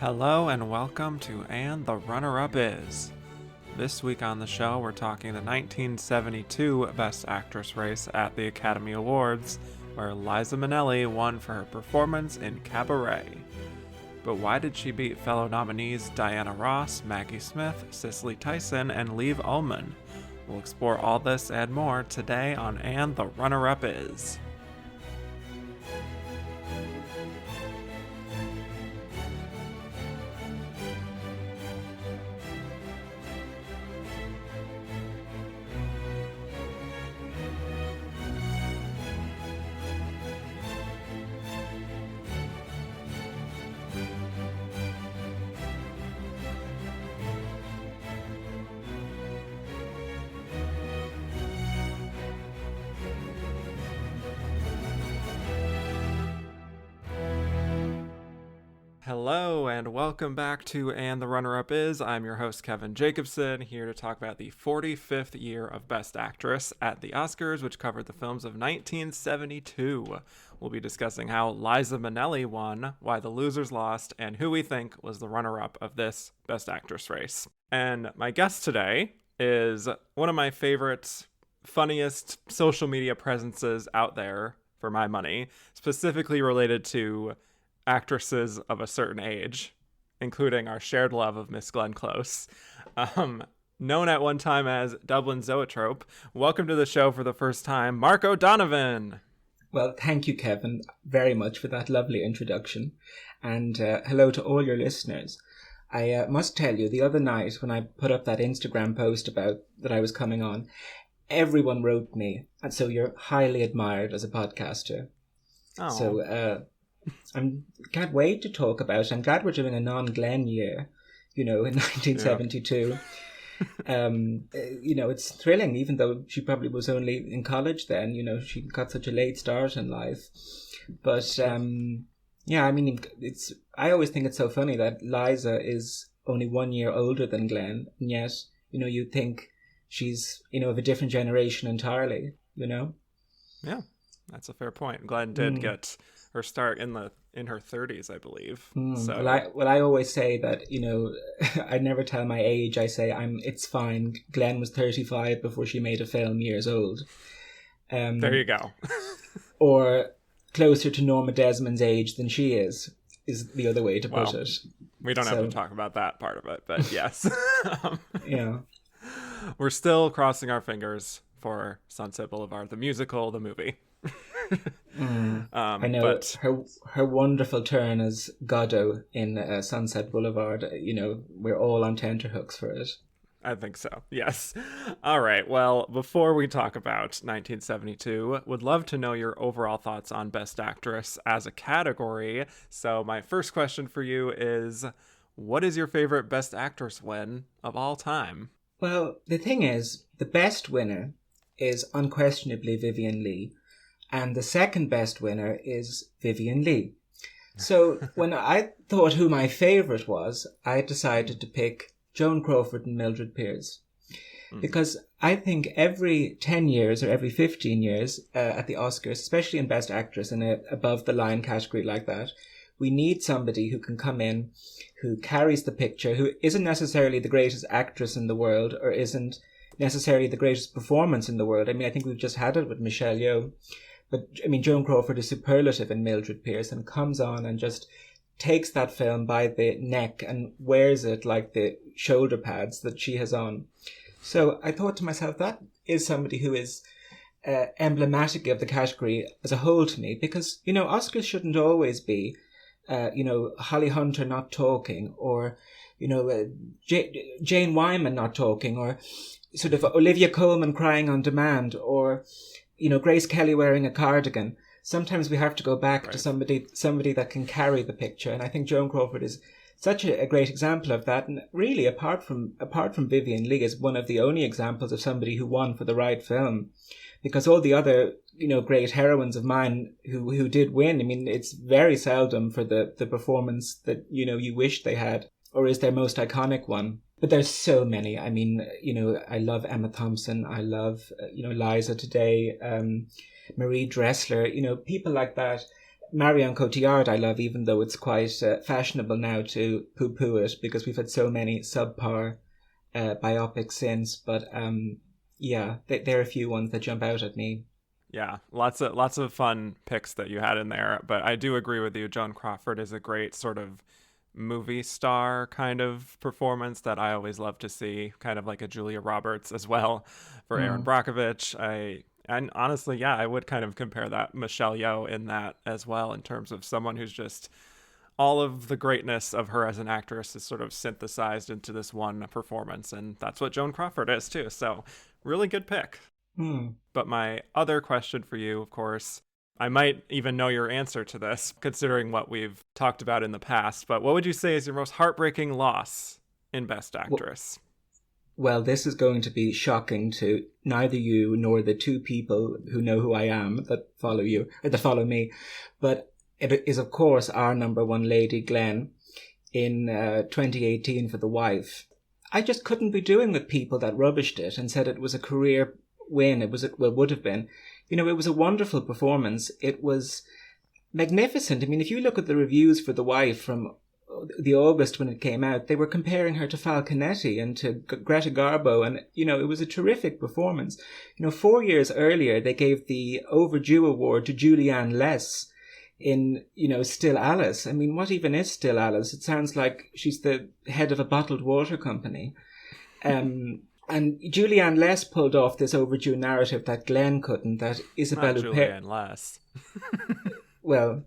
Hello and welcome to And the Runner-Up Is. This week on the show, we're talking the 1972 Best Actress race at the Academy Awards, where Liza Minnelli won for her performance in Cabaret. But why did she beat fellow nominees Diana Ross, Maggie Smith, Cicely Tyson, and Liv Ullmann? We'll explore all this and more today on And the Runner-Up Is. Hello and welcome back to And the Runner-Up Is. I'm your host Kevin Jacobson, here to talk about the 45th year of Best Actress at the Oscars, which covered the films of 1972. We'll be discussing how Liza Minnelli won, why the losers lost, and who we think was the runner-up of this Best Actress race. And my guest today is one of my favorite, funniest social media presences out there, for my money, specifically related to actresses of a certain age, including our shared love of Miss Glenn Close, known at one time as Dublin Zoetrope. Welcome to the show for the first time, Mark O'Donovan. Well, thank you, Kevin, very much for that lovely introduction. And hello to all your listeners. I must tell you, the other night when I put up that Instagram post about that I was coming on, everyone wrote me. And so you're highly admired as a podcaster. Oh. So I can't wait to talk about it. I'm glad we're doing a non-Glenn year, in 1972. Yeah. It's thrilling, even though she probably was only in college then, she got such a late start in life. But, I always think it's so funny that Liza is only 1 year older than Glenn, and yet, you'd think she's, of a different generation entirely, Yeah, that's a fair point. Glenn did get her start in her 30s, I believe. So I always say that, I never tell my age. I say it's fine. Glenn was 35 before she made a film, years old. There you go. Or closer to Norma Desmond's age than she is the other way to put it. We don't have to talk about that part of it, but yes. Yeah. We're still crossing our fingers for Sunset Boulevard, the musical, the movie. I know, but her wonderful turn as Godot in Sunset Boulevard, we're all on tenterhooks for it. I think so, yes. All right, well, before we talk about 1972, would love to know your overall thoughts on Best Actress as a category. So my first question for you is, what is your favorite Best Actress win of all time? Well, the thing is, the best winner is unquestionably Vivien Leigh. And the second best winner is Vivien Leigh. So when I thought who my favourite was, I decided to pick Joan Crawford and Mildred Pierce. Because I think every 10 years or every 15 years at the Oscars, especially in Best Actress in a above-the-line category like that, we need somebody who can come in, who carries the picture, who isn't necessarily the greatest actress in the world or isn't necessarily the greatest performance in the world. I mean, I think we've just had it with Michelle Yeoh. But, Joan Crawford is superlative in Mildred Pierce and comes on and just takes that film by the neck and wears it like the shoulder pads that she has on. So I thought to myself, that is somebody who is emblematic of the category as a whole to me, because, Oscars shouldn't always be, Holly Hunter not talking, or, Jane Wyman not talking, or sort of Olivia Colman crying on demand, or Grace Kelly wearing a cardigan. Sometimes we have to go back to somebody that can carry the picture. And I think Joan Crawford is such a great example of that. And really, apart from Vivien Leigh, is one of the only examples of somebody who won for the right film. Because all the other, great heroines of mine who did win, it's very seldom for the performance that, you wish they had, or is their most iconic one. But there's so many. I love Emma Thompson. I love, Liza today, Marie Dressler, people like that. Marion Cotillard I love, even though it's quite fashionable now to poo-poo it because we've had so many subpar biopics since. But yeah, there are a few ones that jump out at me. Yeah, lots of fun picks that you had in there. But I do agree with you. Joan Crawford is a great sort of movie star kind of performance that I always love to see, kind of like a Julia Roberts as well for Erin Brockovich. And honestly, yeah, I would kind of compare that Michelle Yeoh in that as well, in terms of someone who's just all of the greatness of her as an actress is sort of synthesized into this one performance, and that's what Joan Crawford is too. So really good pick. But my other question for you, of course, I might even know your answer to this, considering what we've talked about in the past, but what would you say is your most heartbreaking loss in Best Actress? Well, this is going to be shocking to neither you nor the two people who know who I am that follow you, or that follow me, but it is, of course, our number one lady, Glenn, in 2018 for The Wife. I just couldn't be doing with people that rubbished it and said it was a career win. It would have been. You know, it was a wonderful performance. It was magnificent. I mean, if you look at the reviews for The Wife from the August when it came out, they were comparing her to Falconetti and to Greta Garbo, and, you know, it was a terrific performance. You know, 4 years earlier, they gave the Overdue Award to Julianne Less in, you know, Still Alice. I mean, what even is Still Alice? It sounds like she's the head of a bottled water company. And Julianne Less pulled off this overdue narrative that Glenn couldn't, that Isabelle Huppert... Julianne Less. Well,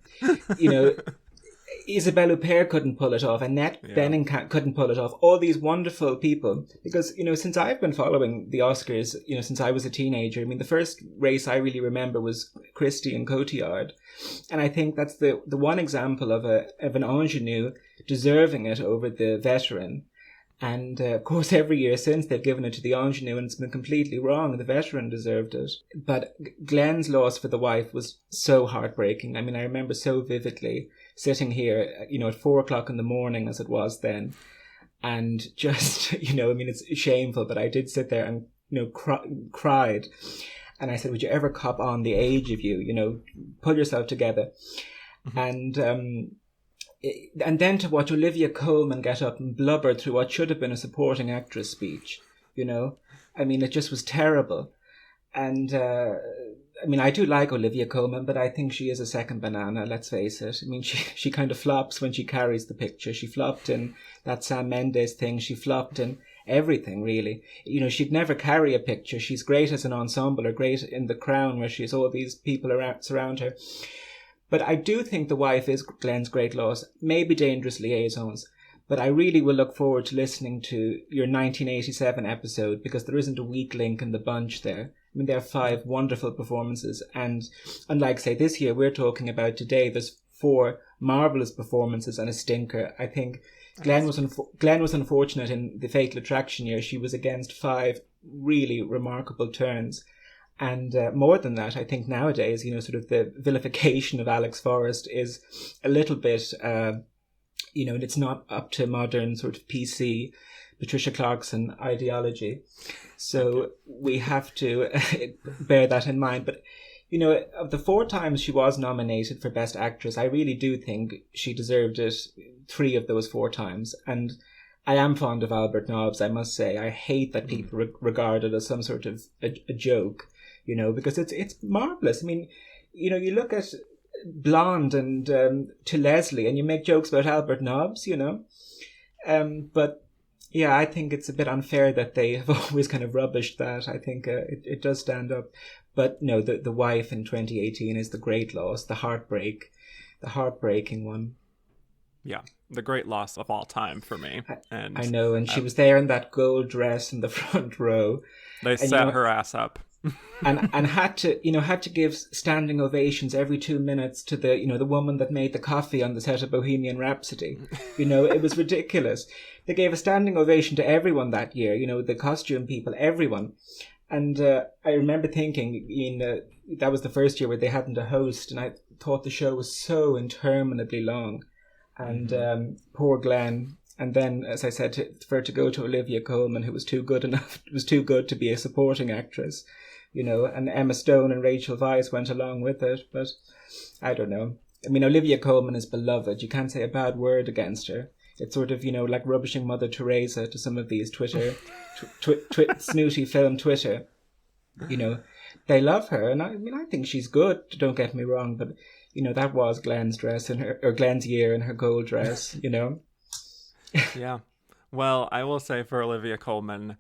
you know, Isabelle Huppert couldn't pull it off, Annette Bening couldn't pull it off, all these wonderful people. Because, you know, since I've been following the Oscars, you know, since I was a teenager, I mean, the first race I really remember was Christie and Cotillard. And I think that's the one example of an ingenue deserving it over the veteran. And of course, every year since, they've given it to the ingenue, and it's been completely wrong. The veteran deserved it. But Glenn's loss for The Wife was so heartbreaking. I mean, I remember so vividly sitting here, you know, at 4:00 in the morning, as it was then, and just, you know, I mean, it's shameful, but I did sit there and, you know, cried. And I said, would you ever cop on the age of you? You know, pull yourself together. And then to watch Olivia Colman get up and blubber through what should have been a supporting actress speech, you know, I mean, it just was terrible. And I mean, I do like Olivia Colman, but I think she is a second banana, let's face it. I mean, she kind of flops when she carries the picture. She flopped in that Sam Mendes thing. She flopped in everything, really. You know, she'd never carry a picture. She's great as an ensemble, or great in The Crown, where she has all these people surround her. But I do think The Wife is Glenn's great loss, maybe Dangerous Liaisons. But I really will look forward to listening to your 1987 episode, because there isn't a weak link in the bunch there. I mean, there are 5 wonderful performances. And unlike, say, this year we're talking about today, there's 4 marvellous performances and a stinker. I think Glenn was unfortunate in the Fatal Attraction year. She was against 5 really remarkable turns. And more than that, I think nowadays, you know, sort of the vilification of Alex Forrest is a little bit, you know, it's not up to modern sort of PC Patricia Clarkson ideology. So we have to bear that in mind. But, you know, of the 4 times she was nominated for Best Actress, I really do think she deserved it 3 of those 4 times. And I am fond of Albert Nobbs, I must say. I hate that people regard it as some sort of a joke, you know, because it's marvellous. I mean, you know, you look at Blonde and To Leslie, and you make jokes about Albert Nobbs, you know. But yeah, I think it's a bit unfair that they have always kind of rubbished that. I think it does stand up. But no, the Wife in 2018 is the great loss, the heartbreaking one. Yeah, the great loss of all time for me. And I know, and she was there in that gold dress in the front row. They set her ass up. and had to give standing ovations every 2 minutes to the woman that made the coffee on the set of Bohemian Rhapsody. You know, it was ridiculous. They gave a standing ovation to everyone that year, you know, the costume people, everyone. And I remember thinking, that was the first year where they hadn't a host, and I thought the show was so interminably long. And poor Glenn. And then, as I said, for her to go to Olivia Colman, who was too good to be a supporting actress, you know, and Emma Stone and Rachel Weisz went along with it. But I don't know. I mean, Olivia Colman is beloved. You can't say a bad word against her. It's sort of, like rubbishing Mother Teresa to some of these Twitter, snooty film Twitter. They love her. And I mean, I think she's good, don't get me wrong. But, that was Glenn's dress or Glenn's year in her gold dress, Yeah. Well, I will say for Olivia Colman,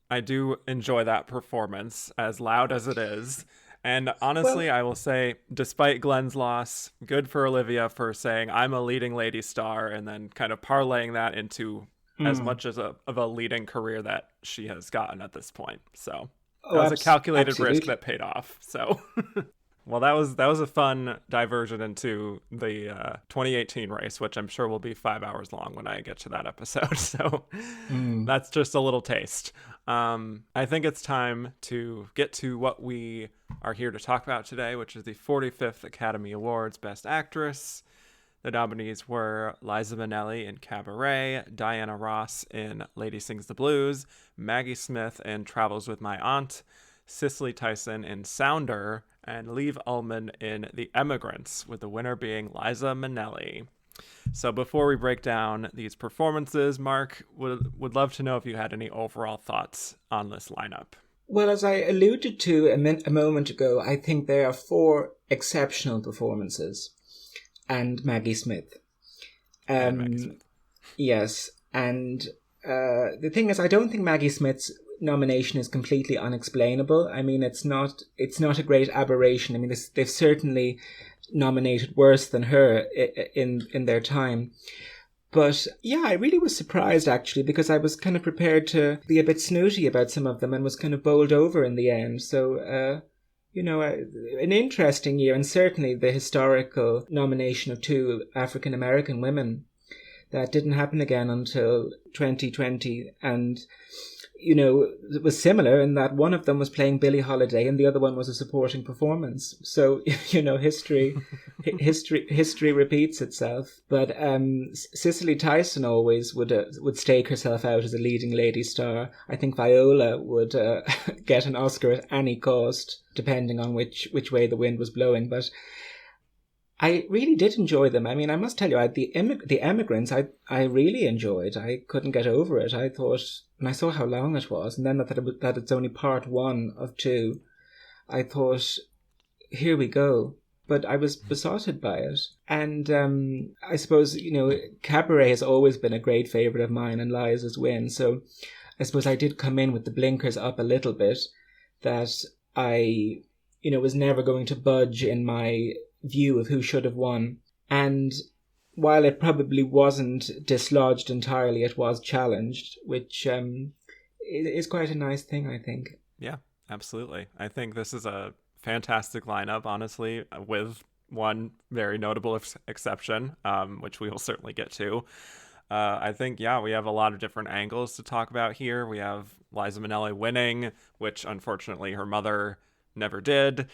I do enjoy that performance, as loud as it is. And honestly, I will say, despite Glenn's loss, good for Olivia for saying, I'm a leading lady star, and then kind of parlaying that into as much of a leading career that she has gotten at this point. So that was a calculated risk that paid off. So, well, that was a fun diversion into the 2018 race, which I'm sure will be 5 hours long when I get to that episode. So that's just a little taste. I think it's time to get to what we are here to talk about today, which is the 45th Academy Awards Best Actress. The nominees were Liza Minnelli in Cabaret, Diana Ross in Lady Sings the Blues, Maggie Smith in Travels with My Aunt, Cicely Tyson in Sounder, and Liv Ullmann in The Emigrants, with the winner being Liza Minnelli. So before we break down these performances, Mark, would love to know if you had any overall thoughts on this lineup. Well, as I alluded to a moment ago, I think there are 4 exceptional performances. And Maggie Smith. Yes. And the thing is, I don't think Maggie Smith's nomination is completely unexplainable. I mean, it's not a great aberration. I mean, they've certainly nominated worse than her in their time. But yeah, I really was surprised actually, because I was kind of prepared to be a bit snooty about some of them and was kind of bowled over in the end. So, an interesting year, and certainly the historical nomination of 2 African-American women. That didn't happen again until 2020. And, it was similar in that one of them was playing Billie Holiday and the other one was a supporting performance. So, history repeats itself. But Cicely Tyson always would stake herself out as a leading lady star. I think Viola would get an Oscar at any cost, depending on which way the wind was blowing. But I really did enjoy them. I mean, I must tell you, the Emigrants, I really enjoyed. I couldn't get over it. I thought, and I saw how long it was, and then that it's only part 1 of 2, I thought, here we go. But I was besotted by it. And I suppose, Cabaret has always been a great favourite of mine and Liza's win. So I suppose I did come in with the blinkers up a little bit, that I, was never going to budge in my view of who should have won. And while it probably wasn't dislodged entirely, it was challenged, which is quite a nice thing, I think. Yeah, absolutely. I think this is a fantastic lineup, honestly, with one very notable exception, which we will certainly get to. I think, we have a lot of different angles to talk about here. We have Liza Minnelli winning, which unfortunately her mother never did.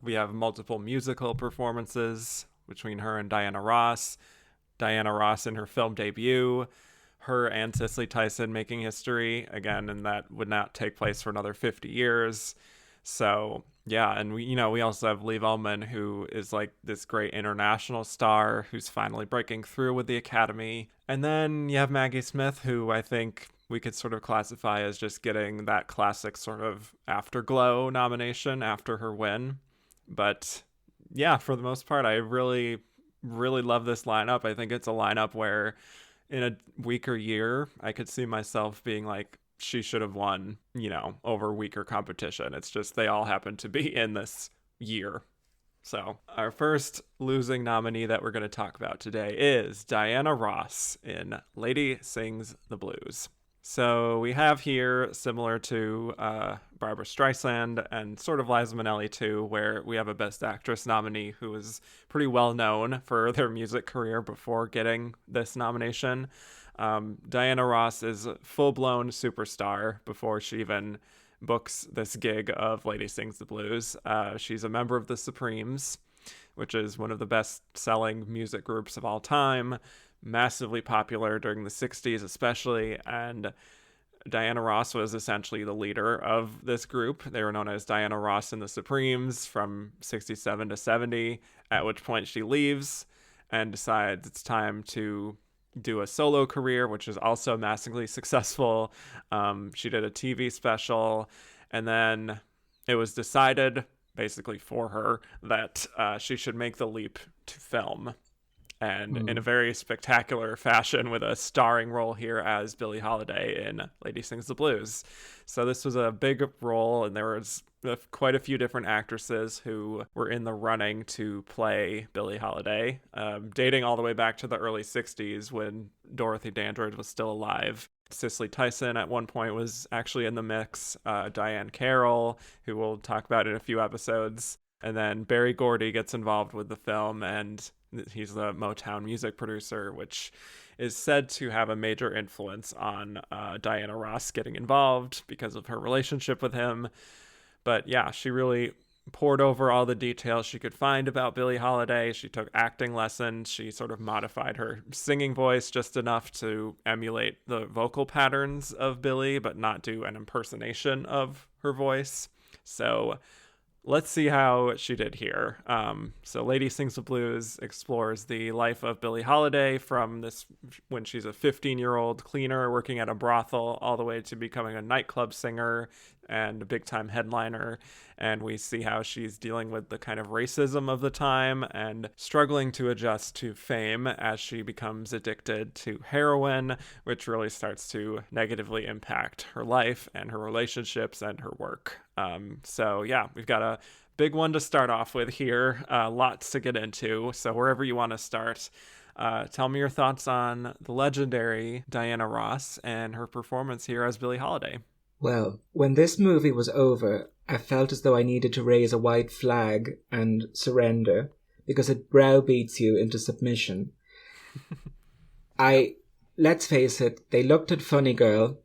We have multiple musical performances between her and Diana Ross. Diana Ross in her film debut, her and Cicely Tyson making history again, and that would not take place for another 50 years. So yeah, and we also have Liv Ullmann, who is like this great international star who's finally breaking through with the Academy. And then you have Maggie Smith, who I think we could sort of classify as just getting that classic sort of afterglow nomination after her win. But yeah, for the most part, I really, really love this lineup. I think it's a lineup where in a weaker year, I could see myself being like, she should have won, over weaker competition. It's just they all happen to be in this year. So our first losing nominee that we're going to talk about today is Diana Ross in Lady Sings the Blues. So we have here, similar to Barbra Streisand and sort of Liza Minnelli too, where we have a Best Actress nominee who is pretty well known for their music career before getting this nomination. Diana Ross is a full-blown superstar before she even books this gig of Lady Sings the Blues. She's a member of the Supremes, which is one of the best-selling music groups of all time. Massively popular during the 60s especially, and Diana Ross was essentially the leader of this group. They were known as Diana Ross and the Supremes from 67 to 70, at which point she leaves and decides it's time to do a solo career, which is also massively successful. She did a TV special, and then it was decided, basically for her, that she should make the leap to film. And in a very spectacular fashion, with a starring role here as Billie Holiday in Lady Sings the Blues. So this was a big role, and there was quite a few different actresses who were in the running to play Billie Holiday, dating all the way back to the early 60s when Dorothy Dandridge was still alive. Cicely Tyson at one point was actually in the mix, Diane Carroll, who we'll talk about in a few episodes. And then Berry Gordy gets involved with the film, and he's the Motown music producer, which is said to have a major influence on Diana Ross getting involved because of her relationship with him. But yeah, she really poured over all the details she could find about Billie Holiday. She took acting lessons. She sort of modified her singing voice just enough to emulate the vocal patterns of Billie, but not do an impersonation of her voice. So let's see how she did here. So Lady Sings the Blues explores the life of Billie Holiday from this when she's a 15-year-old cleaner working at a brothel all the way to becoming a nightclub singer and a big-time headliner. And we see how she's dealing with the kind of racism of the time and struggling to adjust to fame as she becomes addicted to heroin, which really starts to negatively impact her life and her relationships and her work. So yeah, we've got a big one to start off with here. Lots to get into. So wherever you want to start, tell me your thoughts on the legendary Diana Ross and her performance here as Billie Holiday. Well, when this movie was over, I felt as though I needed to raise a white flag and surrender because it browbeats you into submission. Let's face it, they looked at Funny Girl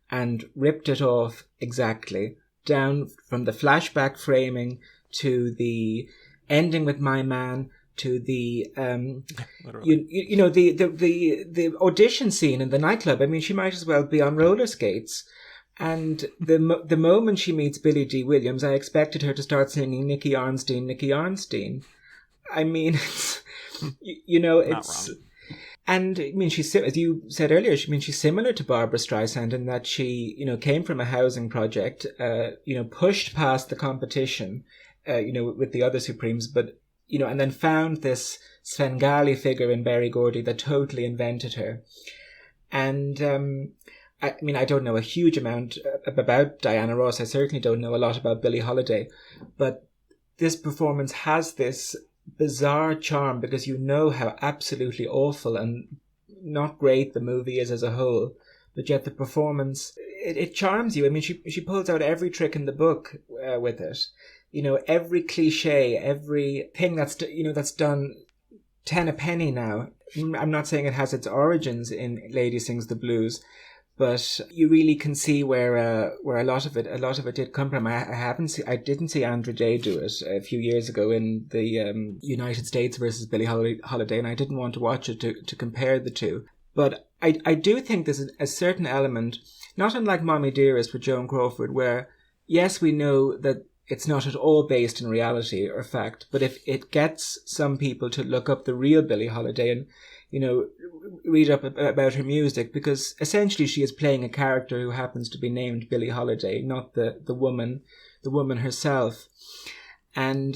and ripped it off exactly, down from the flashback framing to the ending with My Man to the the audition scene in the nightclub. I mean, she might as well be on roller skates. And the moment she meets Billy Dee Williams, I expected her to start singing Nicky Arnstein, Nicky Arnstein. I mean, it's, it's... And I mean, she's, as you said earlier, she's similar to Barbra Streisand in that she, came from a housing project, pushed past the competition, with the other Supremes, but, and then found this Svengali figure in Berry Gordy that totally invented her. And, I mean, I don't know a huge amount about Diana Ross. I certainly don't know a lot about Billie Holiday. But this performance has this bizarre charm because you know how absolutely awful and not great the movie is as a whole. But yet the performance, it charms you. I mean, she pulls out every trick in the book with it. Every cliche, everything that's done 10 a penny now. I'm not saying it has its origins in Lady Sings the Blues, but you really can see where a lot of it did come from. I didn't see Andra Day do it a few years ago in the United States versus Billie Holiday, and I didn't want to watch it to compare the two. But I do think there's a certain element, not unlike Mommy Dearest with Joan Crawford, where yes, we know that it's not at all based in reality or fact, but if it gets some people to look up the real Billie Holiday and read up about her music, because essentially she is playing a character who happens to be named Billie Holiday, not the woman herself. And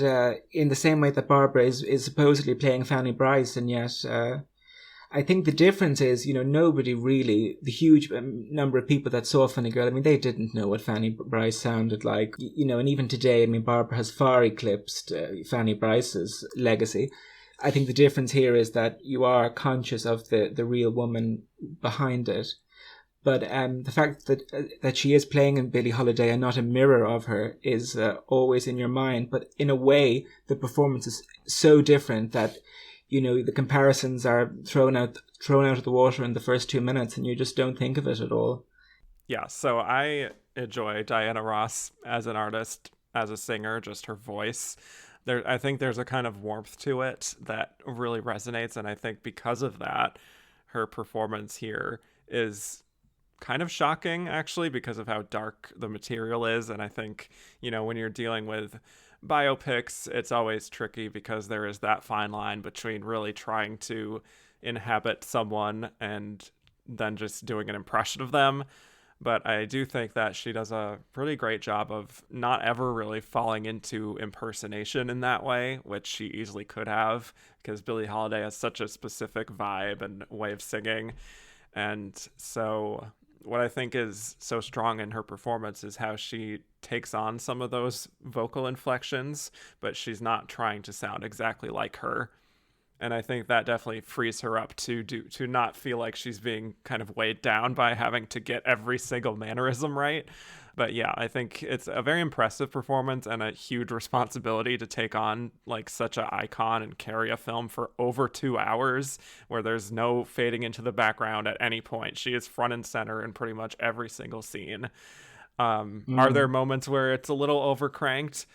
in the same way that Barbara is supposedly playing Fanny Bryce, and yet I think the difference is, nobody really, the huge number of people that saw Funny Girl, I mean, they didn't know what Fanny Bryce sounded like, and even today, I mean, Barbara has far eclipsed Fanny Bryce's legacy. I think the difference here is that you are conscious of the real woman behind it. But the fact that she is playing in Billie Holiday and not a mirror of her is always in your mind. But in a way, the performance is so different that, the comparisons are thrown out of the water in the first 2 minutes and you just don't think of it at all. Yeah, so I enjoy Diana Ross as an artist, as a singer, just her voice. I think there's a kind of warmth to it that really resonates, and I think because of that, her performance here is kind of shocking, actually, because of how dark the material is. And I think, when you're dealing with biopics, it's always tricky because there is that fine line between really trying to inhabit someone and then just doing an impression of them. But I do think that she does a really great job of not ever really falling into impersonation in that way, which she easily could have, because Billie Holiday has such a specific vibe and way of singing. And so what I think is so strong in her performance is how she takes on some of those vocal inflections, but she's not trying to sound exactly like her. And I think that definitely frees her up to not feel like she's being kind of weighed down by having to get every single mannerism right. But yeah, I think it's a very impressive performance and a huge responsibility to take on like such an icon and carry a film for over 2 hours where there's no fading into the background at any point. She is front and center in pretty much every single scene. Are there moments where it's a little overcranked?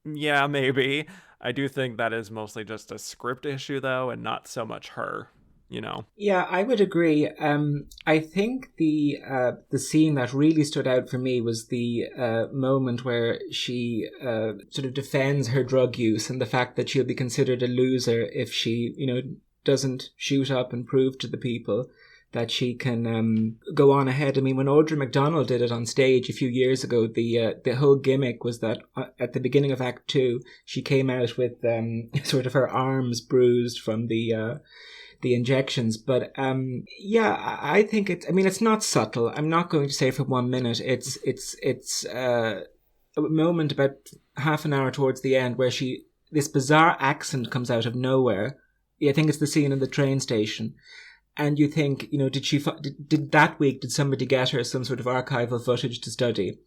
Yeah, maybe. I do think that is mostly just a script issue, though, and not so much her, Yeah, I would agree. I think the scene that really stood out for me was the moment where she sort of defends her drug use and the fact that she'll be considered a loser if she, doesn't shoot up and prove to the people that she can go on ahead. I mean, when Audra McDonald did it on stage a few years ago, the whole gimmick was that at the beginning of Act 2, she came out with sort of her arms bruised from the injections. But yeah, I think it's not subtle. I'm not going to say for 1 minute. It's a moment about half an hour towards the end where this bizarre accent comes out of nowhere. I think it's the scene in the train station. And you think, did that week, did somebody get her some sort of archival footage to study?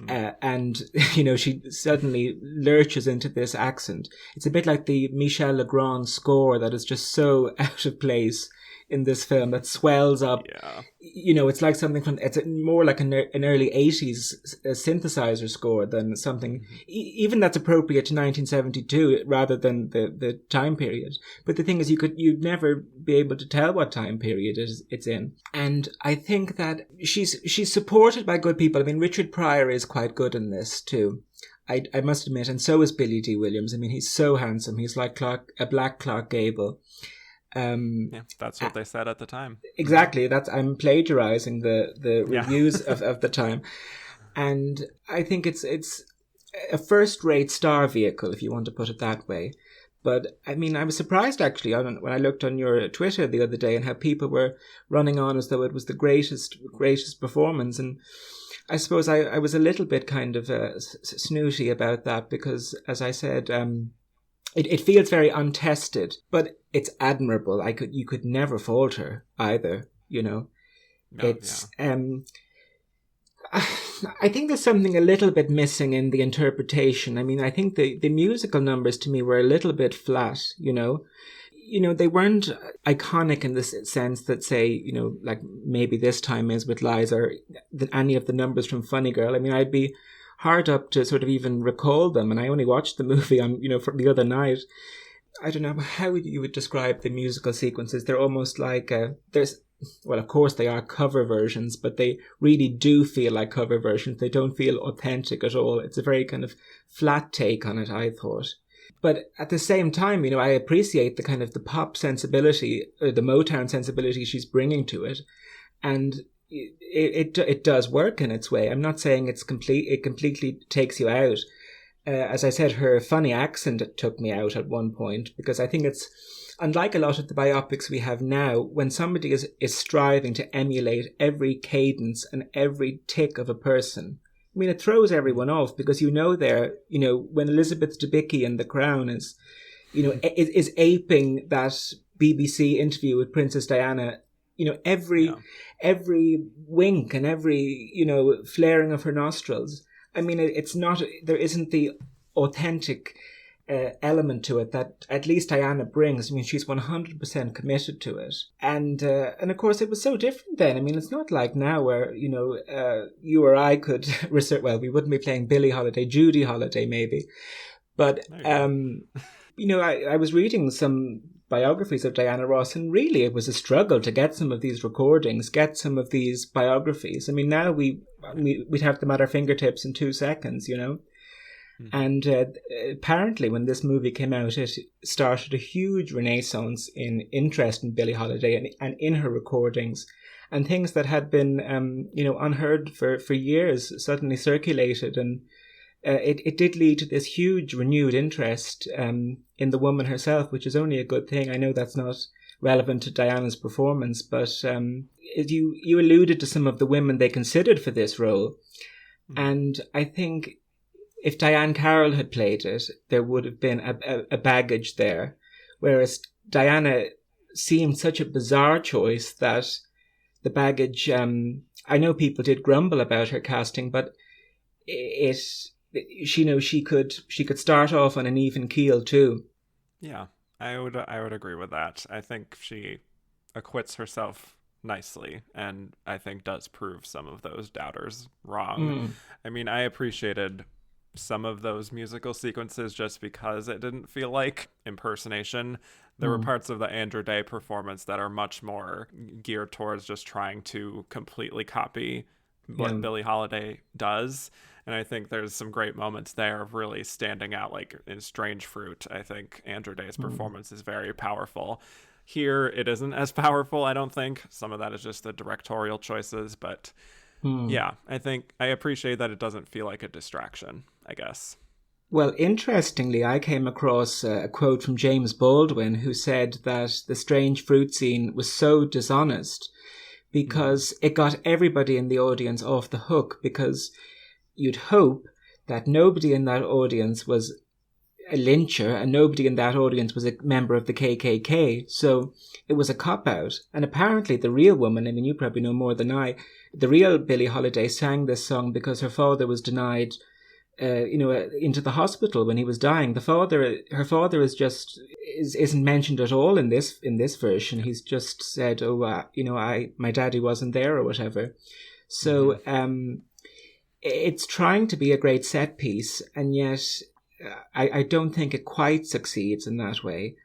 And, she suddenly lurches into this accent. It's a bit like the Michel Legrand score that is just so out of place in this film that swells up. Yeah. It's like something it's more like an early 80s synthesizer score than something even that's appropriate to 1972 rather than the time period. But the thing is, you'd never be able to tell what time period it's in. And I think that she's supported by good people. I mean, Richard Pryor is quite good in this too. I must admit, and so is Billy D. Williams. I mean, he's so handsome. He's like a black Clark Gable. Yeah, that's what they said at the time. Exactly. I'm plagiarizing the reviews of the time. And I think it's a first-rate star vehicle, if you want to put it that way. But I mean, I was surprised actually when I looked on your Twitter the other day and how people were running on as though it was the greatest performance. And I suppose I was a little bit kind of snooty about that because, as I said, it feels very untested, but it's admirable. You could never falter either, No, it's I think there's something a little bit missing in the interpretation. I mean, I think the musical numbers to me were a little bit flat, they weren't iconic in the sense that, say, like maybe This Time Is with Liza or any of the numbers from Funny Girl. I mean, I'd be hard up to sort of even recall them, and I only watched the movie from the other night. I don't know how you would describe the musical sequences. They're almost like well, of course they are cover versions, but they really do feel like cover versions. They don't feel authentic at all. It's a very kind of flat take on it, I thought. But at the same time, I appreciate the kind of the pop sensibility, or the Motown sensibility she's bringing to it, and it does work in its way. I'm not saying it completely takes you out. As I said, her funny accent took me out at one point, because I think it's, unlike a lot of the biopics we have now, when somebody is striving to emulate every cadence and every tick of a person, I mean, it throws everyone off, because when Elizabeth Debicki in The Crown is aping that BBC interview with Princess Diana, every wink and every, flaring of her nostrils. I mean, there isn't the authentic element to it that at least Diana brings. I mean, she's 100% committed to it. And of course, it was so different then. I mean, it's not like now where, you or I could research, well, we wouldn't be playing Billie Holiday, Judy Holiday maybe. But, I was reading some biographies of Diana Ross, and really it was a struggle to get some of these recordings, get some of these biographies. I mean, now we'd have them at our fingertips in 2 seconds, you know. And apparently when this movie came out, it started a huge renaissance in interest in Billie Holiday and in her recordings, and things that had been, unheard for years suddenly circulated. And it did lead to this huge renewed interest in the woman herself, which is only a good thing. I know that's not relevant to Diana's performance, but you alluded to some of the women they considered for this role. And I think if Diane Carroll had played it, there would have been a baggage there. Whereas Diana seemed such a bizarre choice that the baggage, I know people did grumble about her casting, but she could start off on an even keel too. Yeah, I would agree with that. I think she acquits herself nicely, and I think does prove some of those doubters wrong. I mean, I appreciated some of those musical sequences just because it didn't feel like impersonation. There were parts of the Andrew Day performance that are much more geared towards just trying to completely copy what Billie Holiday does. And I think there's some great moments there of really standing out, like in Strange Fruit. I think Andrew Day's performance is very powerful. Here, it isn't as powerful, I don't think. Some of that is just the directorial choices, but yeah, I think I appreciate that it doesn't feel like a distraction, I guess. Well, interestingly, I came across a quote from James Baldwin, who said that the Strange Fruit scene was so dishonest because it got everybody in the audience off the hook, because you'd hope that nobody in that audience was a lyncher and nobody in that audience was a member of the KKK. So it was a cop-out. And apparently the real woman, I mean, you probably know more than I, the real Billie Holiday sang this song because her father was denied into the hospital when he was dying. Her father isn't mentioned at all in this version. He's just said, my daddy wasn't there or whatever. So it's trying to be a great set piece, and yet I don't think it quite succeeds in that way.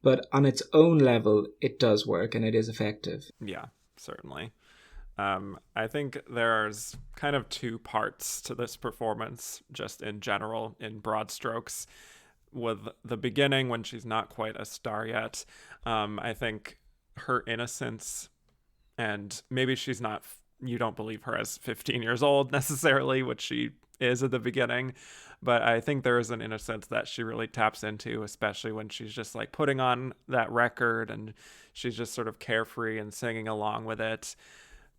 But on its own level, it does work and it is effective. Yeah, certainly. I think there's kind of 2 parts to this performance, just in general, in broad strokes. With the beginning, when she's not quite a star yet, I think her innocence, and maybe she's not, you don't believe her as 15 years old necessarily, which she is at the beginning, but I think there is an innocence that she really taps into, especially when she's just like putting on that record and she's just sort of carefree and singing along with it.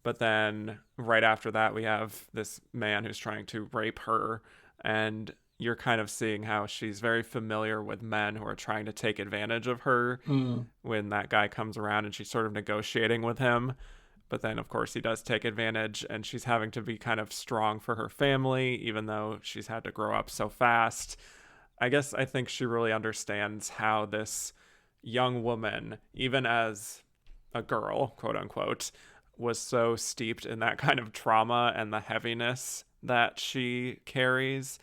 But then right after that, we have this man who's trying to rape her, and you're kind of seeing how she's very familiar with men who are trying to take advantage of her when that guy comes around and she's sort of negotiating with him. But then, of course, he does take advantage, and she's having to be kind of strong for her family, even though she's had to grow up so fast. I guess I think she really understands how this young woman, even as a girl, quote unquote, was so steeped in that kind of trauma and the heaviness that she carries,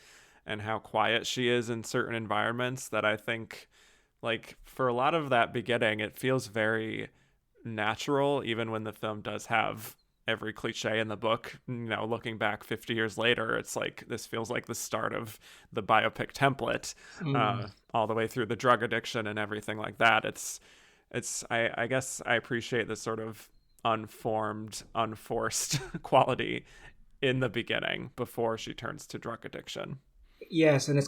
and how quiet she is in certain environments, that I think, like, for a lot of that beginning, it feels very natural, even when the film does have every cliche in the book. Looking back 50 years later, it's like, this feels like the start of the biopic template, all the way through the drug addiction and everything like that. I guess I appreciate this sort of unformed, unforced quality in the beginning before she turns to drug addiction. Yes, and I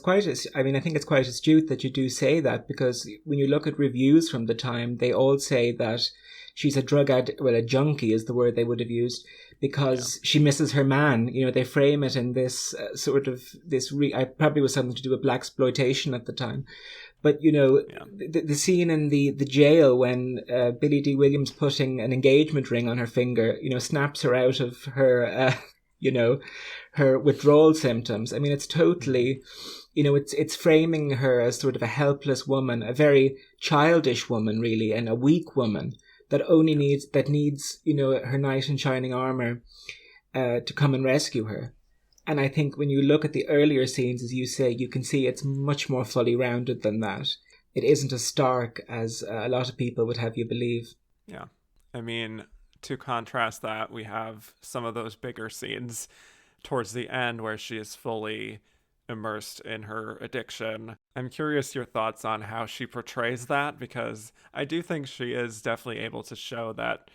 think it's quite astute that you do say that, because when you look at reviews from the time, they all say that she's a junkie is the word they would have used, because she misses her man. They frame it in this I probably was something to do with blaxploitation at the time. But, the scene in the jail when Billy D. Williams putting an engagement ring on her finger, snaps her out of her, her withdrawal symptoms. I mean, it's totally, it's framing her as sort of a helpless woman, a very childish woman, really, and a weak woman that needs, her knight in shining armor to come and rescue her. And I think when you look at the earlier scenes, as you say, you can see it's much more fully rounded than that. it isn't as stark as a lot of people would have you believe. Yeah. I mean, to contrast that, we have some of those bigger scenes towards the end where she is fully immersed in her addiction. I'm curious your thoughts on how she portrays that, because I do think she is definitely able to show that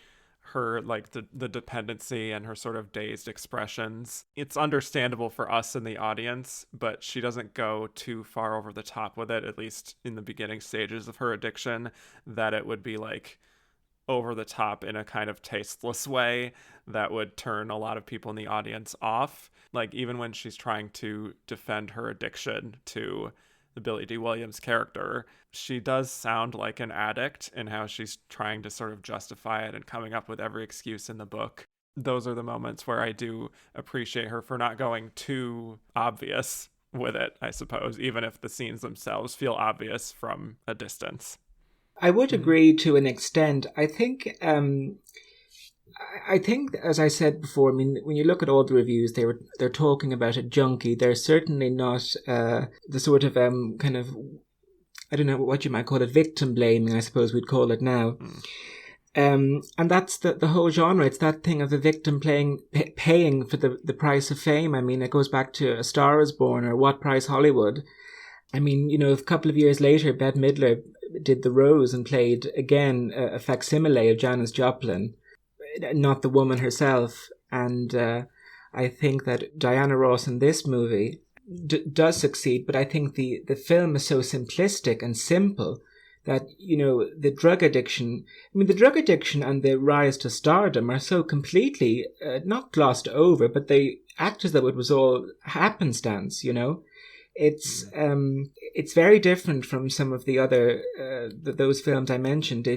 her, like, the dependency and her sort of dazed expressions, it's understandable for us in the audience, but she doesn't go too far over the top with it, at least in the beginning stages of her addiction, that it would be like over the top in a kind of tasteless way that would turn a lot of people in the audience off. Like, even when she's trying to defend her addiction to the Billy D. Williams character, she does sound like an addict in how she's trying to sort of justify it and coming up with every excuse in the book. Those are the moments where I do appreciate her for not going too obvious with it, I suppose, even if the scenes themselves feel obvious from a distance. I would agree to an extent. I think, as I said before, I mean, when you look at all the reviews, they're talking about a junkie. They're certainly not the sort of kind of, I don't know what you might call it, victim blaming, I suppose we'd call it now. And that's the whole genre. It's that thing of the victim paying for the price of fame. I mean, it goes back to A Star Is Born or What Price Hollywood. I mean, you know, a couple of years later, Bette Midler did The Rose and played, again, a facsimile of Janis Joplin, not the woman herself. And I think that Diana Ross in this movie does succeed, but I think the film is so simplistic and simple that, you know, the drug addiction and the rise to stardom are so completely not glossed over, but they act as though it was all happenstance, you know. It's very different from some of the other those films I mentioned.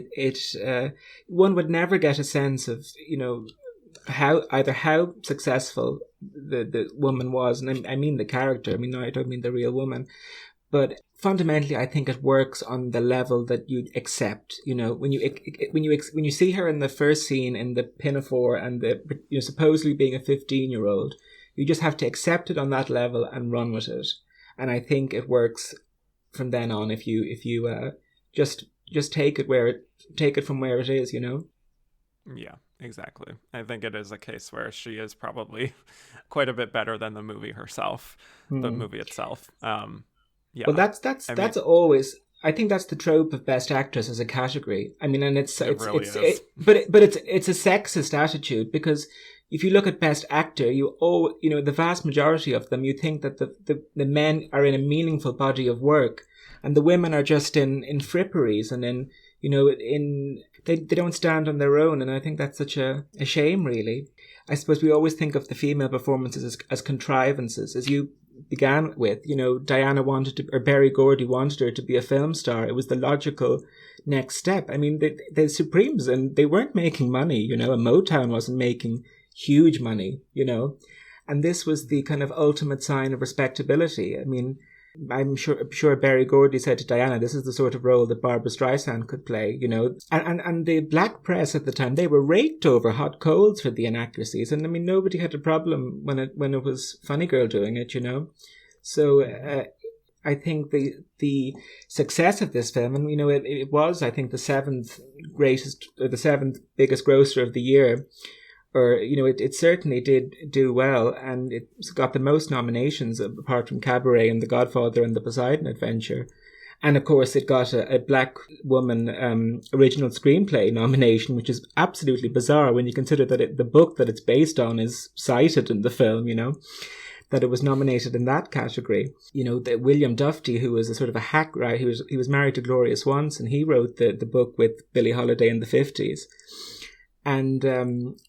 One would never get a sense of, you know, how successful the woman was, and I mean the character. I mean, no, I don't mean the real woman, but fundamentally, I think it works on the level that you accept. You know, when you see her in the first scene in the pinafore and supposedly being a 15-year-old, you just have to accept it on that level and run with it. And I think it works from then on if you just take it from where it is, you know. Yeah, exactly. I think it is a case where she is probably quite a bit better than the movie herself, the movie itself. Yeah. Well, that's always. I think that's the trope of Best Actress as a category. I mean, and it's a sexist attitude, because if you look at Best Actor, the vast majority of them, you think that the men are in a meaningful body of work, and the women are just in fripperies and they don't stand on their own. And I think that's such a shame, really. I suppose we always think of the female performances as contrivances, as you began with. You know, Diana Berry Gordy wanted her to be a film star. It was the logical next step. I mean, the Supremes, and they weren't making money, you know, and Motown wasn't making huge money, you know, and this was the kind of ultimate sign of respectability. I mean, I'm sure Berry Gordy said to Diana, this is the sort of role that Barbra Streisand could play, you know, and the black press at the time, they were raked over hot coals for the inaccuracies, and I mean, nobody had a problem when it was Funny Girl doing it, you know. So I think the success of this film, and you know, it was, I think, the seventh biggest grosser of the year. Or, you know, it certainly did do well, and it's got the most nominations apart from Cabaret and The Godfather and The Poseidon Adventure. And of course, it got a Black Woman original screenplay nomination, which is absolutely bizarre when you consider that the book that it's based on is cited in the film, you know, that it was nominated in that category. You know, William Duffy, who was a sort of a hack writer, he was married to Gloria Swanson. He wrote the book with Billie Holiday in the 50s. And,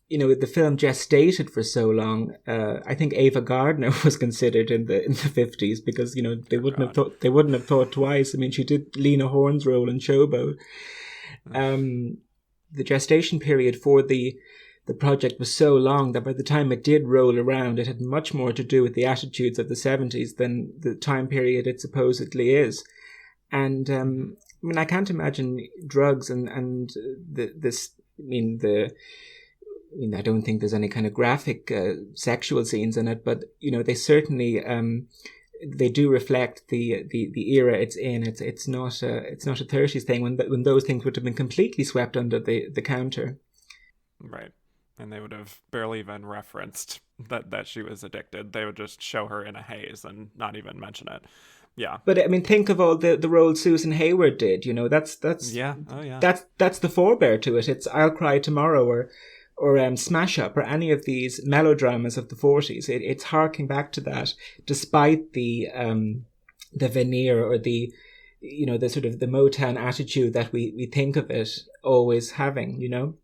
you know, the film gestated for so long. I think Ava Gardner was considered in the 50s because, you know, they wouldn't have thought twice. I mean, she did Lena Horne's role in Showboat. The gestation period for the project was so long that by the time it did roll around, it had much more to do with the attitudes of the 70s than the time period it supposedly is. And, I mean, I can't imagine drugs and this. I don't think there's any kind of graphic sexual scenes in it, but you know, they certainly they do reflect the era it's in. It's not a 30s thing when those things would have been completely swept under the counter. Right. And they would have barely even referenced that she was addicted. They would just show her in a haze and not even mention it. Yeah. But I mean, think of all the roles Susan Hayward did. You know, that's yeah. Oh yeah. That's the forebear to it. It's I'll Cry Tomorrow or Smash Up or any of these melodramas of the 40s. It's harking back to that, despite the veneer or the sort of the Motown attitude that we think of it always having. You know.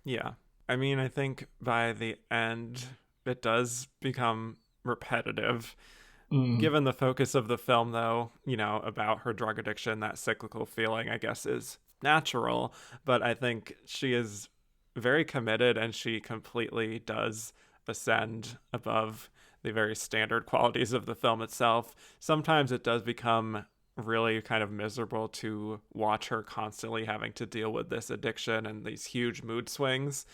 Yeah. I mean, I think by the end, it does become repetitive. Given the focus of the film, though, about her drug addiction, that cyclical feeling, I guess, is natural. But I think she is very committed, and she completely does ascend above the very standard qualities of the film itself. Sometimes it does become really kind of miserable to watch her constantly having to deal with this addiction and these huge mood swings.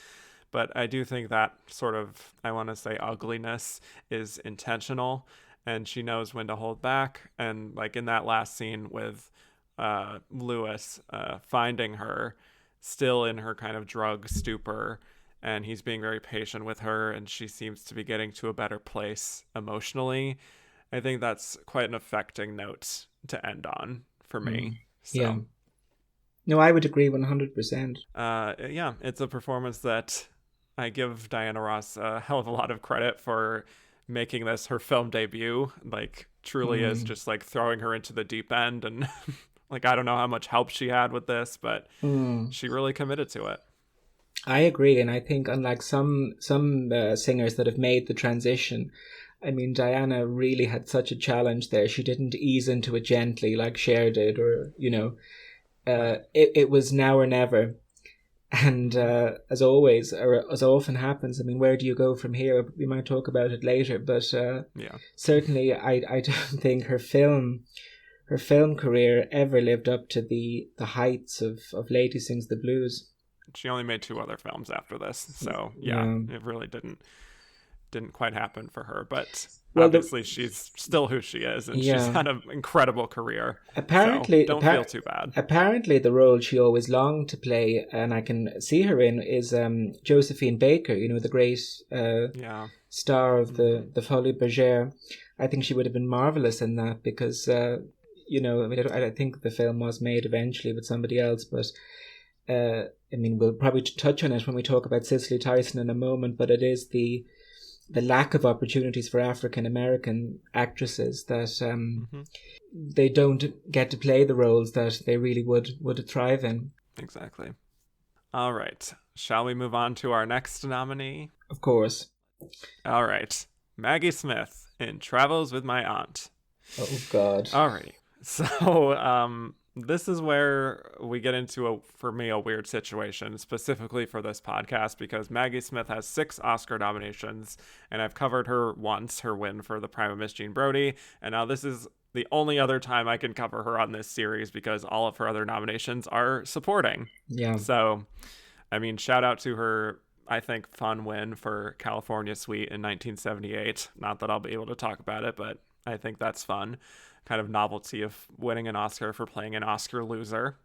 But I do think that sort of, I want to say, ugliness is intentional, and she knows when to hold back. And like in that last scene with Lewis finding her still in her kind of drug stupor, and he's being very patient with her, and she seems to be getting to a better place emotionally. I think that's quite an affecting note to end on for me. So. Yeah. No, I would agree 100%. Yeah, it's a performance that I give Diana Ross a hell of a lot of credit for making this her film debut. Like, truly is just like throwing her into the deep end, and like, I don't know how much help she had with this, but she really committed to it. I agree, and I think unlike some singers that have made the transition, I mean, Diana really had such a challenge there. She didn't ease into it gently like Cher did, or it was now or never. And as always, or as often happens, I mean, where do you go from here? We might talk about it later, but certainly I don't think her film career ever lived up to the heights of Lady Sings the Blues. She only made 2 other films after this, so it really didn't quite happen for her. But obviously she's still who she is, and she's had an incredible career. Apparently, so don't feel too bad. Apparently, the role she always longed to play, and I can see her in, is Josephine Baker. You know, the great star of the Folies Bergère. I think she would have been marvelous in that because I mean, I think the film was made eventually with somebody else, but. I mean, we'll probably touch on it when we talk about Cicely Tyson in a moment, but it is the lack of opportunities for African American actresses that they don't get to play the roles that they really would thrive in. Exactly. All right. Shall we move on to our next nominee? Of course. All right. Maggie Smith in Travels with My Aunt. Oh, God. All right. So, this is where we get into, for me, a weird situation, specifically for this podcast, because Maggie Smith has 6 Oscar nominations, and I've covered her once, her win for The Prime of Miss Jean Brodie, and now this is the only other time I can cover her on this series because all of her other nominations are supporting. Yeah. So, I mean, shout out to her, I think, fun win for California Suite in 1978. Not that I'll be able to talk about it, but I think that's fun. Kind of novelty of winning an Oscar for playing an Oscar loser.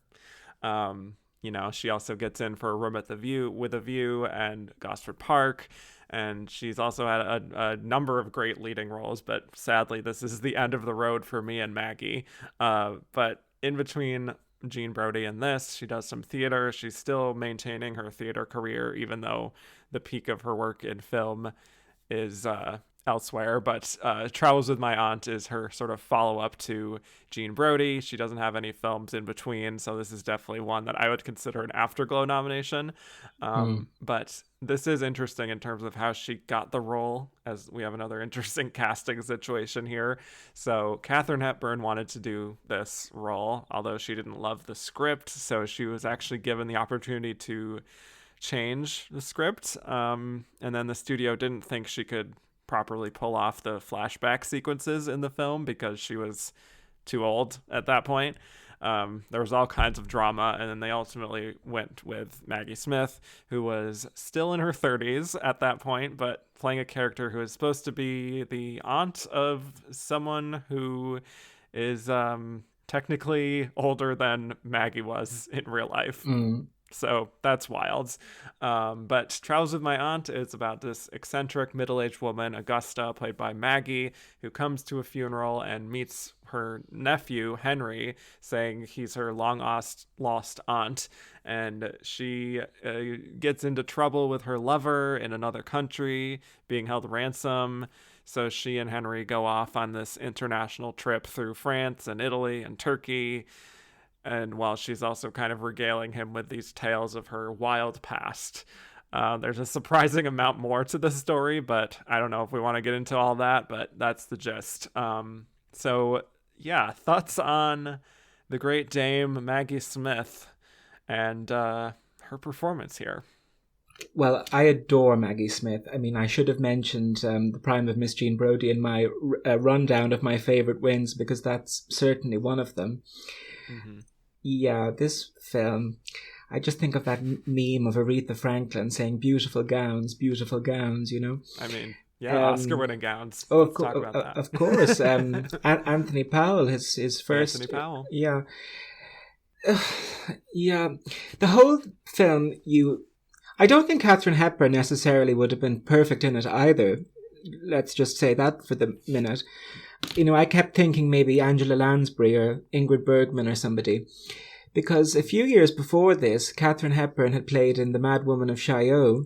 She also gets in for Room at the View with a View and Gosford Park, and she's also had a number of great leading roles, but sadly this is the end of the road for me and Maggie. But in between Jean Brodie and this, she does some theater. She's still maintaining her theater career, even though the peak of her work in film is elsewhere, but Travels with My Aunt is her sort of follow-up to Jean Brodie. She doesn't have any films in between, so this is definitely one that I would consider an Afterglow nomination. But this is interesting in terms of how she got the role, as we have another interesting casting situation here. So Katharine Hepburn wanted to do this role, although she didn't love the script, so she was actually given the opportunity to change the script, and then the studio didn't think she could properly pull off the flashback sequences in the film because she was too old at that point. There was all kinds of drama, and then they ultimately went with Maggie Smith, who was still in her 30s at that point, but playing a character who is supposed to be the aunt of someone who is technically older than Maggie was in real life. So that's wild. But Travels with My Aunt is about this eccentric middle-aged woman, Augusta, played by Maggie, who comes to a funeral and meets her nephew, Henry, saying he's her long-lost aunt. And she gets into trouble with her lover in another country, being held ransom. So she and Henry go off on this international trip through France and Italy and Turkey. And while she's also kind of regaling him with these tales of her wild past. There's a surprising amount more to the story, but I don't know if we want to get into all that, but that's the gist. So, yeah, thoughts on the great Dame Maggie Smith and her performance here? Well, I adore Maggie Smith. I mean, I should have mentioned The Prime of Miss Jean Brodie in my rundown of my favourite wins, because that's certainly one of them. Mm-hmm. Yeah, this film, I just think of that meme of Aretha Franklin saying beautiful gowns, you know? I mean, yeah, Oscar-winning gowns. Oh, Let's talk about that. Of course. Anthony Powell, his first... Anthony Powell. Yeah. Yeah. The whole film, I don't think Katharine Hepburn necessarily would have been perfect in it either. Let's just say that for the minute. You know, I kept thinking maybe Angela Lansbury or Ingrid Bergman or somebody. Because a few years before this, Katharine Hepburn had played in The Mad Woman of Chaillot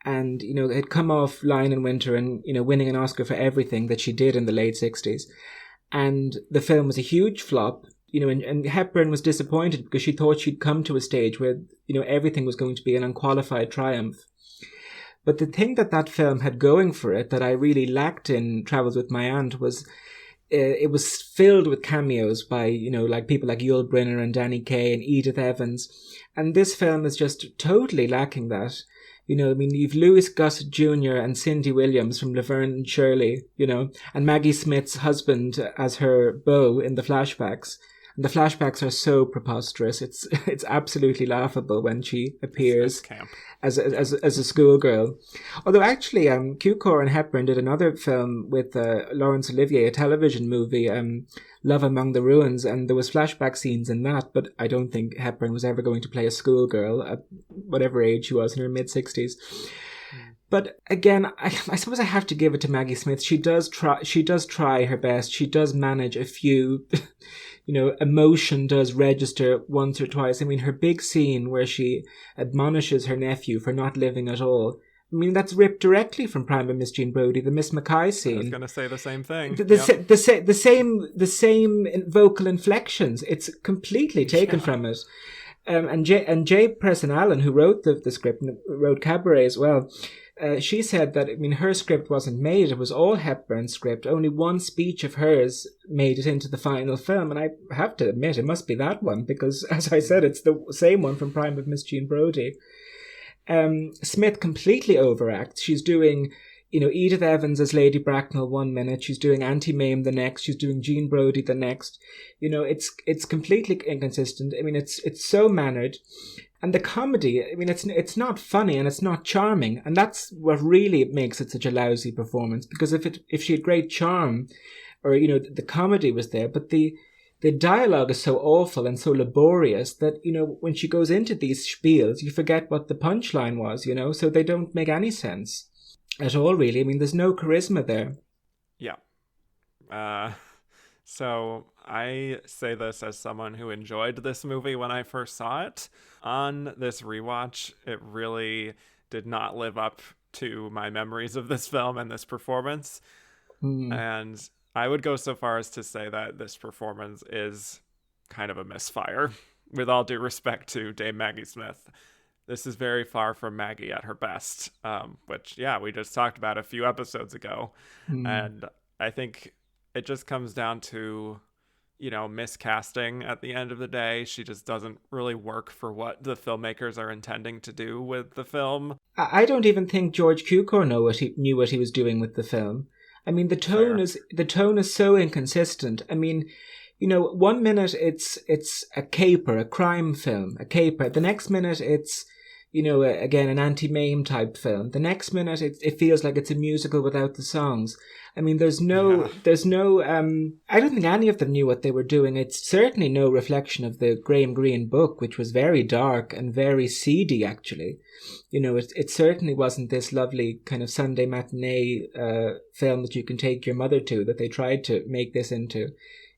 and, you know, had come off Lion in Winter and, you know, winning an Oscar for everything that she did in the late 60s. And the film was a huge flop, you know, and Hepburn was disappointed because she thought she'd come to a stage where, you know, everything was going to be an unqualified triumph. But the thing that film had going for it that I really lacked in Travels with My Aunt was it was filled with cameos by, you know, like people like Yul Brynner and Danny Kaye and Edith Evans. And this film is just totally lacking that. You know, I mean, you've Louis Gossett Jr. and Cindy Williams from Laverne and Shirley, you know, and Maggie Smith's husband as her beau in the flashbacks. And the flashbacks are so preposterous. It's absolutely laughable when she appears as a schoolgirl. Although actually, Cukor and Hepburn did another film with Laurence Olivier, a television movie, Love Among the Ruins, and there was flashback scenes in that. But I don't think Hepburn was ever going to play a schoolgirl at whatever age she was in her mid-60s. But again, I suppose I have to give it to Maggie Smith. She does try her best. She does manage a few, you know, emotion does register once or twice. I mean, her big scene where she admonishes her nephew for not living at all. I mean, that's ripped directly from Prime of Miss Jean Brodie, the Miss Mackay scene. I was going to say the same thing. The same vocal inflections. It's completely taken from it. And Jay Preston Allen, who wrote the script and wrote Cabaret as well, she said that, I mean, her script wasn't made. It was all Hepburn's script. Only one speech of hers made it into the final film. And I have to admit, it must be that one, because, as I said, it's the same one from Prime of Miss Jean Brodie. Smith completely overacts. She's doing, you know, Edith Evans as Lady Bracknell 1 minute. She's doing Auntie Mame the next. She's doing Jean Brodie the next. You know, it's completely inconsistent. I mean, it's so mannered. And the comedy, I mean, it's not funny and it's not charming. And that's what really makes it such a lousy performance. Because if she had great charm, or, you know, the comedy was there, but the dialogue is so awful and so laborious that, you know, when she goes into these spiels, you forget what the punchline was, you know, so they don't make any sense at all, really. I mean, there's no charisma there. Yeah. So I say this as someone who enjoyed this movie when I first saw it. On this rewatch, it really did not live up to my memories of this film and this performance. And I would go so far as to say that this performance is kind of a misfire, with all due respect to Dame Maggie Smith. This is very far from Maggie at her best, which, yeah, we just talked about a few episodes ago. And I think it just comes down to, you know, miscasting at the end of the day. She just doesn't really work for what the filmmakers are intending to do with the film. I don't even think George Cukor knew what he was doing with the film. I mean, the tone is so inconsistent. I mean, you know, one minute it's a caper, a crime film, a caper. The next minute it's, you know, again, an anti-Mame type film. The next minute it feels like it's a musical without the songs. I mean, there's no, I don't think any of them knew what they were doing. It's certainly no reflection of the Graham Greene book, which was very dark and very seedy, actually. You know, it certainly wasn't this lovely kind of Sunday matinee film that you can take your mother to, that they tried to make this into.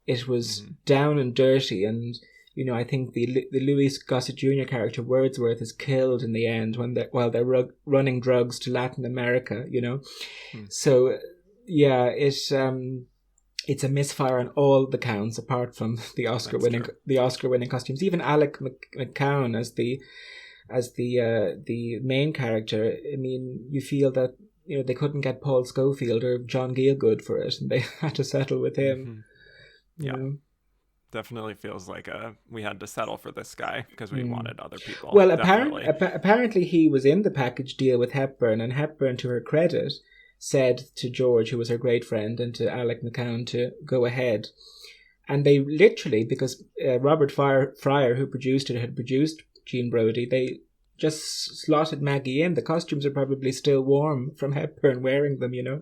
It was down and dirty, and, you know, I think the Louis Gossett Jr. character, Wordsworth, is killed in the end while they're running drugs to Latin America, you know. So... yeah, it's a misfire on all the counts, apart from the Oscar-winning costumes. Even Alec McCown as the main character. I mean, you feel that, you know, they couldn't get Paul Scofield or John Gielgud for it, and they had to settle with him. Yeah, you know? Definitely feels like we had to settle for this guy because we wanted other people. Well, apparently he was in the package deal with Hepburn, and Hepburn, to her credit, said to George, who was her great friend, and to Alec McCown to go ahead. And they literally, because Robert Fryer, who produced it, had produced Jean Brodie, they just slotted Maggie in. The costumes are probably still warm from Hepburn wearing them, you know.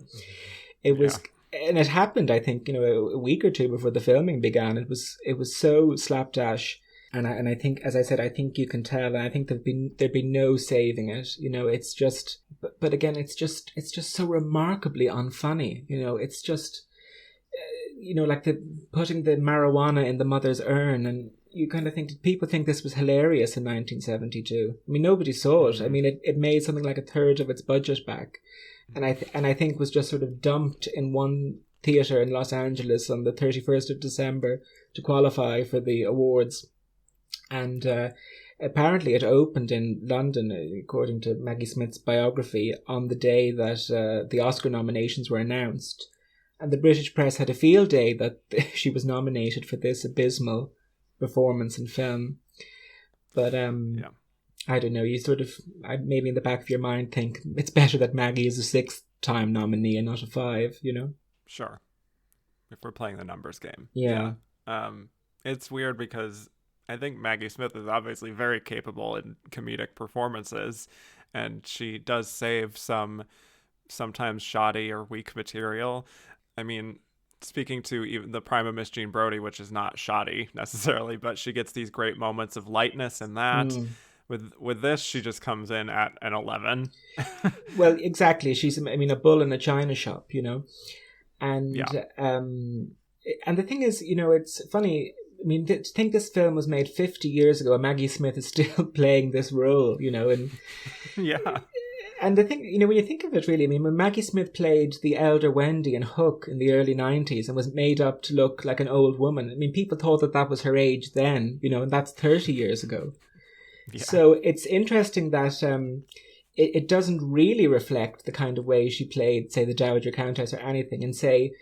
It was, and it happened, I think, you know, a week or two before the filming began. It was so slapdash. And I think, as I said, I think you can tell, and I think there'd be no saving it. You know, it's just, but again, it's just so remarkably unfunny. You know, it's just, you know, like putting the marijuana in the mother's urn, and you kind of think, did people think this was hilarious in 1972? I mean, nobody saw it. I mean, it made something like a third of its budget back, and I think was just sort of dumped in one theater in Los Angeles on the 31st of December to qualify for the awards. And apparently it opened in London, according to Maggie Smith's biography, on the day that the Oscar nominations were announced. And the British press had a field day that she was nominated for this abysmal performance in film. But I don't know, you sort of, maybe in the back of your mind think it's better that Maggie is a 6th-time nominee and not a 5, you know? Sure. If we're playing the numbers game. Yeah. It's weird because I think Maggie Smith is obviously very capable in comedic performances, and she does save some sometimes shoddy or weak material. I mean, speaking to even the prime of Miss Jean Brodie, which is not shoddy necessarily, but she gets these great moments of lightness in that. With this, she just comes in at an 11. Well, exactly. She's, I mean, a bull in a china shop, you know. And and the thing is, you know, it's funny. I mean, to think this film was made 50 years ago and Maggie Smith is still playing this role, you know, and and the thing, you know, when you think of it really, I mean, when Maggie Smith played the elder Wendy in Hook in the early 90s and was made up to look like an old woman, I mean, people thought that was her age then, you know, and that's 30 years ago. Yeah. So it's interesting that it doesn't really reflect the kind of way she played, say, the Dowager Countess or anything. And say,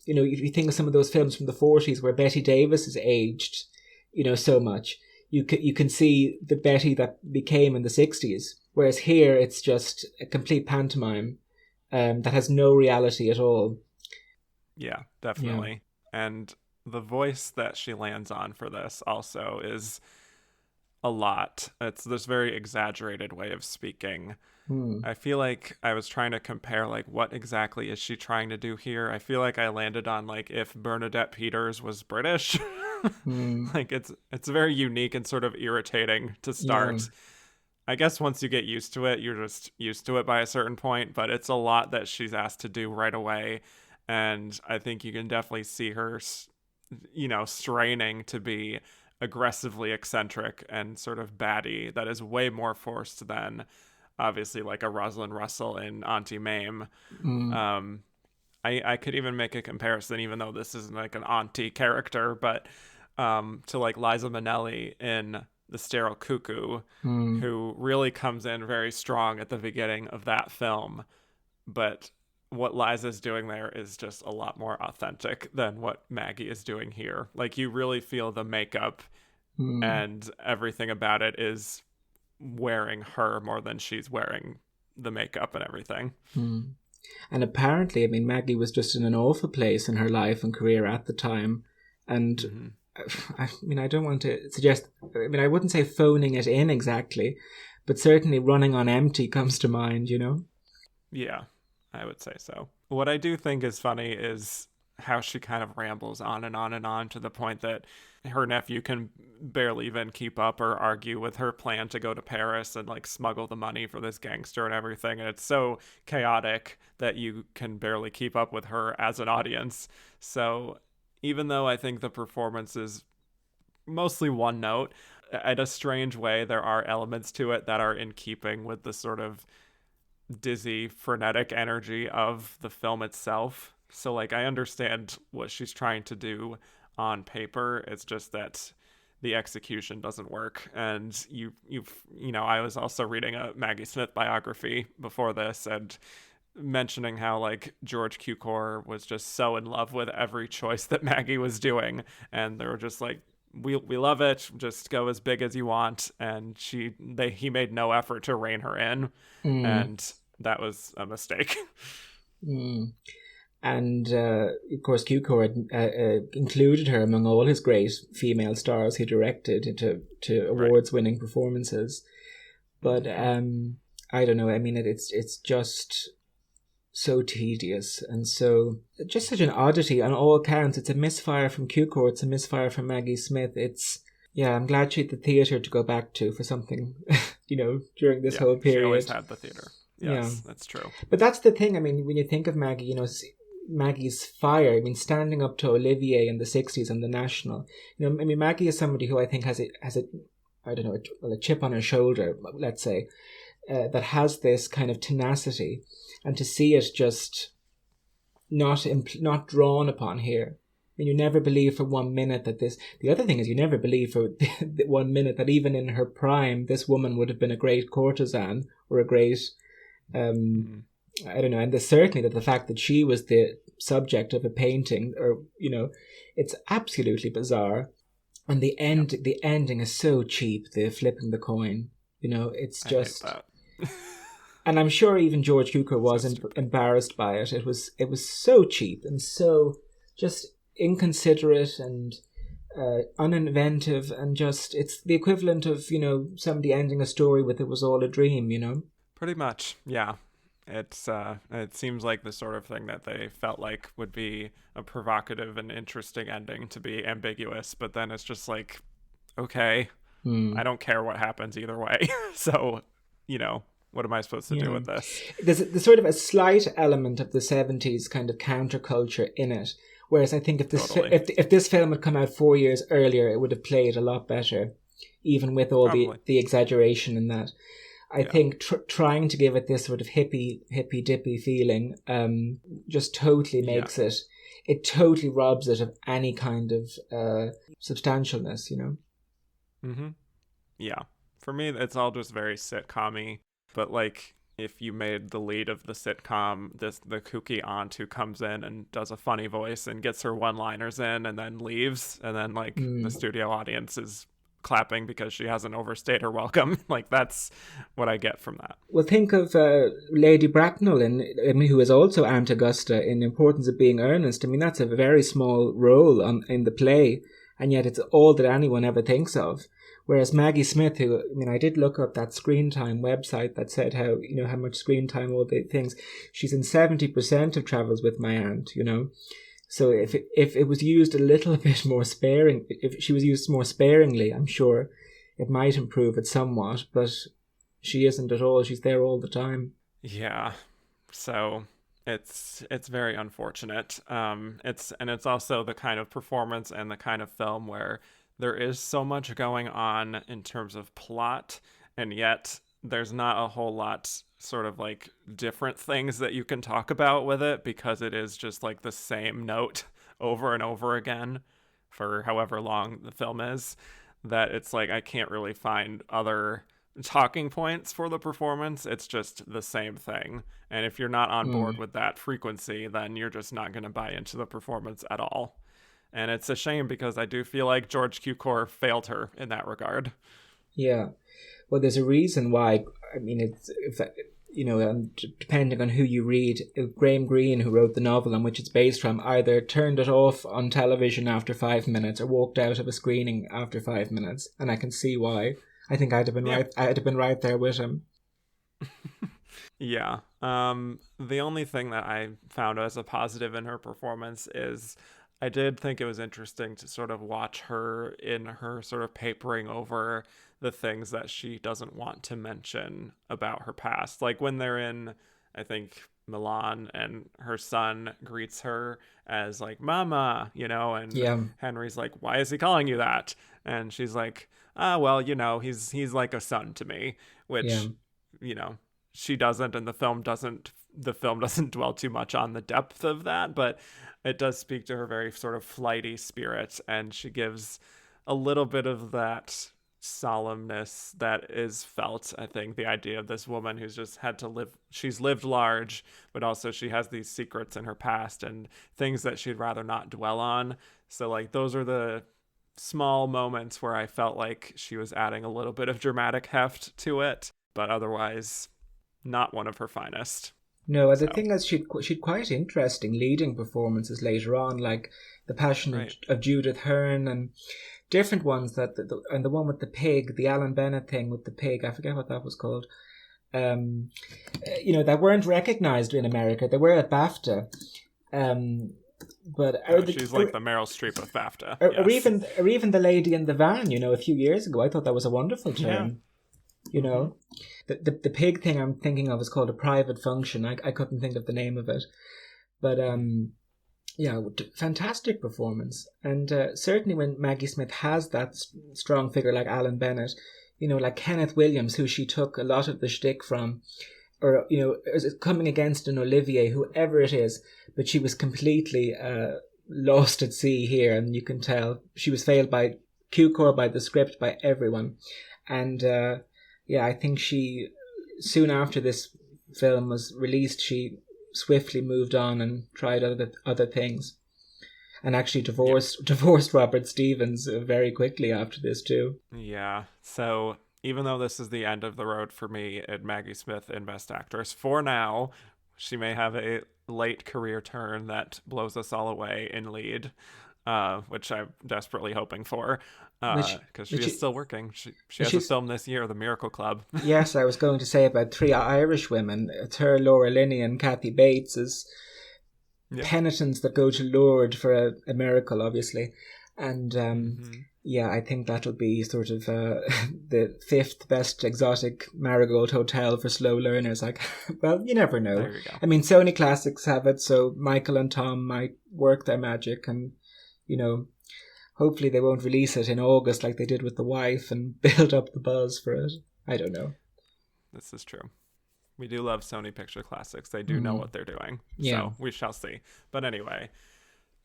you know, if you think of some of those films from the 40s where Betty Davis is aged, you know, so much, you can see the Betty that became in the 60s. Whereas here, it's just a complete pantomime that has no reality at all. Yeah, definitely. Yeah. And the voice that she lands on for this also is a lot. It's this very exaggerated way of speaking. I feel like I was trying to compare, like, what exactly is she trying to do here? I feel like I landed on, like, if Bernadette Peters was British. Like, it's very unique and sort of irritating to start. Yeah. I guess once you get used to it, you're just used to it by a certain point, but it's a lot that she's asked to do right away. And I think you can definitely see her, you know, straining to be aggressively eccentric and sort of batty. That is way more forced than obviously like a Rosalind Russell in Auntie Mame. I could even make a comparison, even though this isn't like an auntie character, but to like Liza Minnelli in The Sterile Cuckoo, who really comes in very strong at the beginning of that film. But what Liza's doing there is just a lot more authentic than what Maggie is doing here. Like, you really feel the makeup and everything about it is wearing her more than she's wearing the makeup and everything. And apparently, I mean, Maggie was just in an awful place in her life and career at the time. And Mm-hmm. I mean, I don't want to suggest, I mean, I wouldn't say phoning it in exactly, but certainly running on empty comes to mind, you know? Yeah, I would say so. What I do think is funny is how she kind of rambles on and on and on to the point that her nephew can barely even keep up or argue with her plan to go to Paris and like smuggle the money for this gangster and everything. And it's so chaotic that you can barely keep up with her as an audience. So even though I think the performance is mostly one note, in a strange way, there are elements to it that are in keeping with the sort of dizzy, frenetic energy of the film itself. So like I understand what she's trying to do on paper. It's just that the execution doesn't work. And I was also reading a Maggie Smith biography before this and mentioning how like George Cukor was just so in love with every choice that Maggie was doing, and they were just like, we love it, just go as big as you want. And he made no effort to rein her in, and that was a mistake. And of course, Cukor had included her among all his great female stars he directed to awards-winning performances. But I don't know. I mean, it's just so tedious and so just such an oddity on all accounts. It's a misfire from Cukor. It's a misfire from Maggie Smith. I'm glad she had the theatre to go back to for something, during this whole period. She always had the theatre. Yes, that's true. But that's the thing. I mean, when you think of Maggie, Maggie's fire. I mean, standing up to Olivier in the 60s on the National. I mean, Maggie is somebody who I think has a I don't know, a chip on her shoulder, let's say, that has this kind of tenacity, and to see it just not drawn upon here. I mean, you never believe for 1 minute that this... The other thing is you never believe for 1 minute that even in her prime, this woman would have been a great courtesan or a great... I don't know, and certainly that the fact that she was the subject of a painting, or it's absolutely bizarre. And the ending is so cheap. The flipping the coin, it's just. I hate that. And I'm sure even George Cukor was embarrassed by it. It was so cheap and so just inconsiderate and uninventive, and just it's the equivalent of somebody ending a story with "it was all a dream." Pretty much, yeah. It seems like the sort of thing that they felt like would be a provocative and interesting ending to be ambiguous, but then it's just like, okay, I don't care what happens either way. So, what am I supposed to do with this? There's sort of a slight element of the 70s kind of counterculture in it, whereas I think if this film had come out 4 years earlier, it would have played a lot better, even with all the exaggeration in that. I think trying to give it this sort of hippy dippy feeling just totally makes it totally robs it of any kind of substantialness, Mm-hmm. Yeah. For me, it's all just very sitcom-y. But like, if you made the lead of the sitcom the kooky aunt who comes in and does a funny voice and gets her one-liners in and then leaves, and then like the studio audience is clapping because she hasn't overstayed her welcome. Like, that's what I get from that. Well, think of Lady Bracknell, who is also Aunt Augusta in Importance of Being Earnest. I mean, that's a very small role in the play, and yet it's all that anyone ever thinks of. Whereas Maggie Smith, who, I mean, I did look up that Screen Time website that said how much screen time, all the things. She's in 70% of Travels with My Aunt, So if it was used a little bit more sparing, if she was used more sparingly, I'm sure it might improve it somewhat, but she isn't at all. She's there all the time. Yeah. So it's very unfortunate. It's also the kind of performance and the kind of film where there is so much going on in terms of plot, and yet there's not a whole lot sort of like different things that you can talk about with it, because it is just like the same note over and over again for however long the film is, that it's like I can't really find other talking points for the performance. It's just the same thing. And if you're not on board with that frequency, then you're just not going to buy into the performance at all. And it's a shame, because I do feel like George Cukor failed her in that regard. Yeah. Well, there's a reason why. I mean, and depending on who you read, Graham Greene, who wrote the novel on which it's based from, either turned it off on television after 5 minutes or walked out of a screening after 5 minutes. And I can see why. I think I'd have been right. I'd have been right there with him. Yeah. The only thing that I found as a positive in her performance is I did think it was interesting to sort of watch her in her sort of papering over the things that she doesn't want to mention about her past. Like when they're in, I think, Milan, and her son greets her as like Mama, and Henry's like, why is he calling you that? And she's like, well, he's like a son to me, which, she doesn't, and the film doesn't dwell too much on the depth of that, but it does speak to her very sort of flighty spirit, and she gives a little bit of that solemnness that is felt. I think the idea of this woman who's just had to live, she's lived large, but also she has these secrets in her past and things that she'd rather not dwell on. So like those are the small moments where I felt like she was adding a little bit of dramatic heft to it, but otherwise not one of her finest. No, the thing is, she'd quite interesting leading performances later on, like The Passion of Judith Hearn and different ones and the one with the pig, the Alan Bennett thing with the pig, I forget what that was called. That weren't recognized in America. They were at BAFTA. But she's like the Meryl Streep of BAFTA. Or even The Lady in the Van, a few years ago. I thought that was a wonderful term. The pig thing I'm thinking of is called A Private Function. I couldn't think of the name of it. But fantastic performance. And certainly when Maggie Smith has that strong figure like Alan Bennett, like Kenneth Williams, who she took a lot of the shtick from, or, is coming against an Olivier, whoever it is, but she was completely lost at sea here, and you can tell she was failed by Q-Corps, by the script, by everyone. And I think she, soon after this film was released, she swiftly moved on and tried other things, and actually divorced Robert Stevens very quickly after this too. Yeah. So even though this is the end of the road for me at Maggie Smith in Best Actress, for now, she may have a late career turn that blows us all away in lead, which I'm desperately hoping for, because she is still working. She has a film this year, The Miracle Club. Yes, I was going to say about 3 Irish women. It's her, Laura Linney, and Kathy Bates as penitents that go to Lourdes for a miracle, obviously. And I think that'll be sort of the 5th best exotic Marigold Hotel for slow learners. Well, you never know. There you go. I mean, Sony Classics have it, so Michael and Tom might work their magic, and hopefully they won't release it in August like they did with The Wife and build up the buzz for it. I don't know. This is true. We do love Sony Picture Classics. They do know what they're doing. Yeah. So we shall see. But anyway,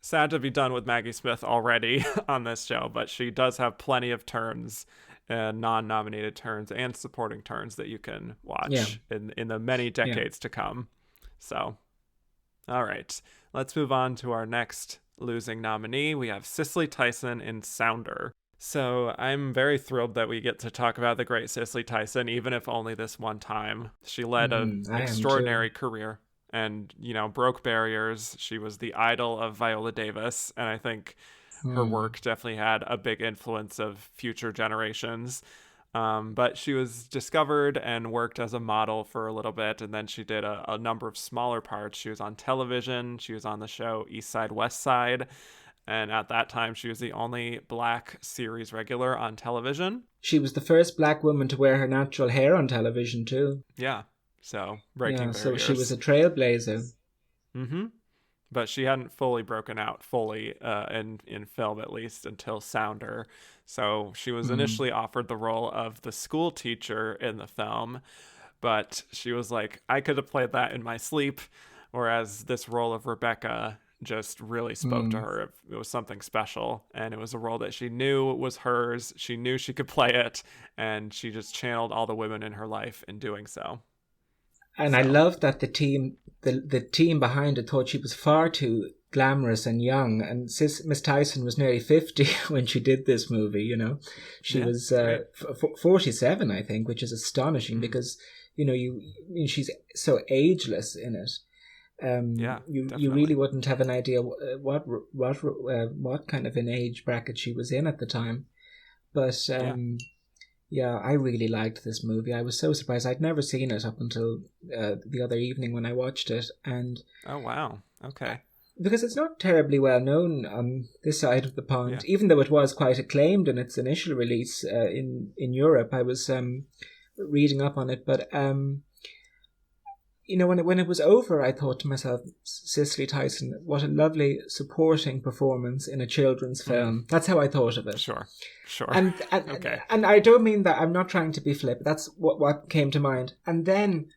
sad to be done with Maggie Smith already on this show, but she does have plenty of turns, non-nominated turns and supporting turns that you can watch in the many decades to come. So, all right. Let's move on to our next losing nominee. We have Cicely Tyson in Sounder. So I'm very thrilled that we get to talk about the great Cicely Tyson, even if only this one time. She led an extraordinary career and, broke barriers. She was the idol of Viola Davis, and I think her work definitely had a big influence of future generations. But she was discovered and worked as a model for a little bit, and then she did a number of smaller parts. She was on television. She was on the show East Side, West Side. And at that time, she was the only Black series regular on television. She was the first Black woman to wear her natural hair on television, too. Yeah. So, breaking barriers. So she was a trailblazer. Mm-hmm. But she hadn't fully broken out in film, at least, until Sounder. So she was initially offered the role of the school teacher in the film, but she was like, I could have played that in my sleep, whereas this role of Rebecca just really spoke to her. It was something special, and it was a role that she knew was hers. She knew she could play it, and she just channeled all the women in her life in doing so. And I love that the team behind it thought she was far too glamorous and young, and Miss Tyson was nearly 50 when she did this movie. She was 47, I think, which is astonishing because she's so ageless in it. You really wouldn't have an idea what kind of an age bracket she was in at the time. But yeah, I really liked this movie. I was so surprised. I'd never seen it up until the other evening when I watched it. And oh, wow. Okay. Because it's not terribly well known on this side of the pond, even though it was quite acclaimed in its initial release in Europe. I was reading up on it, but when it was over, I thought to myself, Cicely Tyson, what a lovely supporting performance in a children's film. That's how I thought of it. Sure. And okay. And I don't mean that. I'm not trying to be flip. That's what came to mind. And then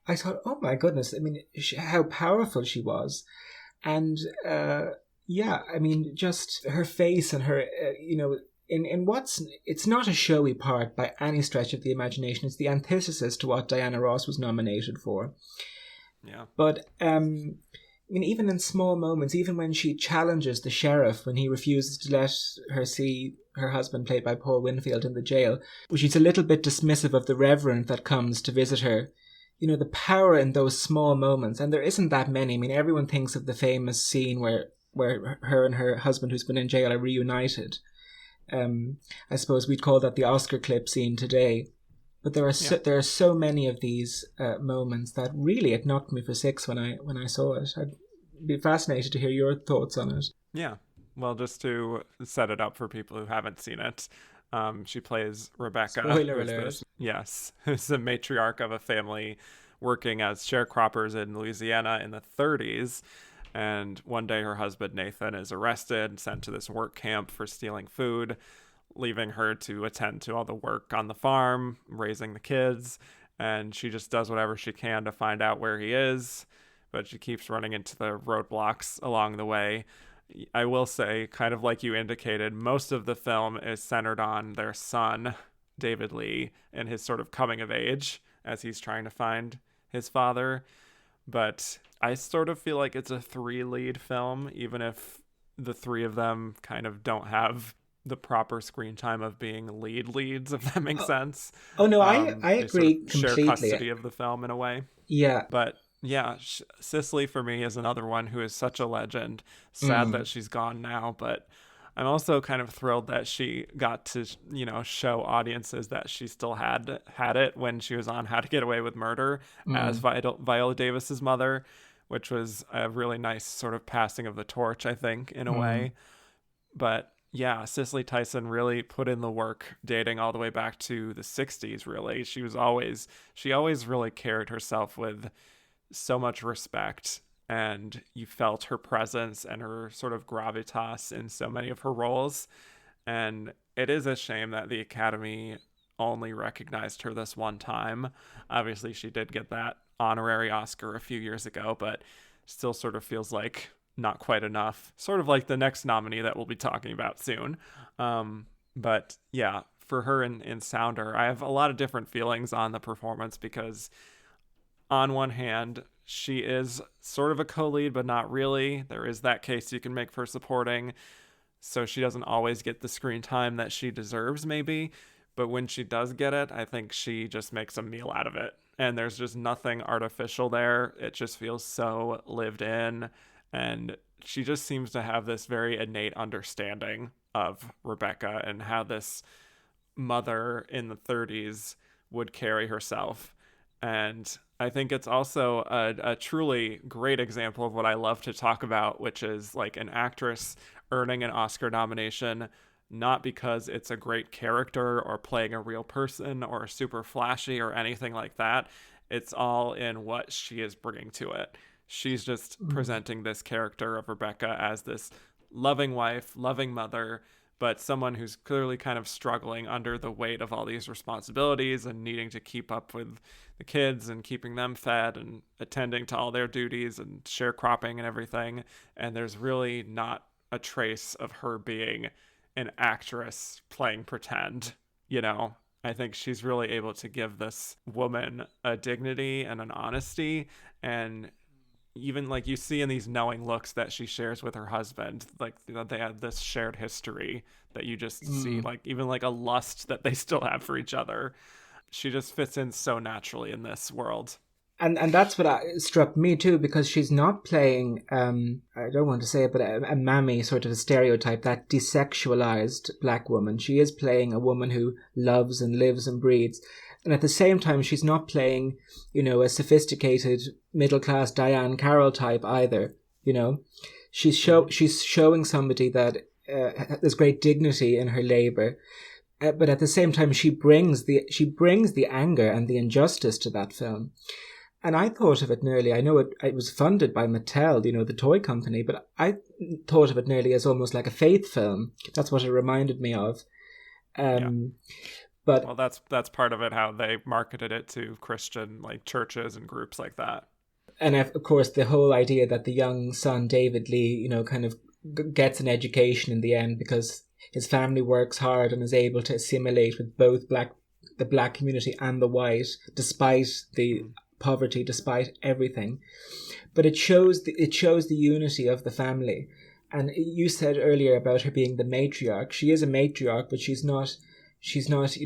I thought, oh my goodness, I mean, how powerful she was. And just her face and her, it's not a showy part by any stretch of the imagination. It's the antithesis to what Diana Ross was nominated for. Yeah. But, even in small moments, even when she challenges the sheriff, when he refuses to let her see her husband, played by Paul Winfield, in the jail, she's a little bit dismissive of the reverend that comes to visit her. The power in those small moments, and there isn't that many. I mean, everyone thinks of the famous scene where her and her husband, who's been in jail, are reunited. I suppose we'd call that the Oscar clip scene today. But there are so many of these moments that really it knocked me for six when I saw it. I'd be fascinated to hear your thoughts on it. Yeah. Well, just to set it up for people who haven't seen it, she plays Rebecca. Spoiler alert. Who's the matriarch of a family working as sharecroppers in Louisiana in the 30s. And one day her husband, Nathan, is arrested and sent to this work camp for stealing food, leaving her to attend to all the work on the farm, raising the kids. And she just does whatever she can to find out where he is. But she keeps running into the roadblocks along the way. I will say, kind of like you indicated, most of the film is centered on their son, David Lee, and his sort of coming of age as he's trying to find his father. But I sort of feel like it's a 3-lead film, even if the three of them kind of don't have the proper screen time of being leads, if that makes sense. Oh, no, I agree sort of completely. Share custody of the film in a way. Yeah. But yeah, Cicely for me is another one who is such a legend. Sad that she's gone now, but I'm also kind of thrilled that she got to, show audiences that she still had it when she was on How to Get Away with Murder as Viola Davis's mother, which was a really nice sort of passing of the torch, I think, in a way. But yeah, Cicely Tyson really put in the work, dating all the way back to the 60s, really. She always really carried herself with so much respect, and you felt her presence and her sort of gravitas in so many of her roles. And it is a shame that the Academy only recognized her this one time. Obviously, she did get that honorary Oscar a few years ago, but still sort of feels like not quite enough. Sort of like the next nominee that we'll be talking about soon. But yeah, for her in Sounder, I have a lot of different feelings on the performance because on one hand, she is sort of a co-lead, but not really. There is that case you can make for supporting, so she doesn't always get the screen time that she deserves, maybe. But when she does get it, I think she just makes a meal out of it. And there's just nothing artificial there. It just feels so lived in. And she just seems to have this very innate understanding of Rebecca and how this mother in the 30s would carry herself. And I think it's also a truly great example of what I love to talk about, which is like an actress earning an Oscar nomination, not because it's a great character or playing a real person or super flashy or anything like that. It's all in what she is bringing to it. She's just presenting this character of Rebecca as this loving wife, loving mother, but someone who's clearly kind of struggling under the weight of all these responsibilities and needing to keep up with the kids and keeping them fed and attending to all their duties and sharecropping and everything. And there's really not a trace of her being an actress playing pretend, I think she's really able to give this woman a dignity and an honesty, and even like you see in these knowing looks that she shares with her husband, like they have this shared history that you just see, like even like a lust that they still have for each other. she just fits in so naturally in this world. And that's what struck me too, because she's not playing, I don't want to say it, but a mammy sort of a stereotype, that desexualized black woman. She is playing a woman who loves and lives and breathes. And at the same time, she's not playing, a sophisticated middle-class Diane Carroll type either, She's showing somebody that there's great dignity in her labor. But at the same time, she brings the anger and the injustice to that film. And I thought of it nearly, I know it was funded by Mattel, the toy company, but I thought of it nearly as almost like a faith film. That's what it reminded me of. But well, that's part of it, how they marketed it to Christian churches and groups like that. And of course, the whole idea that the young son, David Lee, kind of gets an education in the end because his family works hard and is able to assimilate with both the black community and the white, despite the poverty, despite everything. But it shows the unity of the family. And you said earlier about her being the matriarch. She is a matriarch, but she's not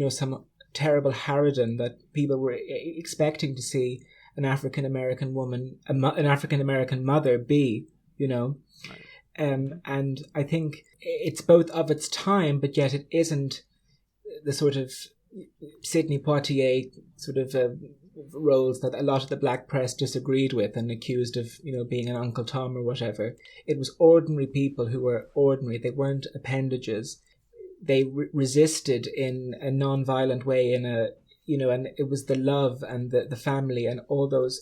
some terrible harridan that people were expecting to see an African American woman, an African American mother be, Right. And I think it's both of its time, but yet it isn't the sort of Sidney Poitier sort of roles that a lot of the black press disagreed with and accused of, being an Uncle Tom or whatever. It was ordinary people who were ordinary. They weren't appendages. They resisted in a non-violent way, and it was the love and the family and all those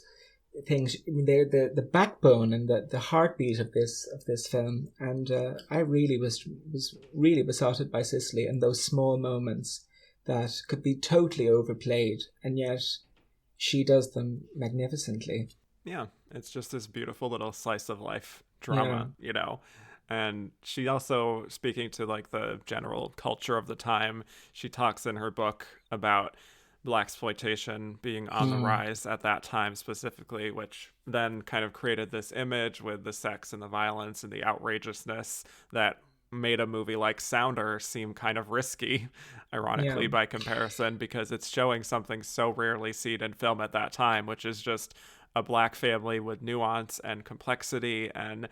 things. I mean, they're the backbone and the heartbeat of this film. And I really was really besotted by Cicely and those small moments that could be totally overplayed, and yet she does them magnificently. Yeah, it's just this beautiful little slice of life drama, And she also, speaking to the general culture of the time, she talks in her book about blaxploitation being on the rise at that time specifically, which then kind of created this image with the sex and the violence and the outrageousness that made a movie like Sounder seem kind of risky, ironically, by comparison, because it's showing something so rarely seen in film at that time, which is just a black family with nuance and complexity, and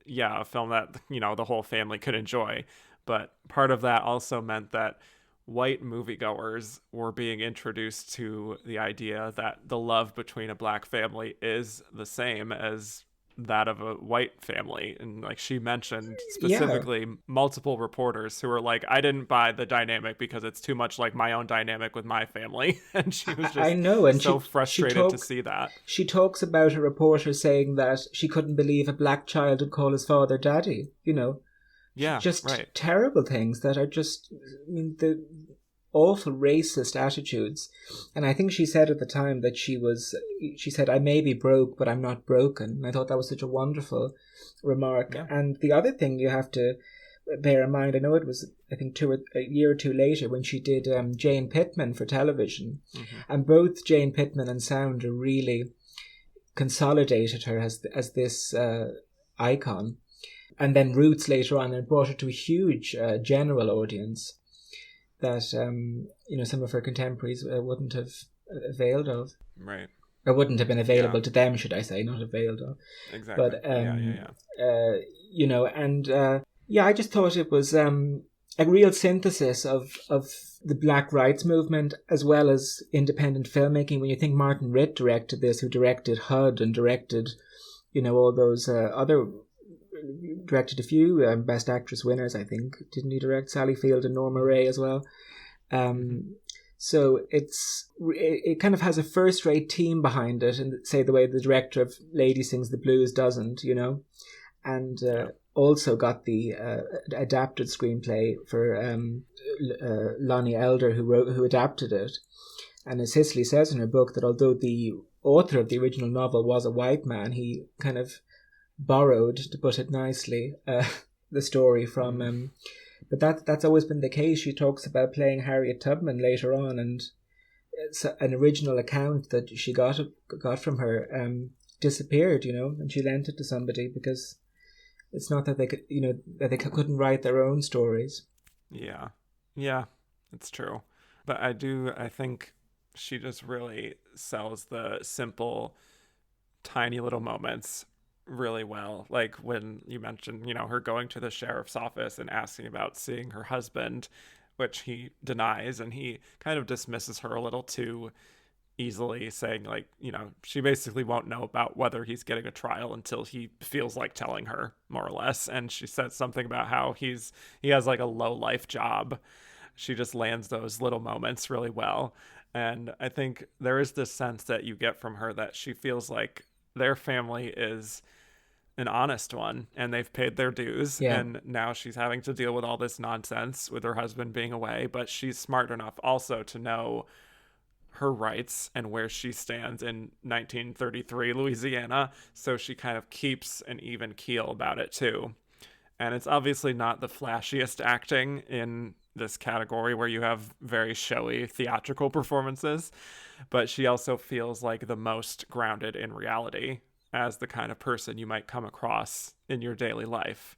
a film that, the whole family could enjoy. But part of that also meant that white moviegoers were being introduced to the idea that the love between a black family is the same as that of a white family. And she mentioned specifically multiple reporters who were like, I didn't buy the dynamic because it's too much like my own dynamic with my family. And she was just and so frustrated to see that. She talks about a reporter saying that she couldn't believe a black child would call his father daddy, terrible things that are just, the awful racist attitudes. And I think she said at the time that she said, I may be broke, but I'm not broken. And I thought that was such a wonderful remark. Yeah. And the other thing you have to bear in mind, I know it was, I think, a year or two later when she did Jane Pittman for television. Mm-hmm. And both Jane Pittman and Sounder really consolidated her as this icon. And then Roots later on, and brought her to a huge general audience that some of her contemporaries wouldn't have availed of, right? Or wouldn't have been available to them, should I say, not availed of. Exactly. But I just thought it was a real synthesis of the Black Rights Movement as well as independent filmmaking. When you think Martin Ritt directed this, who directed HUD and directed, all those directed a few Best Actress winners, I think. Didn't he direct Sally Field and Norma Ray as well? So it kind of has a first-rate team behind it, and say the way the director of Lady Sings the Blues doesn't, and also got the adapted screenplay for Lonnie Elder, who adapted it. And as Cicely says in her book, that although the author of the original novel was a white man, he kind of borrowed, to put it nicely, the story from but that's always been the case. She talks about playing Harriet Tubman later on, and it's an original account that she got from her disappeared, and she lent it to somebody because it's not that they could, that they couldn't write their own stories. Yeah, it's true. But I think she just really sells the simple, tiny little moments really well. Like when you mentioned, her going to the sheriff's office and asking about seeing her husband, which he denies, and he kind of dismisses her a little too easily, saying like, she basically won't know about whether he's getting a trial until he feels like telling her, more or less. And she says something about how he has like a low life job. She just lands those little moments really well. And I think there is this sense that you get from her that she feels like their family is an honest one and they've paid their dues. Yeah. And now she's having to deal with all this nonsense with her husband being away, but she's smart enough also to know her rights and where she stands in 1933 Louisiana, so she kind of keeps an even keel about it too. And it's obviously not the flashiest acting in this category where you have very showy theatrical performances, but she also feels like the most grounded in reality as the kind of person you might come across in your daily life.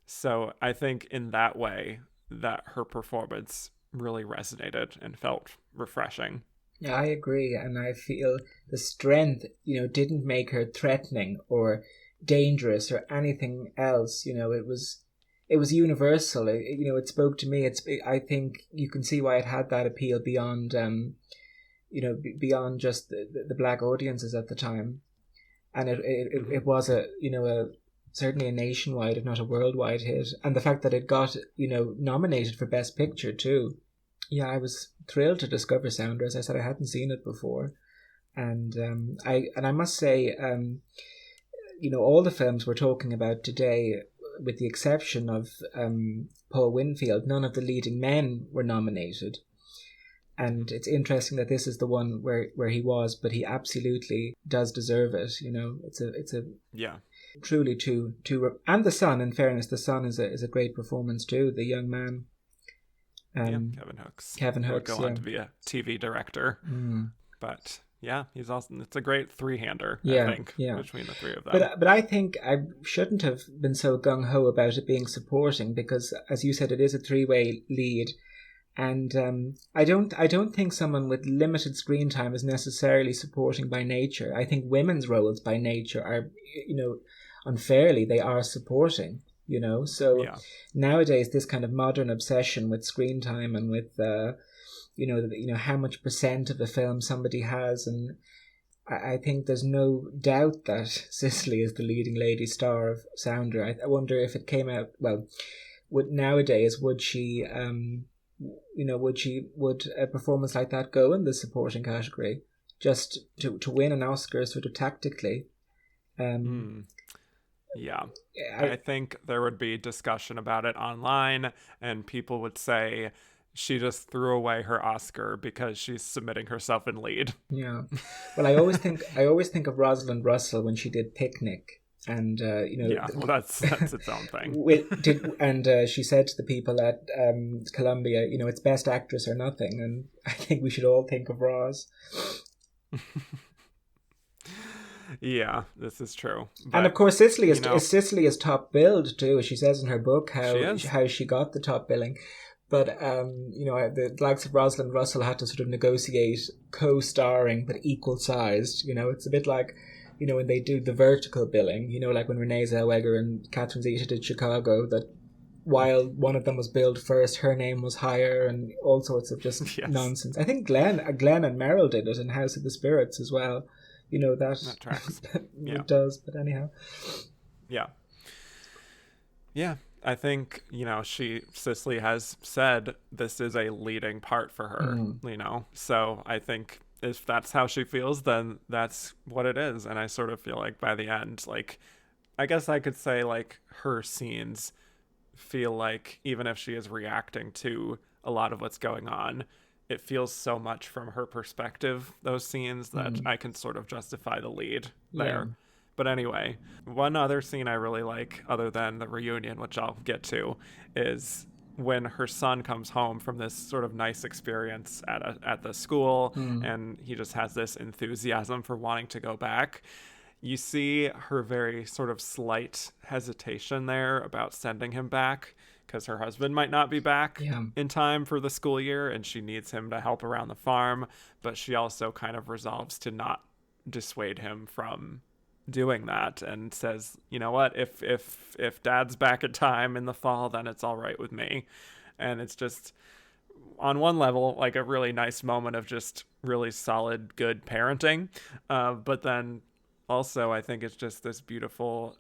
So I think in that way that her performance really resonated and felt refreshing. Yeah, I agree, and I feel the strength, didn't make her threatening or dangerous or anything else. It was universal. It spoke to me. I think you can see why it had that appeal beyond, beyond just the black audiences at the time, and it was a certainly a nationwide, if not a worldwide hit, and the fact that it got nominated for Best Picture too. Yeah, I was thrilled to discover Sounder. As I said, I hadn't seen it before, and I must say, all the films we're talking about today, with the exception of Paul Winfield, none of the leading men were nominated, and it's interesting that this is the one where he was, but he absolutely does deserve it. It's a yeah, truly two, and the son. In fairness, the son is a great performance too. The young man. Kevin Hooks would go on to be a TV director. But yeah, he's awesome. It's a great three-hander, I think, between the three of them. But I think I shouldn't have been so gung-ho about it being supporting, because, as you said, it is a three-way lead. And I don't think someone with limited screen time is necessarily supporting by nature. I think women's roles by nature are, unfairly, they are supporting. So nowadays this kind of modern obsession with screen time and with how much percent of a film somebody has, and I think there's no doubt that Cicely is the leading lady star of Sounder. I wonder if it came out nowadays, would she would a performance like that go in the supporting category just to win an Oscar sort of tactically? Yeah, I think there would be discussion about it online, and people would say she just threw away her Oscar because she's submitting herself in lead. Yeah, well, I always think of Rosalind Russell when she did Picnic, and that's its own thing. She said to the people at Columbia, it's Best Actress or nothing, and I think we should all think of Roz. Yeah, this is true. But, and of course, Cicely is top billed too. She says in her book how she got the top billing. But the likes of Rosalind Russell had to sort of negotiate co-starring but equal sized. It's a bit like when they do the vertical billing. Like when Renee Zellweger and Catherine Zeta did Chicago. That while one of them was billed first, her name was higher, and all sorts of just nonsense. I think Glenn and Meryl did it in House of the Spirits as well. That tracks. It does, but anyhow. Yeah, I think, Cicely has said this is a leading part for her, so I think if that's how she feels, then that's what it is. And I sort of feel like by the end, like, I guess I could say, like, her scenes feel like, even if she is reacting to a lot of what's going on, it feels so much from her perspective, those scenes, that I can sort of justify the lead there. Yeah. But anyway, one other scene I really like, other than the reunion, which I'll get to, is when her son comes home from this sort of nice experience at the school, and he just has this enthusiasm for wanting to go back. You see her very sort of slight hesitation there about sending him back, because her husband might not be back Yeah. in time for the school year and she needs him to help around the farm. But she also kind of resolves to not dissuade him from doing that and says, you know what, if dad's back in time in the fall, then it's all right with me. And it's just, on one level, like a really nice moment of just really solid, good parenting. But then also, I think it's just this beautiful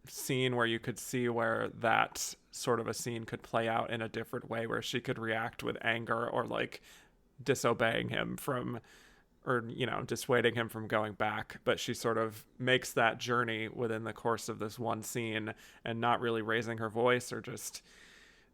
scene where you could see where that sort of a scene could play out in a different way, where she could react with anger or like disobeying him from, or, you know, dissuading him from going back. But she sort of makes that journey within the course of this one scene and not really raising her voice or just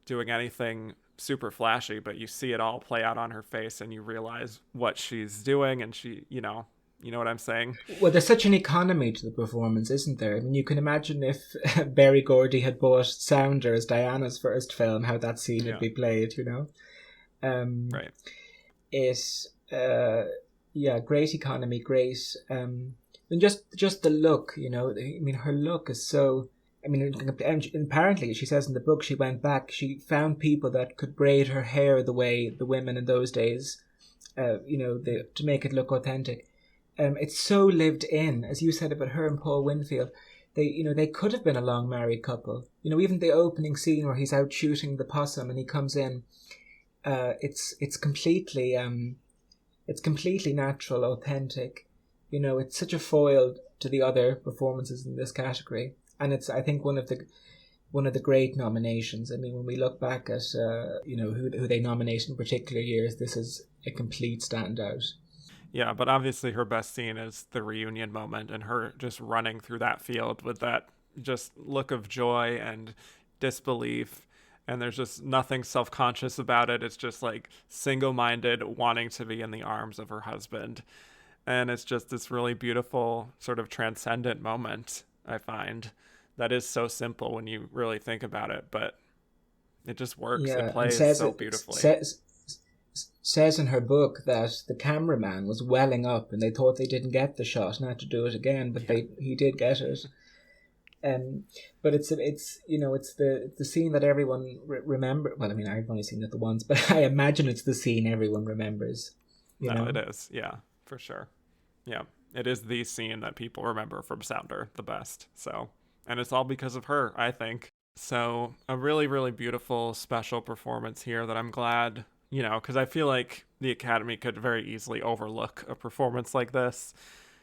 doing anything super flashy, but you see it all play out on her face and you realize what she's doing. And she, you know what I'm saying? Well, there's such an economy to the performance, isn't there? I mean, you can imagine if Berry Gordy had bought Sounder as Diana's first film, how that scene would be played, you know? Right. It's, great economy, great. And just the look, you know? I mean, her look is so... I mean, apparently, she says in the book, she went back, she found people that could braid her hair the way the women in those days, to make it look authentic. It's so lived in, as you said about her and Paul Winfield. They could have been a long married couple. You know, even the opening scene where he's out shooting the possum and he comes in, it's completely natural, authentic. You know, it's such a foil to the other performances in this category. And it's, I think, one of the great nominations. I mean, when we look back at who they nominate in particular years, this is a complete standout. Yeah, but obviously her best scene is the reunion moment and her just running through that field with that just look of joy and disbelief. And there's just nothing self-conscious about it. It's just like single-minded, wanting to be in the arms of her husband. And it's just this really beautiful sort of transcendent moment, I find, that is so simple when you really think about it, but it just works. Yeah, it plays so beautifully. Says in her book that the cameraman was welling up and they thought they didn't get the shot and had to do it again, but he did get it. But it's the scene that everyone remember. Well, I mean, I've only seen it the once, but I imagine it's the scene everyone remembers. You know? It is. Yeah, for sure. Yeah, it is the scene that people remember from Sounder the best. So, and it's all because of her, I think. So a really, really beautiful, special performance here that I'm glad, because I feel like the Academy could very easily overlook a performance like this,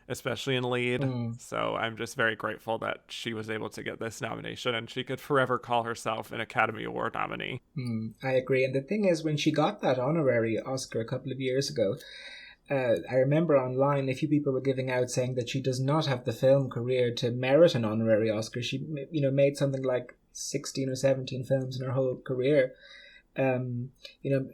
especially in lead. So I'm just very grateful that she was able to get this nomination and she could forever call herself an Academy Award nominee. I agree. And the thing is, when she got that honorary Oscar a couple of years ago, I remember online a few people were giving out saying that she does not have the film career to merit an honorary Oscar. She, made something like 16 or 17 films in her whole career.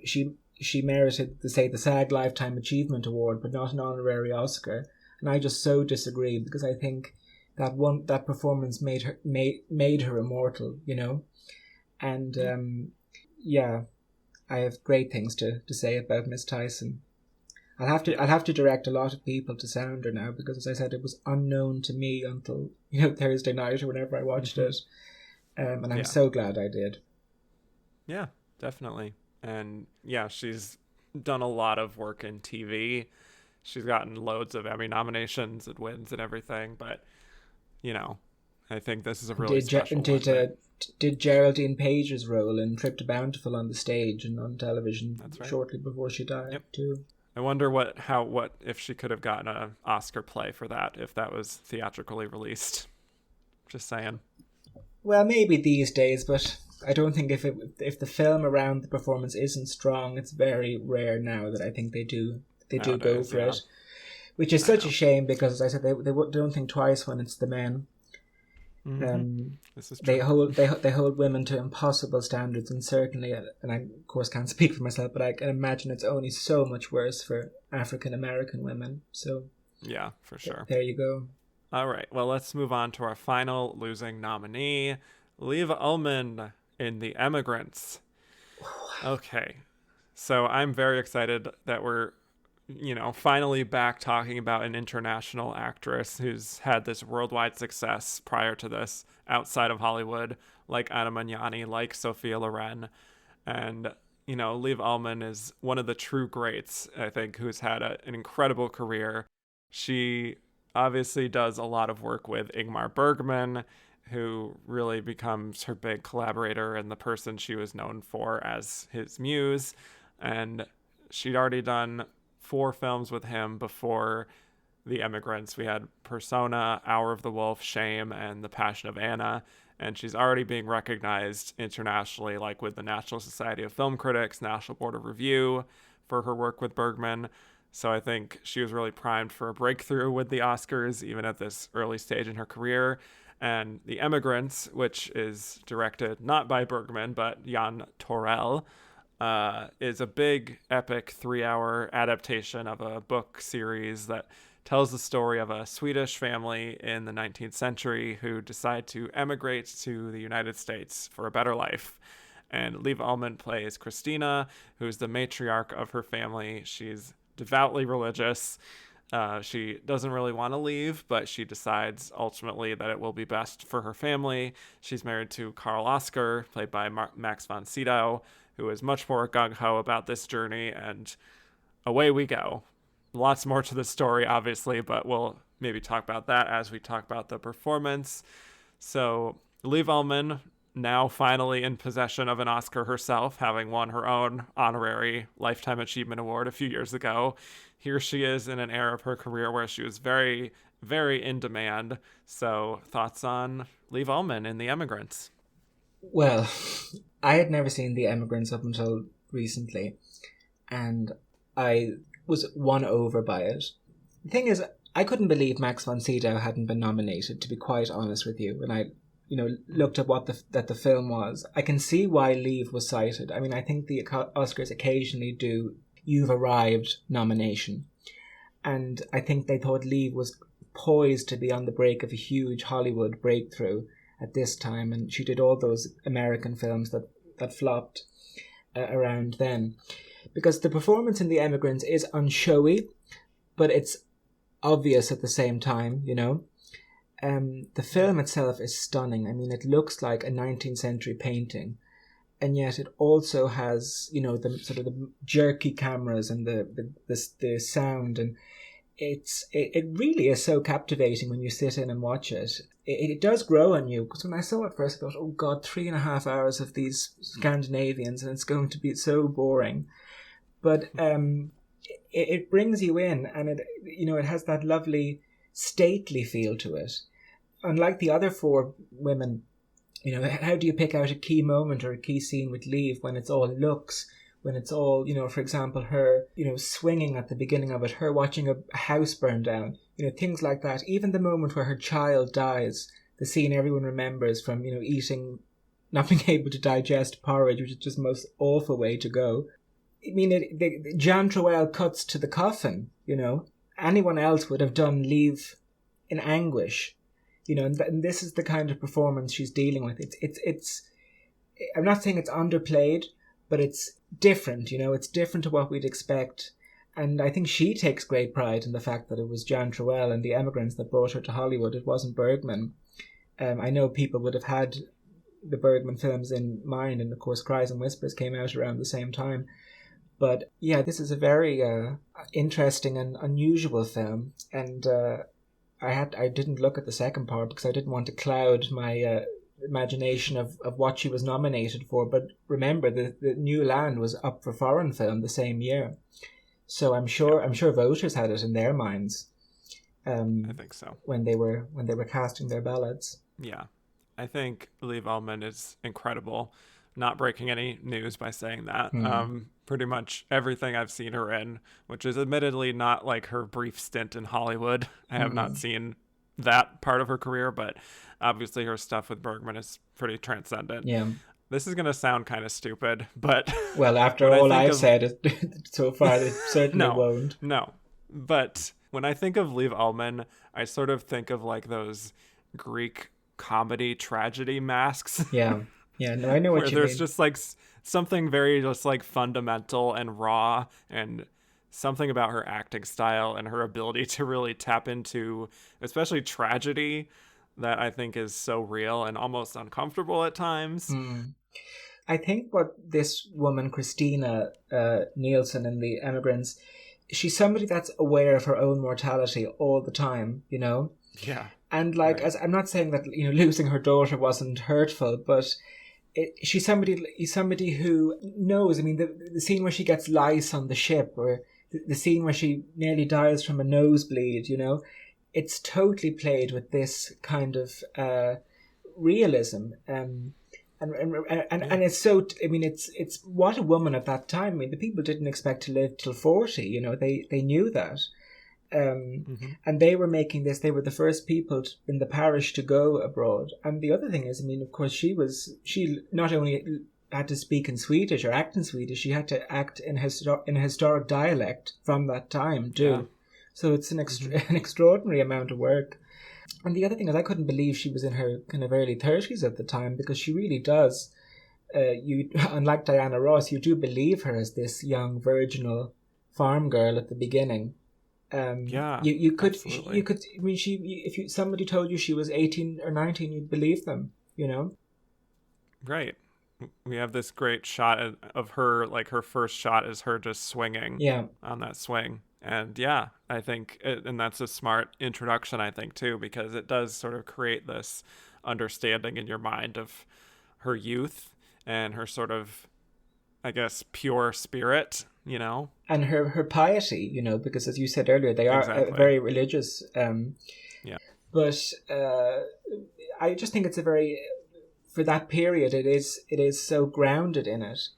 She merited the SAG Lifetime Achievement Award, but not an honorary Oscar. And I just so disagree, because I think that performance made her immortal, And I have great things to say about Miss Tyson. I'll have to direct a lot of people to Sounder now, because, as I said, it was unknown to me until Thursday night or whenever I watched it, and I'm so glad I did. Yeah, definitely. And yeah, she's done a lot of work in TV. She's gotten loads of Emmy nominations and wins and everything, but I think this is a really special one. Did Geraldine Page's role in Trip to Bountiful on the stage and on television shortly before she died too. I wonder if she could have gotten an Oscar play for that if that was theatrically released. Just saying. Well, maybe these days, but I don't think if the film around the performance isn't strong, it's very rare now that I think they do go for it, which is such a shame, because, as I said, they don't think twice when it's the men. This is true. They hold women to impossible standards, and certainly, and I of course can't speak for myself, but I can imagine it's only so much worse for African American women. So yeah, for sure. There you go. All right, well, let's move on to our final losing nominee, Liv Ullmann in The Emigrants. Okay, so I'm very excited that we're finally back talking about an international actress who's had this worldwide success prior to this outside of Hollywood, like Anna Magnani, like Sophia Loren. And, Liv Ullmann is one of the true greats, I think, who's had an incredible career. She obviously does a lot of work with Ingmar Bergman, who really becomes her big collaborator and the person she was known for as his muse. And she'd already done 4 films with him before The Emigrants. We had Persona, Hour of the Wolf, Shame, and The Passion of Anna. And she's already being recognized internationally, like with the National Society of Film Critics, National Board of Review, for her work with Bergman. So I think she was really primed for a breakthrough with the Oscars, even at this early stage in her career. And The Emigrants, which is directed not by Bergman, but Jan Torell, is a big, epic 3-hour adaptation of a book series that tells the story of a Swedish family in the 19th century who decide to emigrate to the United States for a better life. And Liv Ullmann plays Christina, who's the matriarch of her family. She's devoutly religious. She doesn't really want to leave, but she decides ultimately that it will be best for her family. She's married to Karl Oskar, played by Max von Sydow, who is much more gung-ho about this journey, and away we go. Lots more to the story, obviously, but we'll maybe talk about that as we talk about the performance. So Liv Ullmann, now finally in possession of an Oscar herself, having won her own honorary Lifetime Achievement Award a few years ago. Here she is in an era of her career where she was very, very in demand. So thoughts on Liv Ullmann in The Emigrants? Well, I had never seen The Emigrants up until recently, and I was won over by it. The thing is, I couldn't believe Max von Sydow hadn't been nominated, to be quite honest with you, when I looked at what the film was. I can see why Liv was cited. I mean, I think the Oscars occasionally do You've Arrived nomination, and I think they thought Liv was poised to be on the brink of a huge Hollywood breakthrough at this time, and she did all those American films that flopped around then. Because the performance in The Emigrants is unshowy, but it's obvious at the same time, The film itself is stunning. I mean, it looks like a 19th century painting, and yet it also has, the sort of the jerky cameras and the sound, and it really is so captivating when you sit in and watch it. It does grow on you, because when I saw it first, I thought, oh God, 3.5 hours of these Scandinavians, and it's going to be so boring. But it brings you in, and it has that lovely stately feel to it. Unlike the other 4 women, how do you pick out a key moment or a key scene with Liv when it's all looks, when it's all, for example, her, swinging at the beginning of it, her watching a house burn down, things like that. Even the moment where her child dies, the scene everyone remembers from, eating, not being able to digest porridge, which is just the most awful way to go. I mean, Jan Troell cuts to the coffin, Anyone else would have done Liv in anguish, and this is the kind of performance she's dealing with. It's I'm not saying it's underplayed, but it's different, it's different to what we'd expect. And I think she takes great pride in the fact that it was Jan Troell and The Emigrants that brought her to Hollywood. It wasn't Bergman. I know people would have had the Bergman films in mind, and of course Cries and Whispers came out around the same time. But yeah, this is a very interesting and unusual film, and I didn't look at the second part because I didn't want to cloud my imagination of what she was nominated for. But remember, the New Land was up for foreign film the same year, so I'm sure voters had it in their minds. I think so when they were casting their ballots. Yeah, I think Liv Ullmann is incredible. Not breaking any news by saying that. Pretty much everything I've seen her in, which is admittedly not like her brief stint in Hollywood. I have not seen that part of her career, but obviously her stuff with Bergman is pretty transcendent. Yeah. This is going to sound kind of stupid, but... Well, after all I've said so far, it certainly won't. No. But when I think of Liv Ullmann, I sort of think of like those Greek comedy tragedy masks. Yeah. Yeah, no, I know what you mean. There's just like something very just like fundamental and raw and something about her acting style and her ability to really tap into, especially tragedy, that I think is so real and almost uncomfortable at times. Mm. I think what this woman, Christina Nielsen in The Emigrants, she's somebody that's aware of her own mortality all the time, you know? Yeah. And like, Right. as I'm not saying that, you know, losing her daughter wasn't hurtful, but she's somebody who knows. I mean, the scene where she gets lice on the ship, or the scene where she nearly dies from a nosebleed, you know, it's totally played with this kind of realism. And it's so, I mean, it's what a woman at that time. I mean, the people didn't expect to live till 40, you know, they knew that. Mm-hmm. And they were making this, they were the first people in the parish to go abroad. And the other thing is, I mean, of course, she not only had to speak in Swedish or act in Swedish, she had to act in a historic dialect from that time too. Yeah. So it's an extraordinary amount of work. And the other thing is, I couldn't believe she was in her kind of early 30s at the time, because she really does. You, unlike Diana Ross, you do believe her as this young virginal farm girl at the beginning. Yeah. You could absolutely. I mean, if somebody told you she was 18 or 19, you'd believe them, you know. Right. We have this great shot of her, like her first shot is her just swinging Yeah, on that swing. And yeah, I think, and that's a smart introduction, I think, too, because it does sort of create this understanding in your mind of her youth and her sort of, I guess, pure spirit, you know? and her piety, you know, because as you said earlier, they are Exactly. very religious. Yeah. But I just think it's a very, for that period, it is so grounded in it,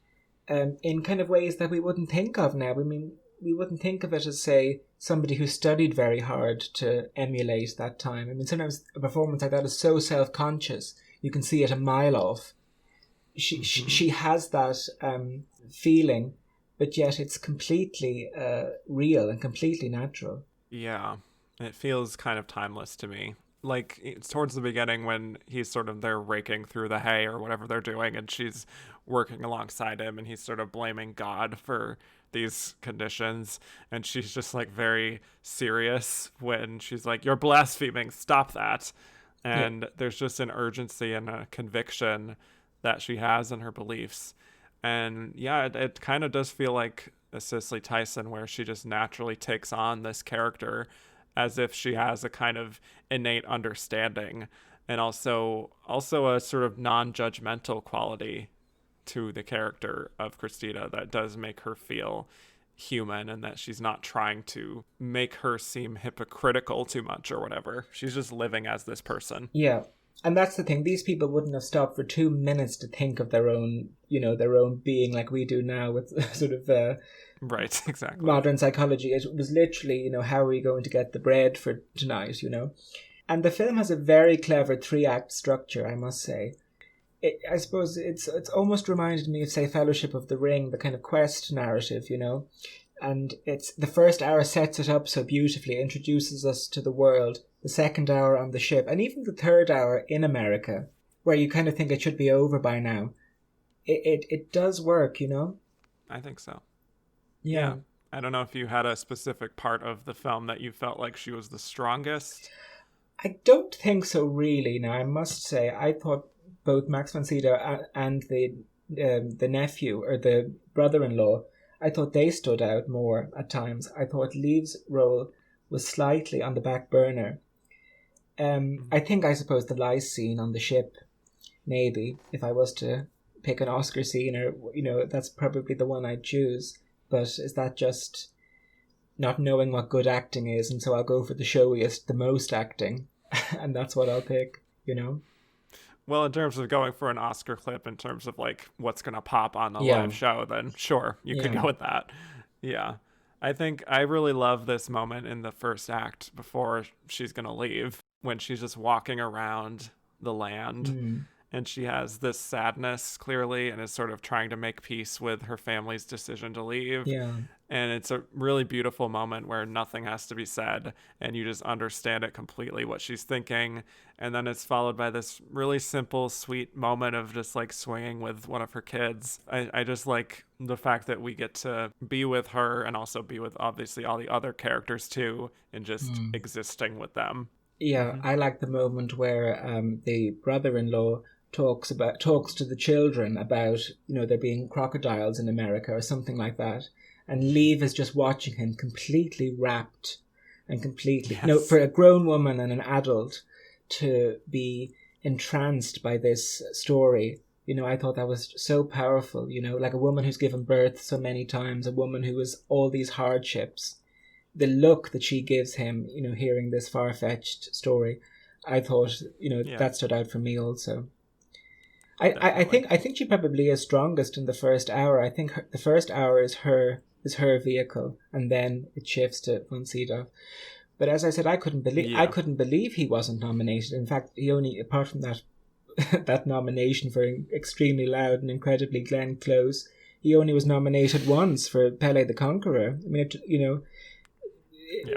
in kind of ways that we wouldn't think of now. I mean, we wouldn't think of it as, say, somebody who studied very hard to emulate that time. I mean, sometimes a performance like that is so self-conscious, you can see it a mile off. Mm-hmm. She has that feeling, but yet it's completely real and completely natural. Yeah. It feels kind of timeless to me. Like it's towards the beginning when he's sort of there raking through the hay or whatever they're doing, and she's working alongside him, and he's sort of blaming God for these conditions, and she's just like very serious when she's like, "You're blaspheming, stop that." Yeah, And there's just an urgency and a conviction that she has in her beliefs. And yeah, it kind of does feel like a Cicely Tyson, where she just naturally takes on this character as if she has a kind of innate understanding, and also a sort of non-judgmental quality to the character of Christina that does make her feel human, and that she's not trying to make her seem hypocritical too much or whatever. She's just living as this person. yeah. And that's the thing. These people wouldn't have stopped for 2 minutes to think of their own, you know, their own being like we do now with sort of Right, exactly. modern psychology. It was literally, you know, how are we going to get the bread for tonight, you know? And the film has a very clever three-act structure, I must say. I suppose it's almost reminded me of, say, Fellowship of the Ring, the kind of quest narrative, you know. And it's the first hour sets it up so beautifully, introduces us to the world. The second hour on the ship, and even the third hour in America, where you kind of think it should be over by now. It does work, you know. I think so. Yeah, Yeah. I don't know if you had a specific part of the film that you felt like she was the strongest. I don't think so really. Now I must say, I thought both Max von Sydow and the nephew or the brother-in-law, I thought they stood out more at times. I thought Liv's role was slightly on the back burner. I think, I suppose, the lice scene on the ship, maybe, if I was to pick an Oscar scene, or, you know, that's probably the one I'd choose. But is that just not knowing what good acting is, and so I'll go for the showiest, the most acting, and that's what I'll pick, you know? Well, in terms of going for an Oscar clip, in terms of like what's going to pop on the Yeah, live show, then sure, you could yeah, go with that. Yeah. I think I really love this moment in the first act before she's going to leave, when she's just walking around the land mm, and she has this sadness clearly and is sort of trying to make peace with her family's decision to leave. Yeah. And it's a really beautiful moment where nothing has to be said and you just understand it completely what she's thinking. And then it's followed by this really simple, sweet moment of just like swinging with one of her kids. I just like the fact that we get to be with her and also be with obviously all the other characters too, and just existing with them. Yeah, I like the moment where the brother-in-law talks to the children about, there being crocodiles in America or something like that, and Liv is just watching him completely rapt and completely, Yes. for a grown woman and an adult to be entranced by this story. I thought that was so powerful, like a woman who's given birth so many times, a woman who has all these hardships. The look that she gives him, hearing this far-fetched story, I thought, that stood out for me also. I think she probably is strongest in the first hour. I think the first hour is her vehicle, and then it shifts to von Sydow. But as I said, I couldn't believe he wasn't nominated. In fact, he only, apart from that that nomination for Extremely Loud and Incredibly Glenn Close, he only was nominated once for Pele the Conqueror. I mean,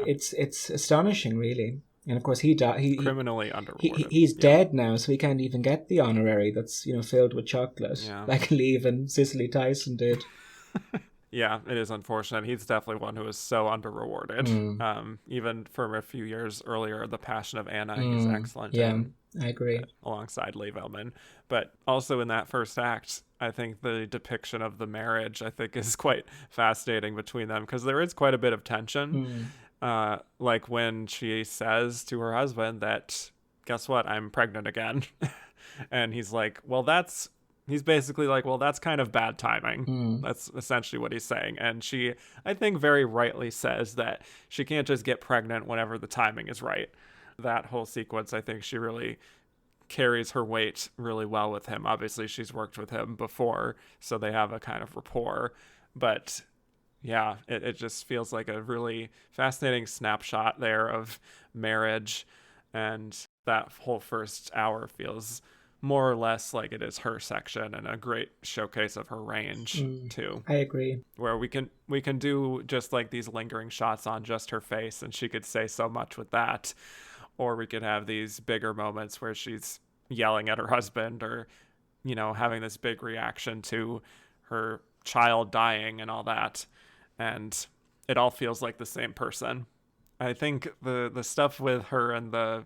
it's astonishing, really. And of course, he died. Criminally underrewarded. He's dead now, so he can't even get the honorary that's filled with chocolate, like Liv and Cicely Tyson did. Yeah, it is unfortunate. He's definitely one who is so underrewarded. Even from a few years earlier, The Passion of Anna, he's excellent. Yeah, I agree. Alongside Liv Ullmann. But also in that first act, I think the depiction of the marriage, I think, is quite fascinating between them, because there is quite a bit of tension. Like when she says to her husband that, guess what, I'm pregnant again. And he's like, he's basically like, well, that's kind of bad timing. That's essentially what he's saying. And she, I think, very rightly says that she can't just get pregnant whenever the timing is right. That whole sequence, I think she really carries her weight really well with him. Obviously, she's worked with him before, so they have a kind of rapport. But yeah, it just feels like a really fascinating snapshot there of marriage. And that whole first hour feels more or less like it is her section, and a great showcase of her range too. I agree. Where we can do just like these lingering shots on just her face, and she could say so much with that. Or we could have these bigger moments where she's yelling at her husband, or having this big reaction to her child dying and all that, and it all feels like the same person. I think the stuff with her and the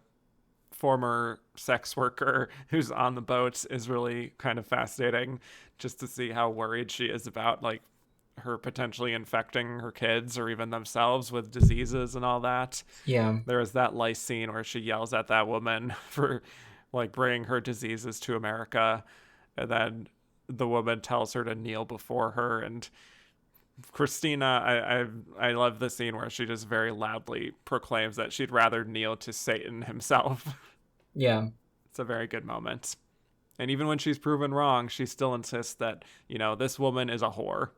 former sex worker who's on the boat is really kind of fascinating, just to see how worried she is about like her potentially infecting her kids or even themselves with diseases and all that. Yeah. There is that lice scene where she yells at that woman for like bringing her diseases to America, and then the woman tells her to kneel before her. And Christina, I love the scene where she just very loudly proclaims that she'd rather kneel to Satan himself. Yeah. It's a very good moment. And even when she's proven wrong, she still insists that, this woman is a whore.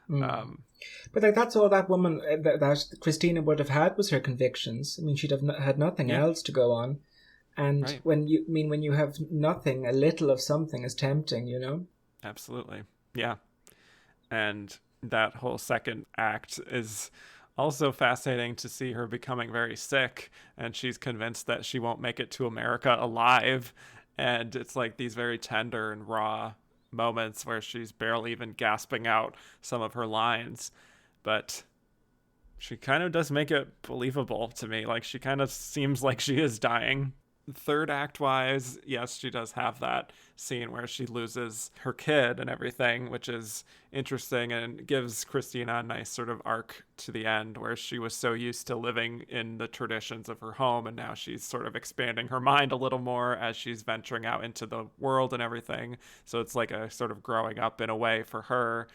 But like, that's all that woman, that Christina would have had, was her convictions. I mean, she'd have had nothing else to go on. And when you have nothing, a little of something is tempting, Absolutely. Yeah. And that whole second act is also fascinating, to see her becoming very sick, and she's convinced that she won't make it to America alive. And it's like these very tender and raw moments where she's barely even gasping out some of her lines, but she kind of does make it believable to me. Like, she kind of seems like she is dying. Third act wise, yes, she does have that scene where she loses her kid and everything, which is interesting and gives Christina a nice sort of arc to the end, where she was so used to living in the traditions of her home, and now she's sort of expanding her mind a little more as she's venturing out into the world and everything. So it's like a sort of growing up in a way for her.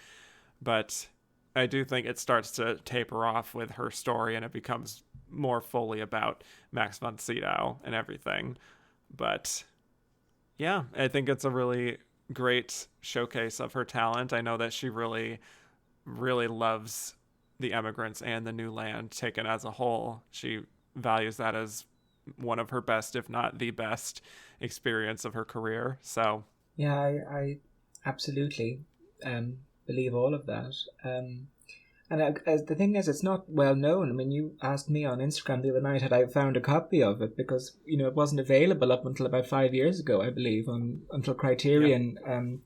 But I do think it starts to taper off with her story, and it becomes more fully about Max von Sydow and everything. But yeah, I think it's a really great showcase of her talent. I know that she really, really loves The Emigrants and The New Land taken as a whole. She values that as one of her best, if not the best, experience of her career. So yeah, I absolutely believe all of that. The thing is, it's not well known. I mean, you asked me on Instagram the other night had I found a copy of it, because it wasn't available up until about 5 years ago, I believe, until Criterion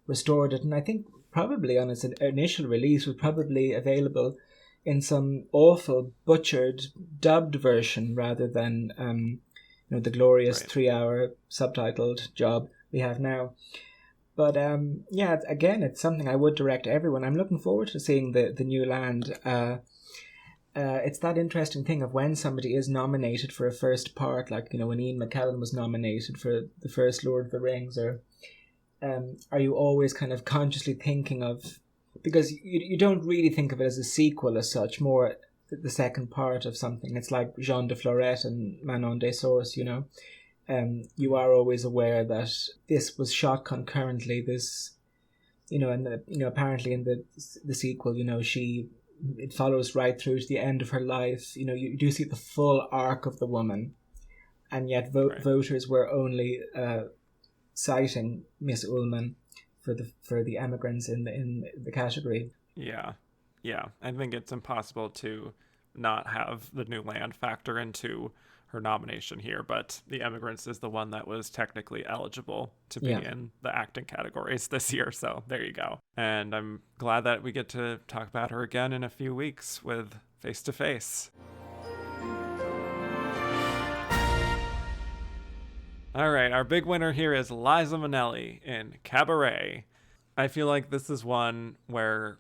restored it, and I think probably on its initial release was probably available in some awful butchered dubbed version rather than the glorious 3-hour subtitled job we have now. But again, it's something I would direct everyone. I'm looking forward to seeing the New Land. It's that interesting thing of when somebody is nominated for a first part, like when Ian McKellen was nominated for the first Lord of the Rings, or are you always kind of consciously thinking of, because you don't really think of it as a sequel as such, more the second part of something. It's like Jean de Florette and Manon des Sources, you are always aware that this was shot concurrently. This, and apparently in the sequel, it follows right through to the end of her life. You do see the full arc of the woman, and yet voters were only citing Miss Ullmann for the emigrants in the category. Yeah. I think it's impossible to not have the New Land factor into her nomination here, but The Emigrants is the one that was technically eligible to be in the acting categories this year, so there you go. And I'm glad that we get to talk about her again in a few weeks with Face to Face. All right, our big winner here is Liza Minnelli in Cabaret. I feel like this is one where,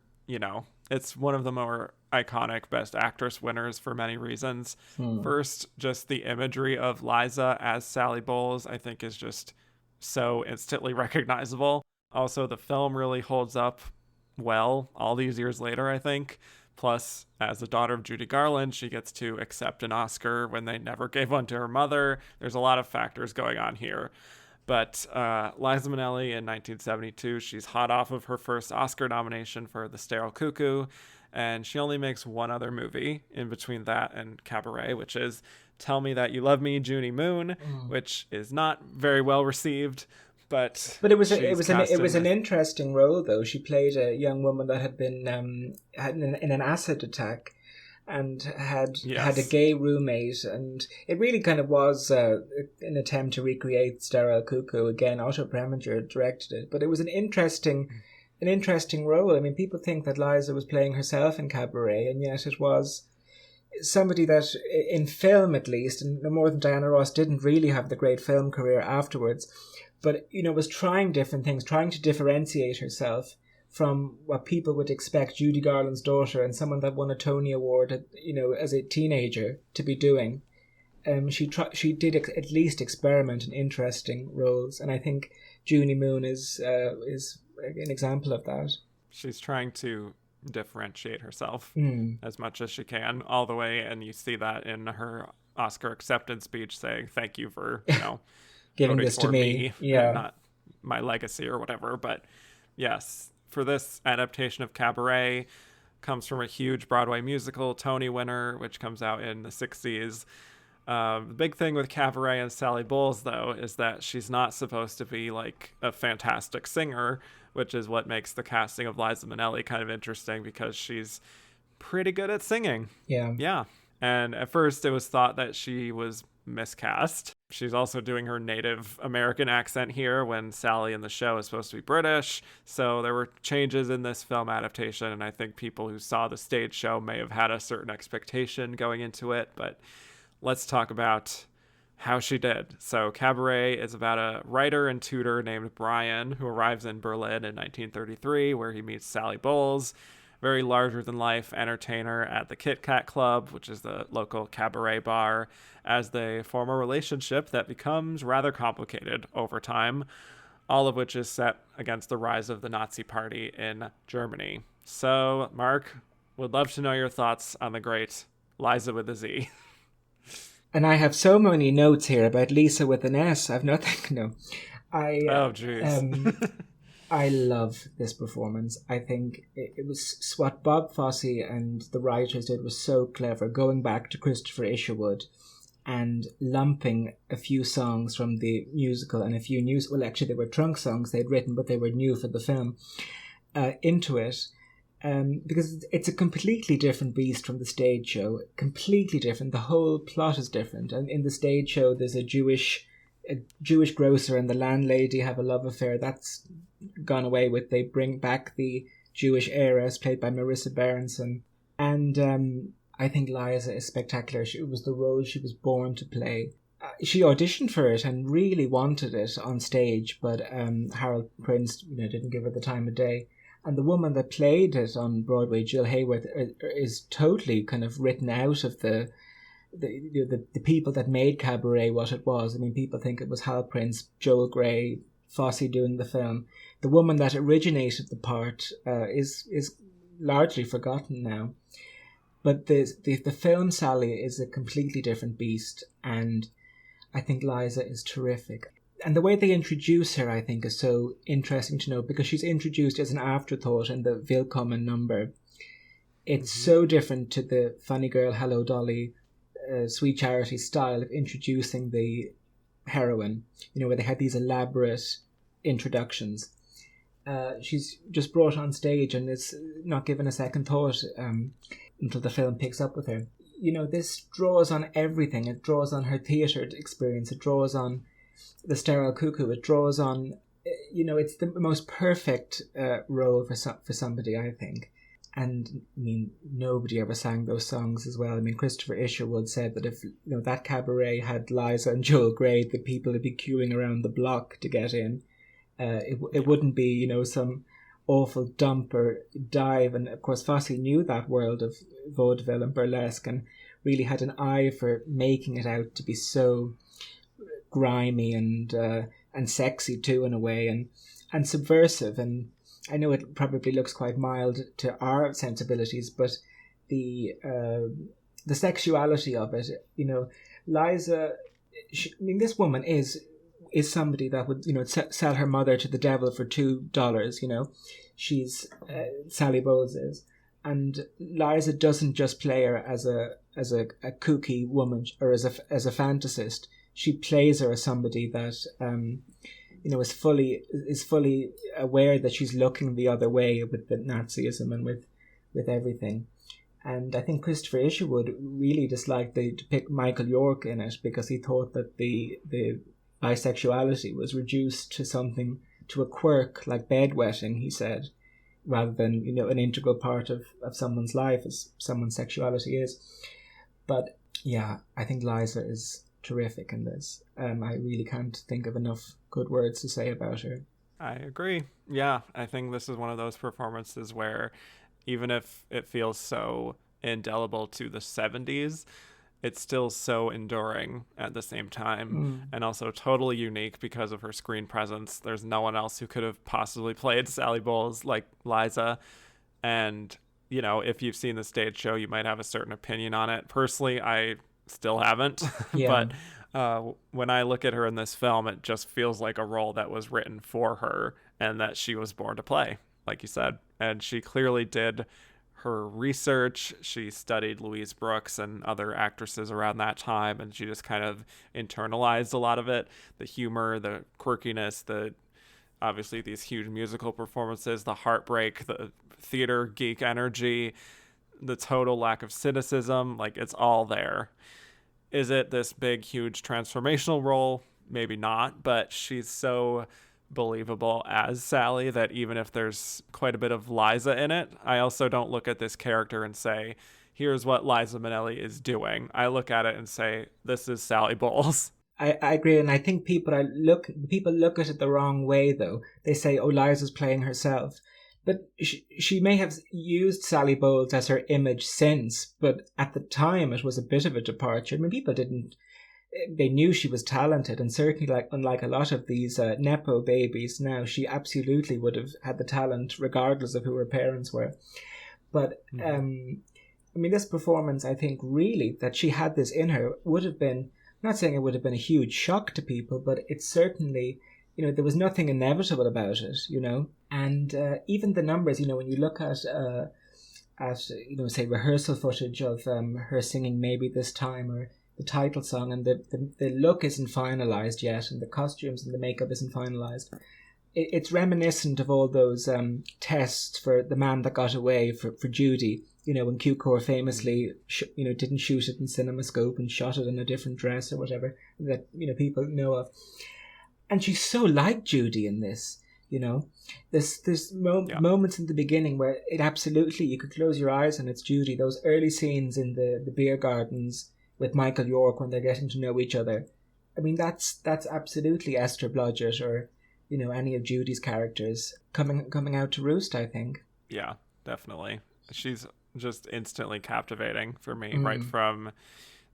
it's one of the more iconic Best Actress winners for many reasons. First, just the imagery of Liza as Sally Bowles, I think, is just so instantly recognizable. Also, the film really holds up well all these years later, I think. Plus, as the daughter of Judy Garland, she gets to accept an Oscar when they never gave one to her mother. There's a lot of factors going on here. But Liza Minnelli in 1972, she's hot off of her first Oscar nomination for The Sterile Cuckoo, and she only makes one other movie in between that and Cabaret, which is Tell Me That You Love Me, Junie Moon, which is not very well received. But it was an interesting role, though. She played a young woman that had been in an acid attack and had a gay roommate, and it really kind of was an attempt to recreate Sterile Cuckoo again. Otto Preminger directed it, but it was an interesting role. I mean, people think that Liza was playing herself in Cabaret, and yet it was somebody that, in film at least, and no more than Diana Ross, didn't really have the great film career afterwards, but was trying different things, trying to differentiate herself from what people would expect Judy Garland's daughter and someone that won a Tony Award, as a teenager, to be doing. She did at least experiment in interesting roles, and I think Junie Moon is an example of that. She's trying to differentiate herself as much as she can, all the way, and you see that in her Oscar acceptance speech, saying thank you for giving this to me, and not my legacy or whatever. But yes, for this adaptation of Cabaret, comes from a huge Broadway musical, Tony winner, which comes out in the 60s. The big thing with Cabaret and Sally Bowles, though, is that she's not supposed to be like a fantastic singer, which is what makes the casting of Liza Minnelli kind of interesting, because she's pretty good at singing. Yeah. And at first it was thought that she was miscast. She's also doing her native American accent here when Sally in the show is supposed to be British. So there were changes in this film adaptation, and I think people who saw the stage show may have had a certain expectation going into it. But let's talk about how she did. So Cabaret is about a writer and tutor named Brian who arrives in Berlin in 1933, where he meets Sally Bowles, very larger-than-life entertainer at the Kit Kat Club, which is the local cabaret bar, as they form a relationship that becomes rather complicated over time, all of which is set against the rise of the Nazi Party in Germany. So, Mark, would love to know your thoughts on the great Liza with a Z. And I have so many notes here about Lisa with an S. I've nothing. No, oh, jeez. I love this performance. I think it was what Bob Fosse and the writers did was so clever. Going back to Christopher Isherwood, and lumping a few songs from the musical and a few new, well, actually they were trunk songs they'd written, but they were new for the film, into it. Because it's a completely different beast from the stage show. Completely different. The whole plot is different. And in the stage show, there's a Jewish grocer and the landlady have a love affair. That's gone away with. They bring back the Jewish heiress, played by Marissa Berenson. And I think Liza is spectacular. It was the role she was born to play. She auditioned for it and really wanted it on stage, but Harold Prince didn't give her the time of day. And the woman that played it on Broadway, Jill Hayworth, is totally kind of written out of the people that made Cabaret what it was. I mean, people think it was Hal Prince, Joel Grey, Fosse doing the film. The woman that originated the part is largely forgotten now. But the film Sally is a completely different beast, and I think Liza is terrific. And the way they introduce her, I think, is so interesting to know, because she's introduced as an afterthought in the Willkommen number. It's so different to the Funny Girl, Hello Dolly, Sweet Charity style of introducing the heroine, where they had these elaborate introductions. She's just brought on stage and is not given a second thought until the film picks up with her. This draws on everything. It draws on her theatre experience. It draws on the Sterile Cuckoo. It draws on, it's the most perfect role for somebody, I think. And I mean, nobody ever sang those songs as well. I mean, Christopher Isherwood said that if that cabaret had Liza and Joel Grey, the people would be queuing around the block to get in. It wouldn't be some awful dump or dive. And of course, Fosse knew that world of vaudeville and burlesque and really had an eye for making it out to be so grimy and sexy too, in a way, and subversive. And I know it probably looks quite mild to our sensibilities, but the sexuality of it, Liza, this woman is somebody that would sell her mother to the devil for $2. She's Sally Bowles is, and Liza doesn't just play her as a kooky woman or as a fantasist. She plays her as somebody that is fully aware that she's looking the other way with the Nazism and with everything. And I think Christopher Isherwood really disliked to pick Michael York in it, because he thought that the bisexuality was reduced to a quirk like bedwetting, he said, rather than an integral part of someone's life as someone's sexuality is. But yeah, I think Liza is terrific in this. I really can't think of enough good words to say about her. I agree. Yeah, I think this is one of those performances where even if it feels so indelible to the 70s, it's still so enduring at the same time, and also totally unique because of her screen presence. There's no one else who could have possibly played Sally Bowles like Liza. And, if you've seen the stage show, you might have a certain opinion on it. Personally, I still haven't. Yeah. But when I look at her in this film, it just feels like a role that was written for her and that she was born to play, like you said. And she clearly did her research. She studied Louise Brooks and other actresses around that time, and she just kind of internalized a lot of it. The humor, the quirkiness, obviously these huge musical performances, the heartbreak, the theater geek energy, the total lack of cynicism, like it's all there. Is it this big, huge transformational role? Maybe not, but she's so believable as Sally that even if there's quite a bit of Liza in it, I also don't look at this character and say, here's what Liza Minnelli is doing. I look at it and say, this is Sally Bowles. I agree, and I think people look at it the wrong way, though. They say, oh, Liza's playing herself. But she may have used Sally Bowles as her image since, but at the time it was a bit of a departure. I mean, people they knew she was talented, and certainly, unlike a lot of these Nepo babies now, she absolutely would have had the talent regardless of who her parents were. But, this performance, I think, really, that she had this in her would have been, I'm not saying it would have been a huge shock to people, but it's certainly, there was nothing inevitable about it, And even the numbers, when you look at say rehearsal footage of her singing Maybe This Time, or the title song, and the look isn't finalized yet, and the costumes and the makeup isn't finalized. It's reminiscent of all those tests for The Man That Got Away for Judy. When Cukor famously, didn't shoot it in CinemaScope and shot it in a different dress or whatever that, people know of. And she's so like Judy in this, There's moments in the beginning where it absolutely, you could close your eyes and it's Judy. Those early scenes in the beer gardens with Michael York when they're getting to know each other. I mean, that's absolutely Esther Blodgett or, any of Judy's characters coming out to roost, I think. Yeah, definitely. She's just instantly captivating for me, right from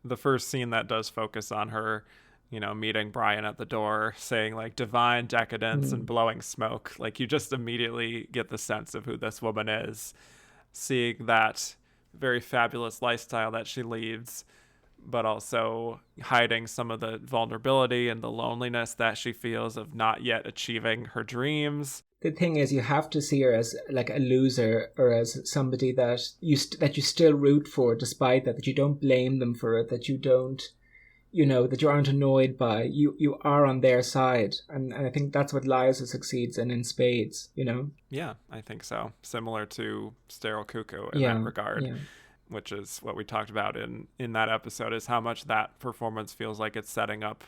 the first scene that does focus on her, meeting Brian at the door, saying like divine decadence and blowing smoke. Like you just immediately get the sense of who this woman is, seeing that very fabulous lifestyle that she leads, but also hiding some of the vulnerability and the loneliness that she feels of not yet achieving her dreams. The thing is, you have to see her as like a loser or as somebody that you still root for, despite that you don't blame them for it, that you don't, that you aren't annoyed by. You are on their side, and I think that's what Liza succeeds in spades. Yeah, I think so. Similar to Sterile Cuckoo in that regard. Yeah. Which is what we talked about in that episode, is how much that performance feels like it's setting up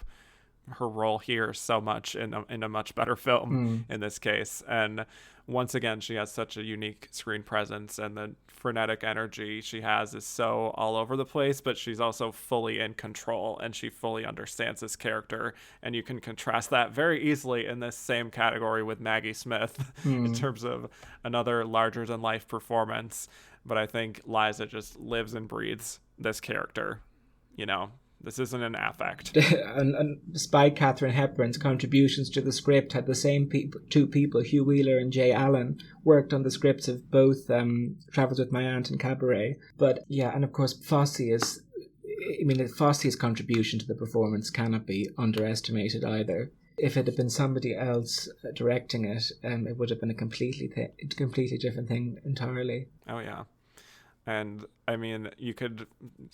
her role here so much in a much better film in this case. And once again, she has such a unique screen presence, and the frenetic energy she has is so all over the place, but she's also fully in control and she fully understands this character. And you can contrast that very easily in this same category with Maggie Smith in terms of another larger than life performance. But I think Liza just lives and breathes this character. This isn't an affect. and despite Katharine Hepburn's contributions to the script, had the same two people, Hugh Wheeler and Jay Allen, worked on the scripts of both Travels with My Aunt and Cabaret. But yeah, and of course Fosse's contribution to the performance cannot be underestimated either. If it had been somebody else directing it, it would have been a completely different thing entirely. Oh, yeah. And, I mean, you could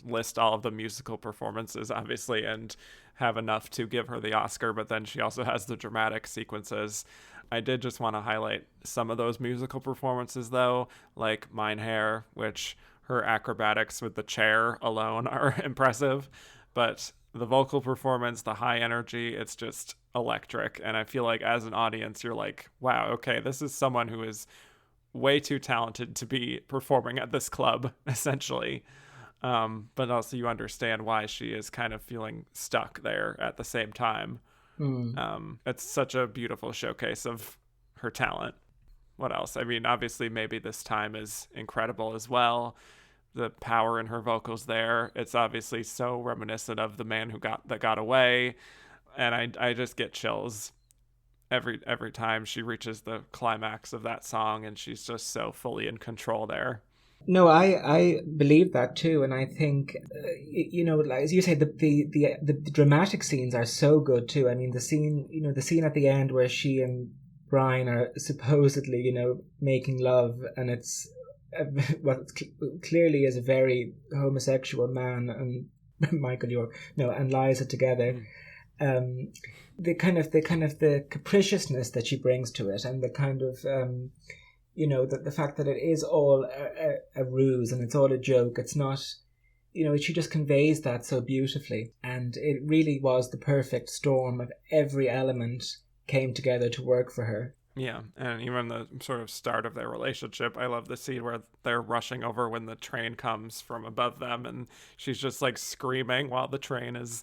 list all of the musical performances, obviously, and have enough to give her the Oscar, but then she also has the dramatic sequences. I did just want to highlight some of those musical performances, though, like Mein Herr, which her acrobatics with the chair alone are impressive, but the vocal performance, the high energy, it's just electric. And I feel like as an audience, you're like, wow, okay, this is someone who is way too talented to be performing at this club, essentially. But also you understand why she is kind of feeling stuck there at the same time. It's such a beautiful showcase of her talent. What else? I mean, obviously maybe This Time is incredible as well. The power in her vocals there. It's obviously so reminiscent of The Man That Got Away. And I just get chills every time she reaches the climax of that song, and she's just so fully in control there. No, I believe that too, and I think as you say, the dramatic scenes are so good too. I mean, the scene at the end where she and Brian are supposedly making love, and it's what clearly is a very homosexual man and Michael York, and Liza together. The capriciousness that she brings to it, and the kind of the fact that it is all a ruse and it's all a joke. It's not, she just conveys that so beautifully, and it really was the perfect storm of every element came together to work for her. Yeah, and even the sort of start of their relationship, I love the scene where they're rushing over when the train comes from above them, and she's just like screaming while the train is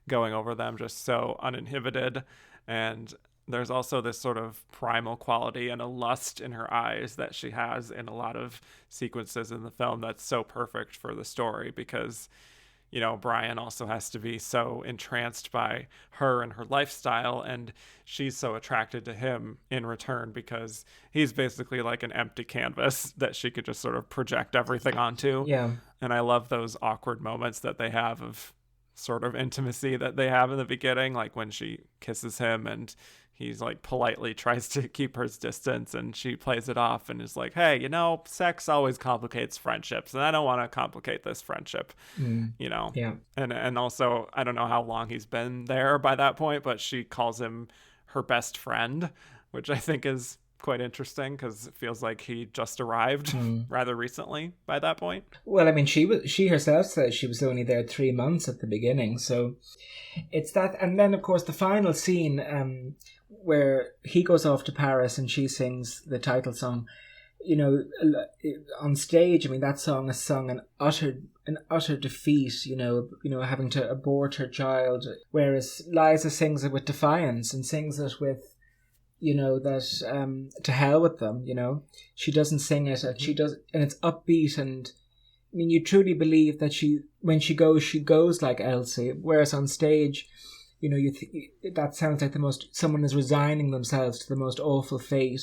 going over them, just so uninhibited. And there's also this sort of primal quality and a lust in her eyes that she has in a lot of sequences in the film that's so perfect for the story, because Brian also has to be so entranced by her and her lifestyle, and she's so attracted to him in return because he's basically like an empty canvas that she could just sort of project everything onto. Yeah. And I love those awkward moments that they have of sort of intimacy that they have in the beginning, like when she kisses him and he's like politely tries to keep her distance, and she plays it off and is like, hey, sex always complicates friendships, and I don't want to complicate this friendship, Yeah. and also I don't know how long he's been there by that point, but she calls him her best friend, which I think is quite interesting because it feels like he just arrived rather recently by that point. Well, I mean, she herself says she was only there 3 months at the beginning, so it's that. And then, of course, the final scene where he goes off to Paris and she sings the title song. On stage, I mean, that song is sung in utter defeat. Having to abort her child, whereas Liza sings it with defiance and sings it with, that to hell with them. She doesn't sing it, and it's upbeat, and I mean, you truly believe that when she goes like Elsie, whereas on stage, that sounds like someone is resigning themselves to the most awful fate,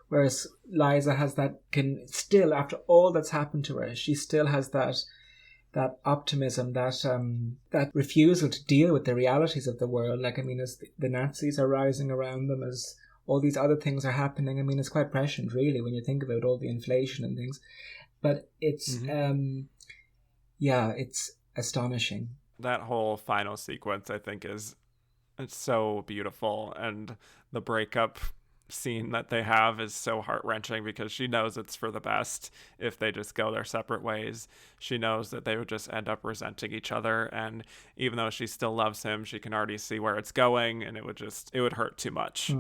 whereas Liza can still, after all that's happened to her, she still has that optimism, that refusal to deal with the realities of the world. Like, I mean, as the Nazis are rising around them, as all these other things are happening, I mean, it's quite prescient, really, when you think about all the inflation and things. But it's, it's astonishing. That whole final sequence, I think, it's so beautiful, and the breakup scene that they have is so heart-wrenching because she knows it's for the best if they just go their separate ways. She knows that they would just end up resenting each other, and even though she still loves him, she can already see where it's going, and it would hurt too much.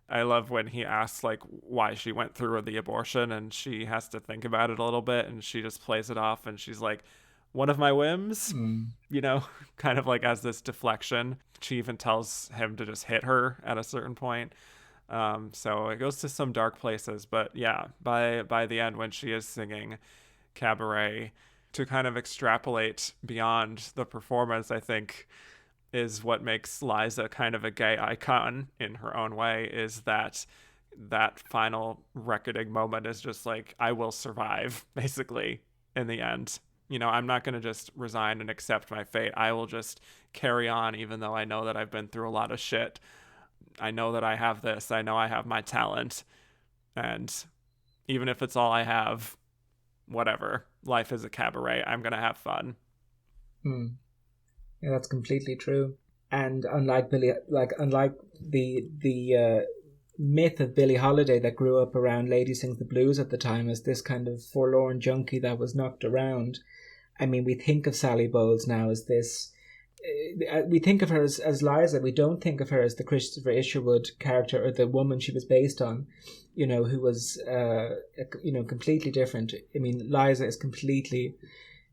I love when he asks like why she went through the abortion, and she has to think about it a little bit, and she just plays it off, and she's like, one of my whims, kind of like as this deflection. She even tells him to just hit her at a certain point. So it goes to some dark places, but yeah, by the end, when she is singing Cabaret, to kind of extrapolate beyond the performance, I think is what makes Liza kind of a gay icon in her own way, is that final reckoning moment is just like, I will survive, basically, in the end. I'm not going to just resign and accept my fate. I will just carry on, even though I know that I've been through a lot of shit. I know that I have this. I know I have my talent. And even if it's all I have, whatever. Life is a cabaret. I'm going to have fun. Yeah, that's completely true. And unlike the myth of Billie Holiday that grew up around Lady Sings the Blues at the time as this kind of forlorn junkie that was knocked around, I mean, we think of Sally Bowles now as this. We think of her as Liza. We don't think of her as the Christopher Isherwood character or the woman she was based on, who was, completely different. I mean, Liza is completely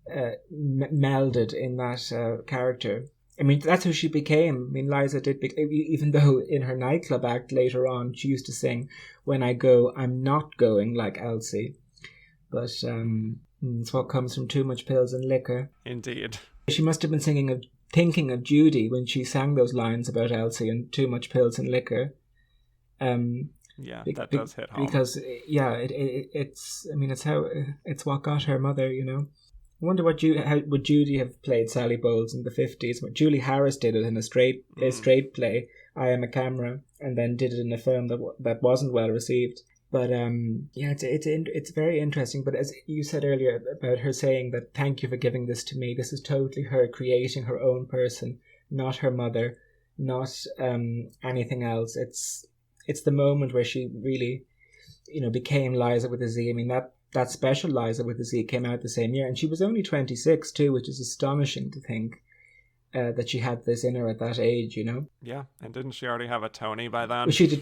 melded in that character. I mean, that's who she became. I mean, Liza did, even though in her nightclub act later on, she used to sing, "When I go, I'm not going like Elsie." But it's what comes from too much pills and liquor. Indeed. She must have been thinking of Judy when she sang those lines about Elsie and too much pills and liquor. That does hit home. Because, it's what got her mother, I wonder how would Judy have played Sally Bowles in the 50s? Julie Harris did it in a straight play, I Am a Camera, and then did it in a film that wasn't well received. But it's very interesting. But as you said earlier about her saying that, thank you for giving this to me, this is totally her creating her own person, not her mother, not anything else. It's the moment where she really, became Liza with a Z. I mean, that special Liza with a Z came out the same year, and she was only 26 too, which is astonishing to think that she had this in her at that age, Yeah, and didn't she already have a Tony by then? Well, she did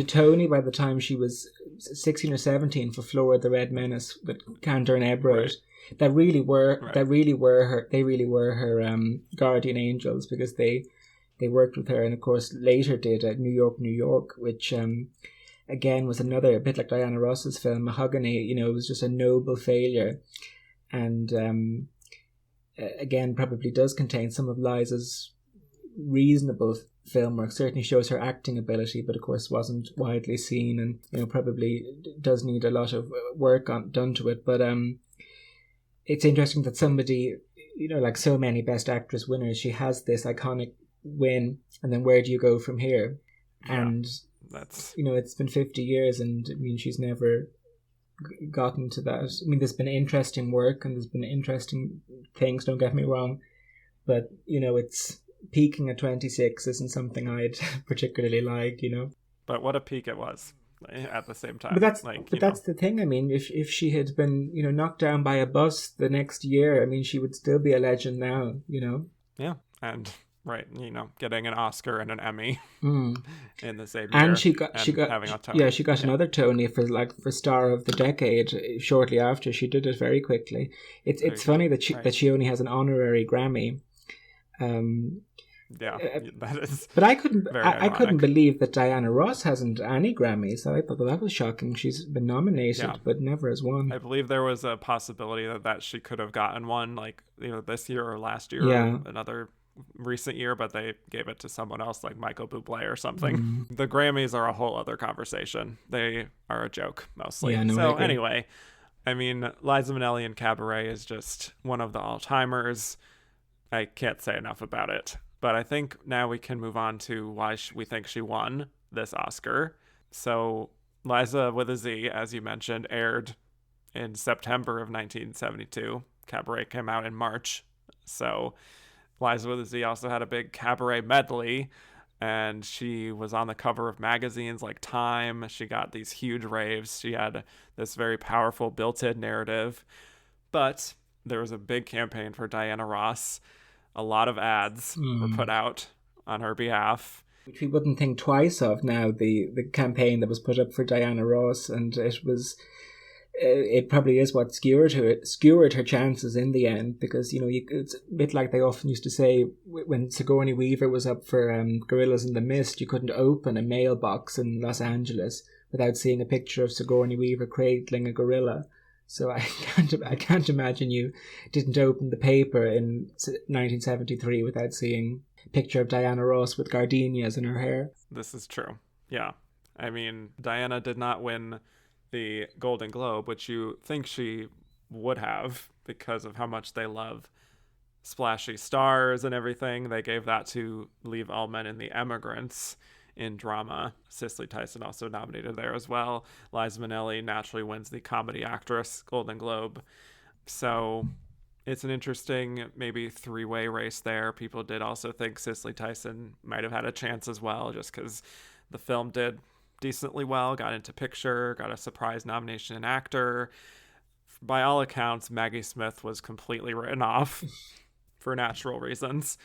Tony by the time she was 16 or 17 for Flora the Red Menace with Cantor and Ebrard. Right. They really were her guardian angels, because they worked with her, and of course later did New York, which again was a bit like Diana Ross's film Mahogany. It was just a noble failure, and again probably does contain some of Liza's reasonable film work. Certainly shows her acting ability, but of course wasn't widely seen, and probably does need a lot of work done to it. But it's interesting that somebody, like so many Best Actress winners, she has this iconic win, and then where do you go from here? And, that's... it's been 50 years and, I mean, she's never gotten to that. I mean, there's been interesting work and there's been interesting things, don't get me wrong. But, it's peaking at 26 isn't something I'd particularly like, But what a peak it was at the same time. But that's the thing. I mean, if she had been, knocked down by a bus the next year, I mean, she would still be a legend now, Yeah, and right, getting an Oscar and an Emmy in the same year. And she got having a Tony. Yeah, she got another Tony for Star of the Decade shortly after. She did it very quickly. It's funny that she only has an honorary Grammy. That is. But I couldn't believe that Diana Ross hasn't any Grammys. I thought that was shocking. She's been nominated, but never has won. I believe there was a possibility that she could have gotten one, this year or last year, or another recent year, but they gave it to someone else, like Michael Bublé or something. The Grammys are a whole other conversation. They are a joke mostly. So anyway, I mean, Liza Minnelli in Cabaret is just one of the all-timers. I can't say enough about it. But I think now we can move on to why we think she won this Oscar. So Liza with a Z, as you mentioned, aired in September of 1972. Cabaret came out in March. So Liza with a Z also had a big Cabaret medley, and she was on the cover of magazines like Time. She got these huge raves. She had this very powerful built-in narrative. But there was a big campaign for Diana Ross. A lot of ads were put out on her behalf. Which we wouldn't think twice of now, the campaign that was put up for Diana Ross, and it probably is what skewered her chances in the end, because, it's a bit like they often used to say when Sigourney Weaver was up for Gorillas in the Mist, you couldn't open a mailbox in Los Angeles without seeing a picture of Sigourney Weaver cradling a gorilla. So I can't imagine you didn't open the paper in 1973 without seeing a picture of Diana Ross with gardenias in her hair. This is true. Yeah. I mean, Diana did not win the Golden Globe, which you think she would have because of how much they love splashy stars and everything. They gave that to Liv Ullmann in The Emigrants in drama. Cicely Tyson also nominated there as well. Liza Minnelli naturally wins the Comedy Actress Golden Globe. So it's an interesting maybe three-way race there. People did also think Cicely Tyson might have had a chance as well, just because the film did decently well, got into picture, got a surprise nomination in actor. By all accounts, Maggie Smith was completely written off for natural reasons.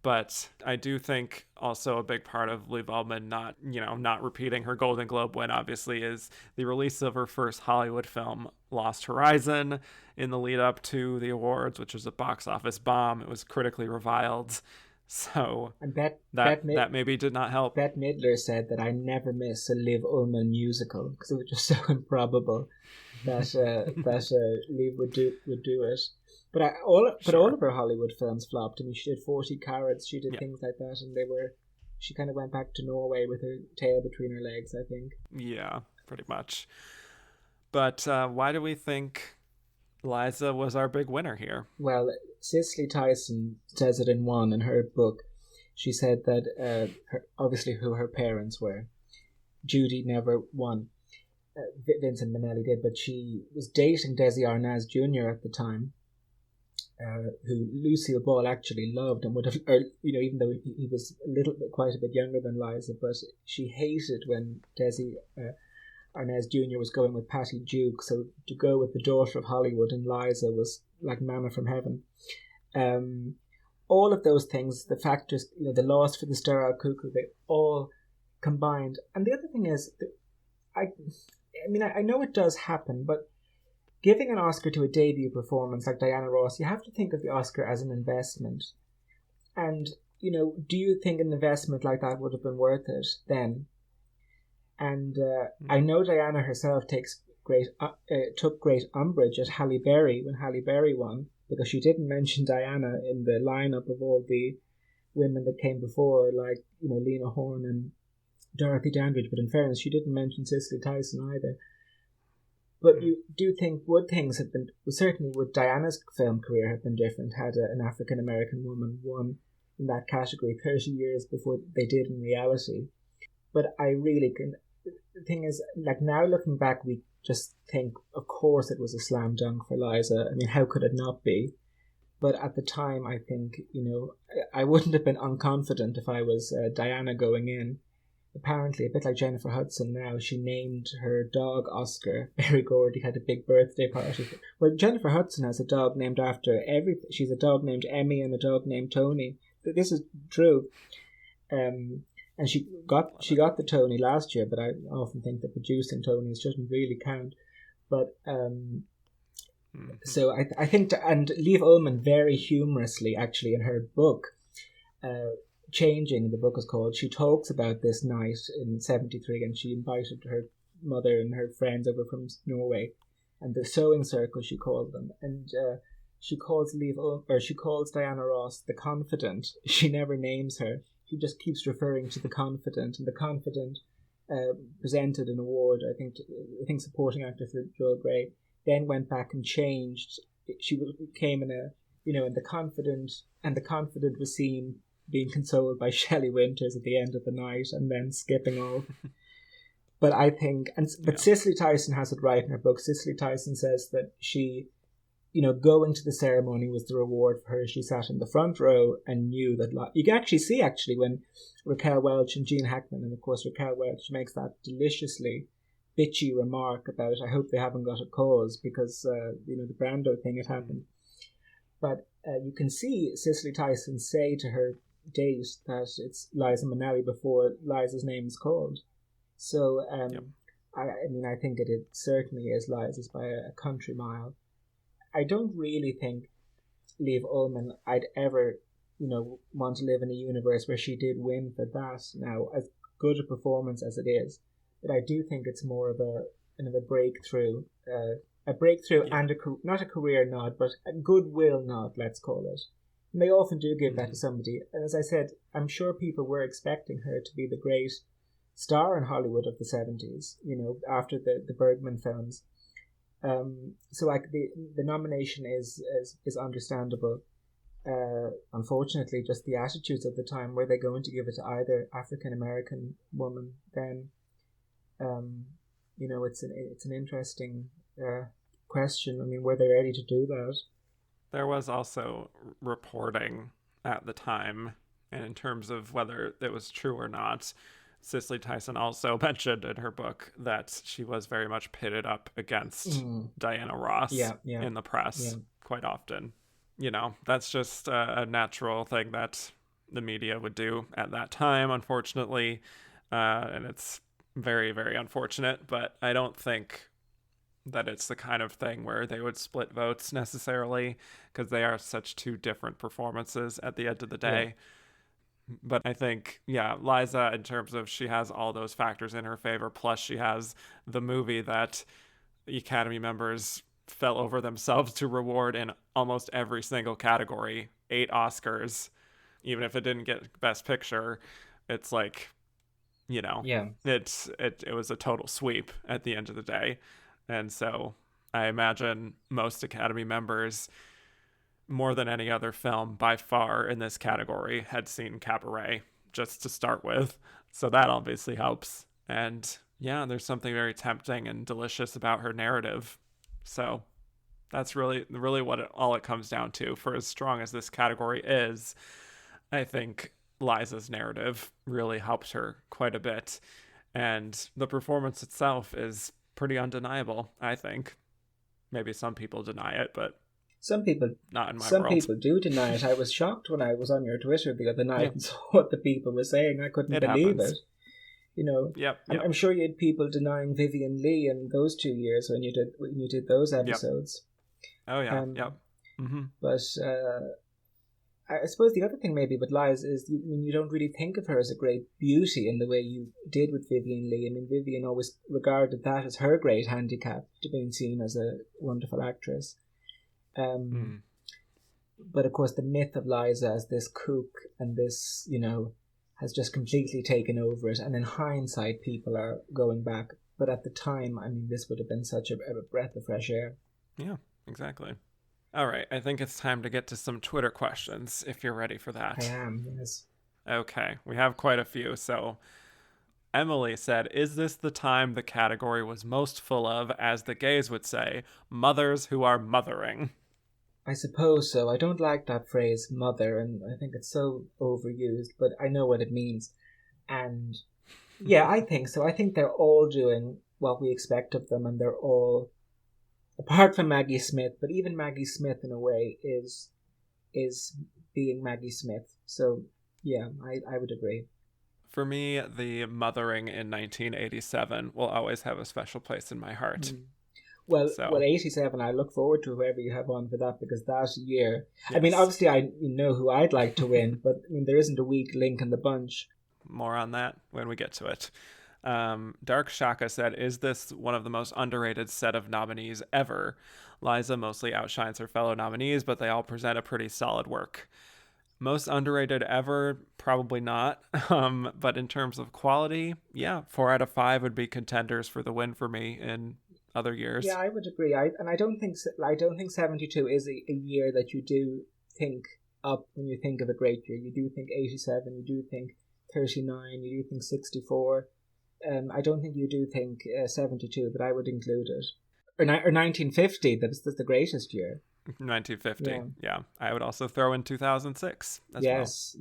But I do think also a big part of Liv Ullmann not repeating her Golden Globe win, obviously, is the release of her first Hollywood film, Lost Horizon, in the lead up to the awards, which was a box office bomb. It was critically reviled. So and that maybe did not help. Bette Midler said that I never miss a Liv Ullmann musical because it was just so improbable that Liv would do it. But all of her Hollywood films flopped. I mean, she did 40 Carats, she did things like that, and she kind of went back to Norway with her tail between her legs, I think. Yeah, pretty much. But why do we think Liza was our big winner here? Well, Cicely Tyson says it in her book. She said that obviously who her parents were. Judy never won. Vincent Minnelli did, but she was dating Desi Arnaz Jr. at the time. Who Lucille Ball actually loved and would have, even though he was quite a bit younger than Liza, but she hated when Desi Arnaz Jr. was going with Patty Duke, so to go with the daughter of Hollywood and Liza was like manna from heaven. All of those things, the factors, the loss for the sterile cuckoo, they all combined. And the other thing is, I know it does happen, but giving an Oscar to a debut performance like Diana Ross, you have to think of the Oscar as an investment. And, do you think an investment like that would have been worth it then? And I know Diana herself took great umbrage at Halle Berry when Halle Berry won, because she didn't mention Diana in the lineup of all the women that came before, like, Lena Horne and Dorothy Dandridge. But in fairness, she didn't mention Cicely Tyson either. But you do think would Diana's film career have been different had an African-American woman won in that category 30 years before they did in reality? but I really can. The thing is, like now looking back, we just think, of course, it was a slam dunk for Liza. I mean, how could it not be? But at the time, I think, I wouldn't have been unconfident if I was Diana going in. Apparently, a bit like Jennifer Hudson now, she named her dog Oscar. Berry Gordy had a big birthday party. Well, Jennifer Hudson has a dog named after everything. She's a dog named Emmy and a dog named Tony. This is true. And she got the Tony last year, but I often think that producing Tonys shouldn't really count. But so I think, and Liv Ullmann very humorously, actually, in her book, Changing, the book is called, she talks about this night in 73, and she invited her mother and her friends over from Norway, and the sewing circle, she called them, and she calls Diana Ross the Confident. She never names her. She just keeps referring to the Confident, and the Confident presented an award, I think supporting actor for Joel Grey, then went back and changed. She came in in the Confident, and the Confident was seen being consoled by Shelley Winters at the end of the night and then skipping off. But I think, Cicely Tyson has it right in her book. Cicely Tyson says that she, going to the ceremony was the reward for her. She sat in the front row and knew that you can actually see when Raquel Welch and Gene Hackman, and of course Raquel Welch makes that deliciously bitchy remark about, I hope they haven't got a cause because, the Brando thing had happened. But you can see Cicely Tyson say to her date that it's Liza Minnelli before Liza's name is called. So, I think it certainly is Liza's by a country mile. I don't really think Liv Ullmann, I'd ever, want to live in a universe where she did win for that. Now, as good a performance as it is, but I do think it's more of a breakthrough, and not a career nod, but a goodwill nod, let's call it. And they often do give that to somebody. And as I said, I'm sure people were expecting her to be the great star in Hollywood of the 70s, after the Bergman films. So the nomination is understandable. Unfortunately, just the attitudes of the time, were they going to give it to either African-American woman then? It's an interesting question. I mean, were they ready to do that? There was also reporting at the time, and in terms of whether it was true or not, Cicely Tyson also mentioned in her book that she was very much pitted up against Diana Ross in the press quite often. That's just a natural thing that the media would do at that time, unfortunately, and it's very, very unfortunate, but I don't think that it's the kind of thing where they would split votes necessarily, because they are such two different performances at the end of the day. Yeah. But I think, Liza, in terms of she has all those factors in her favor, plus she has the movie that the Academy members fell over themselves to reward in almost every single category, 8 Oscars, even if it didn't get Best Picture. It's like, it was a total sweep at the end of the day. And so I imagine most Academy members, more than any other film by far in this category, had seen Cabaret just to start with. So that obviously helps. And there's something very tempting and delicious about her narrative. So that's really, really what all it comes down to. For as strong as this category is, I think Liza's narrative really helped her quite a bit. And the performance itself is pretty undeniable, I think. Maybe some people deny it, but some people not in my world. Some people do deny it. I was shocked when I was on your Twitter the other night and saw what the people were saying. I couldn't believe it. Yep. I'm sure you had people denying Vivien Leigh in those 2 years when you did those episodes. Oh yeah. But I suppose the other thing maybe with Liza is you don't really think of her as a great beauty in the way you did with Vivien Leigh. I mean, Vivien always regarded that as her great handicap, to being seen as a wonderful actress. But of course, the myth of Liza as this kook and this, has just completely taken over it. And in hindsight, people are going back. But at the time, I mean, this would have been such a breath of fresh air. Yeah, exactly. All right, I think it's time to get to some Twitter questions, if you're ready for that. I am, yes. Okay, we have quite a few, so Emily said, is this the time the category was most full of, as the gays would say, mothers who are mothering? I suppose so. I don't like that phrase mother, and I think it's so overused, but I know what it means. And yeah, I think so. I think they're all doing what we expect of them, and they're all, apart from Maggie Smith, but even Maggie Smith in a way is being Maggie Smith. So yeah, I would agree. For me, the mothering in 1987 will always have a special place in my heart. Mm. Well, So 87, I look forward to whoever you have on for that, because that year, yes. I mean, obviously I know who I'd like to win, but I mean, there isn't a weak link in the bunch. More on that when we get to it. Dark Shaka said, is this one of the most underrated set of nominees ever? Liza mostly outshines her fellow nominees, but they all present a pretty solid work. Most underrated ever, probably not. But in terms of quality, yeah, 4 out of 5 would be contenders for the win for me in other years. Yeah, I would agree. I don't think 72 is a year that you do think up when you think of a great year. You do think 87, you do think 39, you do think 64. I don't think you do think 72, but I would include it. Or 1950, that's the greatest year. 1950, yeah. I would also throw in 2006 as well. Yes.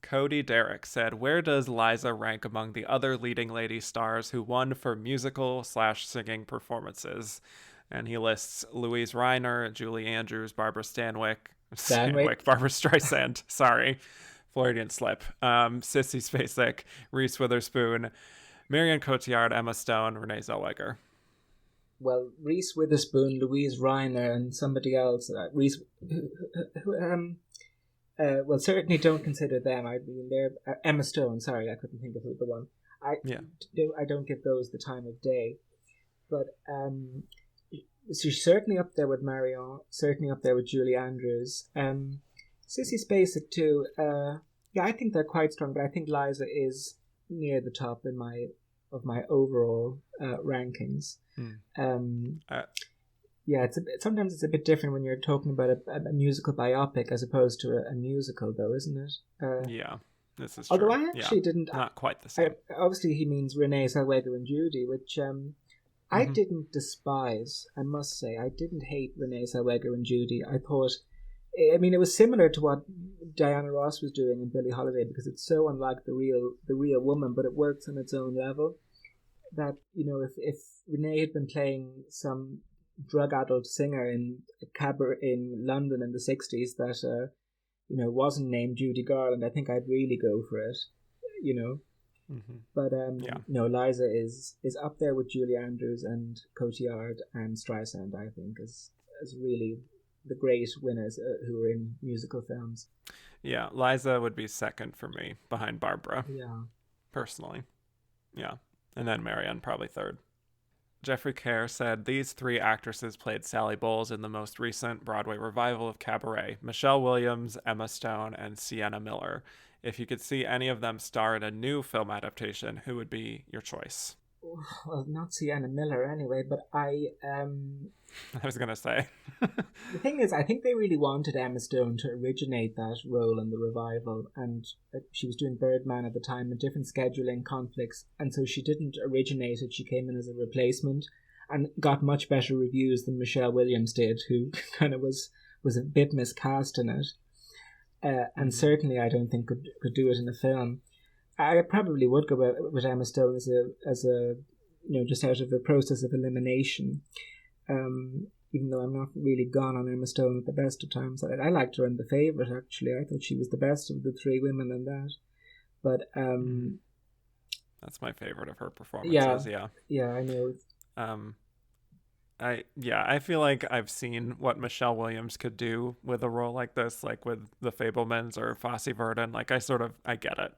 Cody Derrick said, where does Liza rank among the other leading lady stars who won for musical/singing performances? And he lists Louise Reiner, Julie Andrews, Barbara Barbara Streisand, sorry, Freudian slip, Sissy Spacek, Reese Witherspoon, Marion Cotillard, Emma Stone, Renee Zellweger. Well, Reese Witherspoon, Louise Reiner, and somebody else. Well, certainly don't consider them. I mean, they're Emma Stone. Sorry, I couldn't think of who the one. I don't give those the time of day. But so she's certainly up there with Marion. Certainly up there with Julie Andrews. Sissy Spacek too. Yeah, I think they're quite strong. But I think Liza is near the top in my overall rankings. Yeah, sometimes it's a bit different when you're talking about a musical biopic as opposed to a musical, though, isn't it? Yeah, this is although true. I actually didn't. Not quite the same. Obviously, he means Renee Zellweger and Judy, which I didn't despise. I must say, I didn't hate Renee Zellweger and Judy. I thought, I mean, it was similar to what Diana Ross was doing in Billie Holiday, because it's so unlike the real woman, but it works on its own level. That, you know, if Renee had been playing some drug-addled singer in a cabaret in London in the 60s that, you know, wasn't named Judy Garland, I think I'd really go for it, you know. But, no, Liza is up there with Julie Andrews and Cotillard and Streisand, I think, as really the great winners who are in musical films. Yeah, Liza would be second for me, behind Barbara. Yeah. Personally. Yeah. And then Marianne probably third. Jeffrey Kerr said, these 3 actresses played Sally Bowles in the most recent Broadway revival of Cabaret: Michelle Williams, Emma Stone, and Sienna Miller. If you could see any of them star in a new film adaptation, who would be your choice? Well, not Sienna Miller anyway, but I was going to say. The thing is, I think they really wanted Emma Stone to originate that role in the revival, and she was doing Birdman at the time and different scheduling conflicts, and so she didn't originate it. She came in as a replacement and got much better reviews than Michelle Williams did, who kind of was a bit miscast in it, and certainly I don't think could do it in a film. I probably would go with Emma Stone as a you know, just out of a process of elimination. Even though I'm not really gone on Emma Stone at the best of times. I liked her in The Favourite, actually. I thought she was the best of the 3 women in that. But that's my favorite of her performances. Yeah, I know. I feel like I've seen what Michelle Williams could do with a role like this, like with The Fabelmans or Fosse Verdon. Like I get it.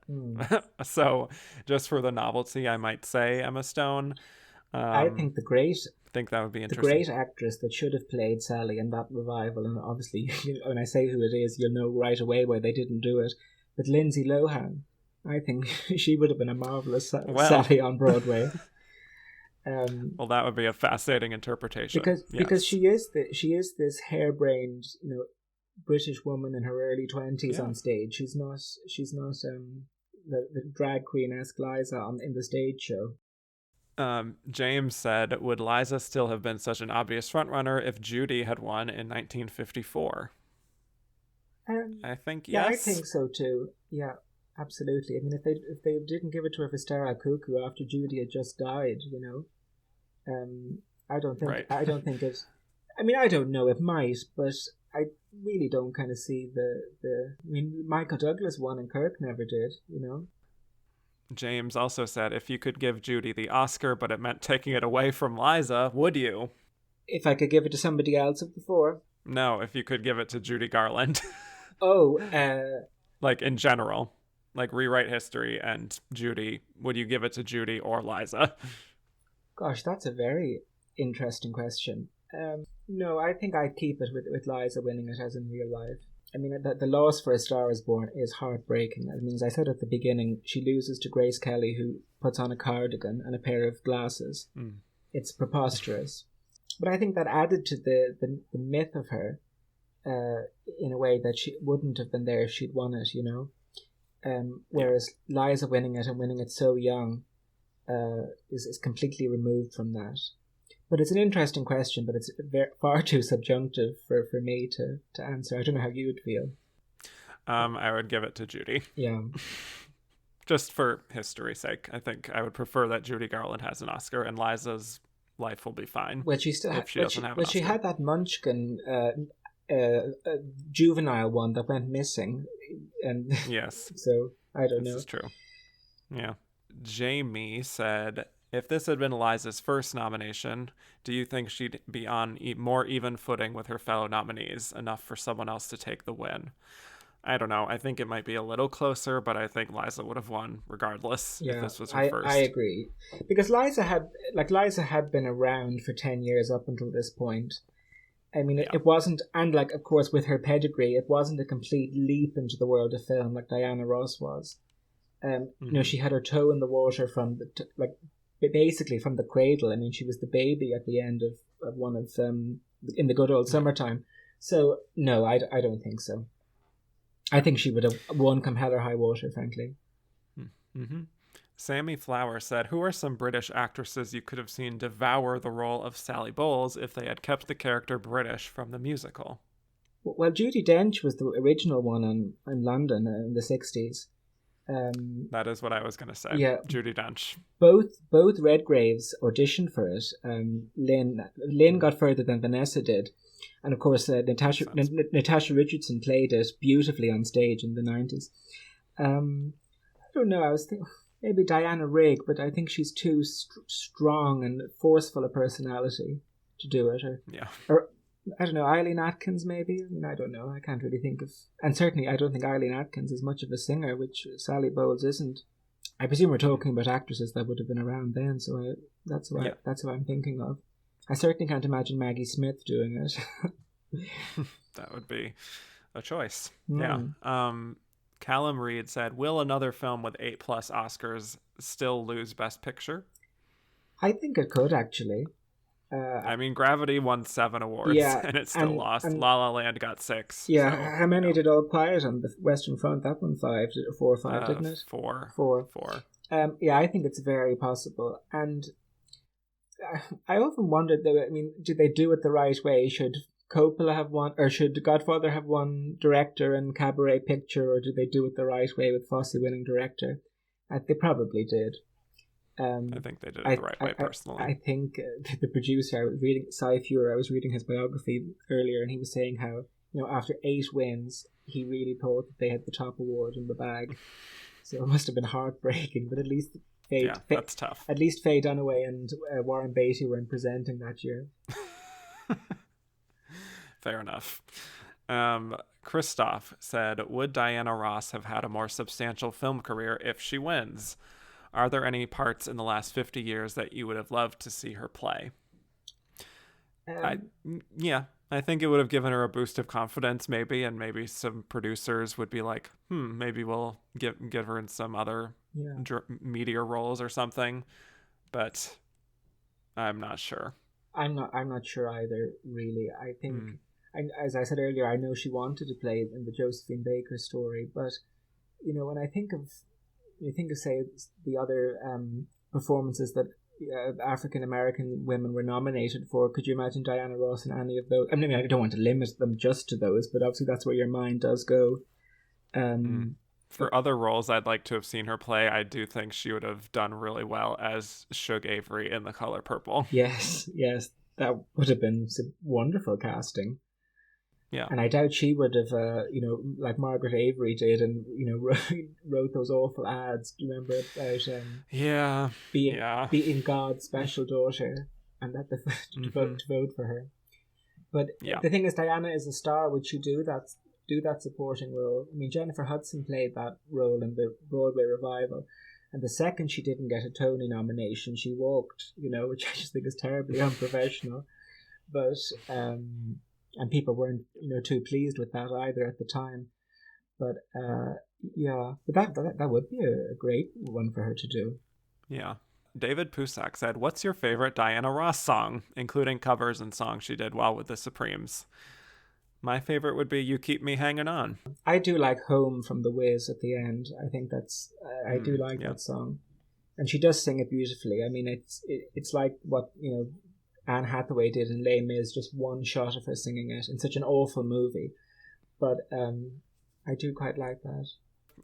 So just for the novelty, I might say Emma Stone. I think think that would be interesting. The great actress that should have played Sally in that revival, and obviously when I say who it is, you'll know right away why they didn't do it. But Lindsay Lohan, I think she would have been a marvelous Sally on Broadway. Well, that would be a fascinating interpretation because she is this harebrained, you know, British woman in her early 20s on stage. She's not the drag queen-esque Liza in the stage show. James said, would Liza still have been such an obvious frontrunner if Judy had won in 1954? I think yeah, yes. I think so too. Yeah, absolutely. I mean, if they didn't give it to her for Stara Cuckoo after Judy had just died, I don't think Right. I don't think it. I mean, I don't know. It might, but I really don't kind of see the. I mean, Michael Douglas won and Kirk never did. James also said, if you could give Judy the Oscar, but it meant taking it away from Liza, would you? If I could give it to somebody else of the four? No, if you could give it to Judy Garland. Oh, like in general, like rewrite history and Judy, would you give it to Judy or Liza? Gosh, that's a very interesting question. No, I think I'd keep it with Liza winning it as in real life. I mean, the loss for A Star Is Born is heartbreaking. I mean, as I said at the beginning, she loses to Grace Kelly, who puts on a cardigan and a pair of glasses. It's preposterous. But I think that added to the myth of her in a way that she wouldn't have been there if she'd won it, whereas Liza winning it and winning it so young is completely removed from that. But it's an interesting question, but it's far too subjunctive for me to answer. I don't know how you would feel. I would give it to Judy. Yeah. Just for history's sake. I think I would prefer that Judy Garland has an Oscar and Liza's life will be fine. Well, she still if she doesn't have an Oscar. She had that Munchkin juvenile one that went missing. And yes. So, I don't know. This is true. Yeah. Jamie said, if this had been Liza's first nomination, do you think she'd be on more even footing with her fellow nominees, enough for someone else to take the win? I don't know. I think it might be a little closer, but I think Liza would have won regardless if this was her first. I agree. Because Liza had been around for 10 years up until this point. I mean, it wasn't, and of course, with her pedigree, it wasn't a complete leap into the world of film like Diana Ross was. She had her toe in the water from basically from the cradle. I mean, she was the baby at the end of one of them in the good old summertime. So no, I don't think so. I think she would have won come hell or high water, frankly. Sammy Flower said, who are some British actresses you could have seen devour the role of Sally Bowles if they had kept the character British from the musical? Well, Judi Dench was the original one in London in the 60s. That is what I was going to say. Yeah, Judi Dench. Both Redgraves auditioned for it. Lynn got further than Vanessa did, and of course Natasha Richardson played it beautifully on stage in the 90s. I don't know. I was thinking maybe Diana Rigg, but I think she's too strong and forceful a personality to do it. Or I don't know, Eileen Atkins maybe? I mean, I don't know. I can't really think of... And certainly I don't think Eileen Atkins is much of a singer, which Sally Bowles isn't. I presume we're talking about actresses that would have been around then, so that's what I'm thinking of. I certainly can't imagine Maggie Smith doing it. That would be a choice. Yeah. Callum Reed said, will another film with 8+ Oscars still lose Best Picture? I think it could, actually. I mean, Gravity won 7 awards, and it still lost. La La Land got 6. Yeah, so, how many did All Quiet on the Western Front? That one 5, 4 or 5, didn't it? 4. 4. I think it's very possible. And I often wondered, though, I mean, did they do it the right way? Should Coppola have won, or should Godfather have won director and Cabaret Picture, or did they do it the right way with Fosse winning director? They probably did. I think they did it the right way, personally. I think the producer, I was reading Cy Feuer, I was reading his biography earlier, and he was saying how, after 8 wins, he really thought that they had the top award in the bag. So it must have been heartbreaking, but at least that's tough. At least Faye Dunaway and Warren Beatty were presenting that year. Fair enough. Christoph said, would Diana Ross have had a more substantial film career if she wins? Are there any parts in the last 50 years that you would have loved to see her play? I think it would have given her a boost of confidence, maybe, and maybe some producers would be like, maybe we'll get her in some other meteor roles or something. But I'm not sure. I'm not sure either, really. I think, as I said earlier, I know she wanted to play in the Josephine Baker story, but when I think of you think of, say, the other performances that African American women were nominated for. Could you imagine Diana Ross in any of those? I mean, I don't want to limit them just to those, but obviously that's where your mind does go. For other roles I'd like to have seen her play, I do think she would have done really well as Shug Avery in The Color Purple. Yes, that would have been some wonderful casting. Yeah. And I doubt she would have, like Margaret Avery did, and wrote those awful ads. Do you remember about being God's special daughter, and that to vote for her? But the thing is, Diana is a star. Would she do that supporting role? I mean, Jennifer Hudson played that role in the Broadway revival, and the second she didn't get a Tony nomination, she walked. Which I just think is terribly unprofessional. But and people weren't, too pleased with that either at the time. But but that would be a great one for her to do. Yeah. David Pusak said, "What's your favorite Diana Ross song, including covers and songs she did while with the Supremes?" My favorite would be "You Keep Me Hanging On." I do like "Home" from The Wiz at the end. I think that's I do like that song, and she does sing it beautifully. I mean, it's like what Anne Hathaway did in Les Mis, just one shot of her singing it in such an awful movie. But I do quite like that.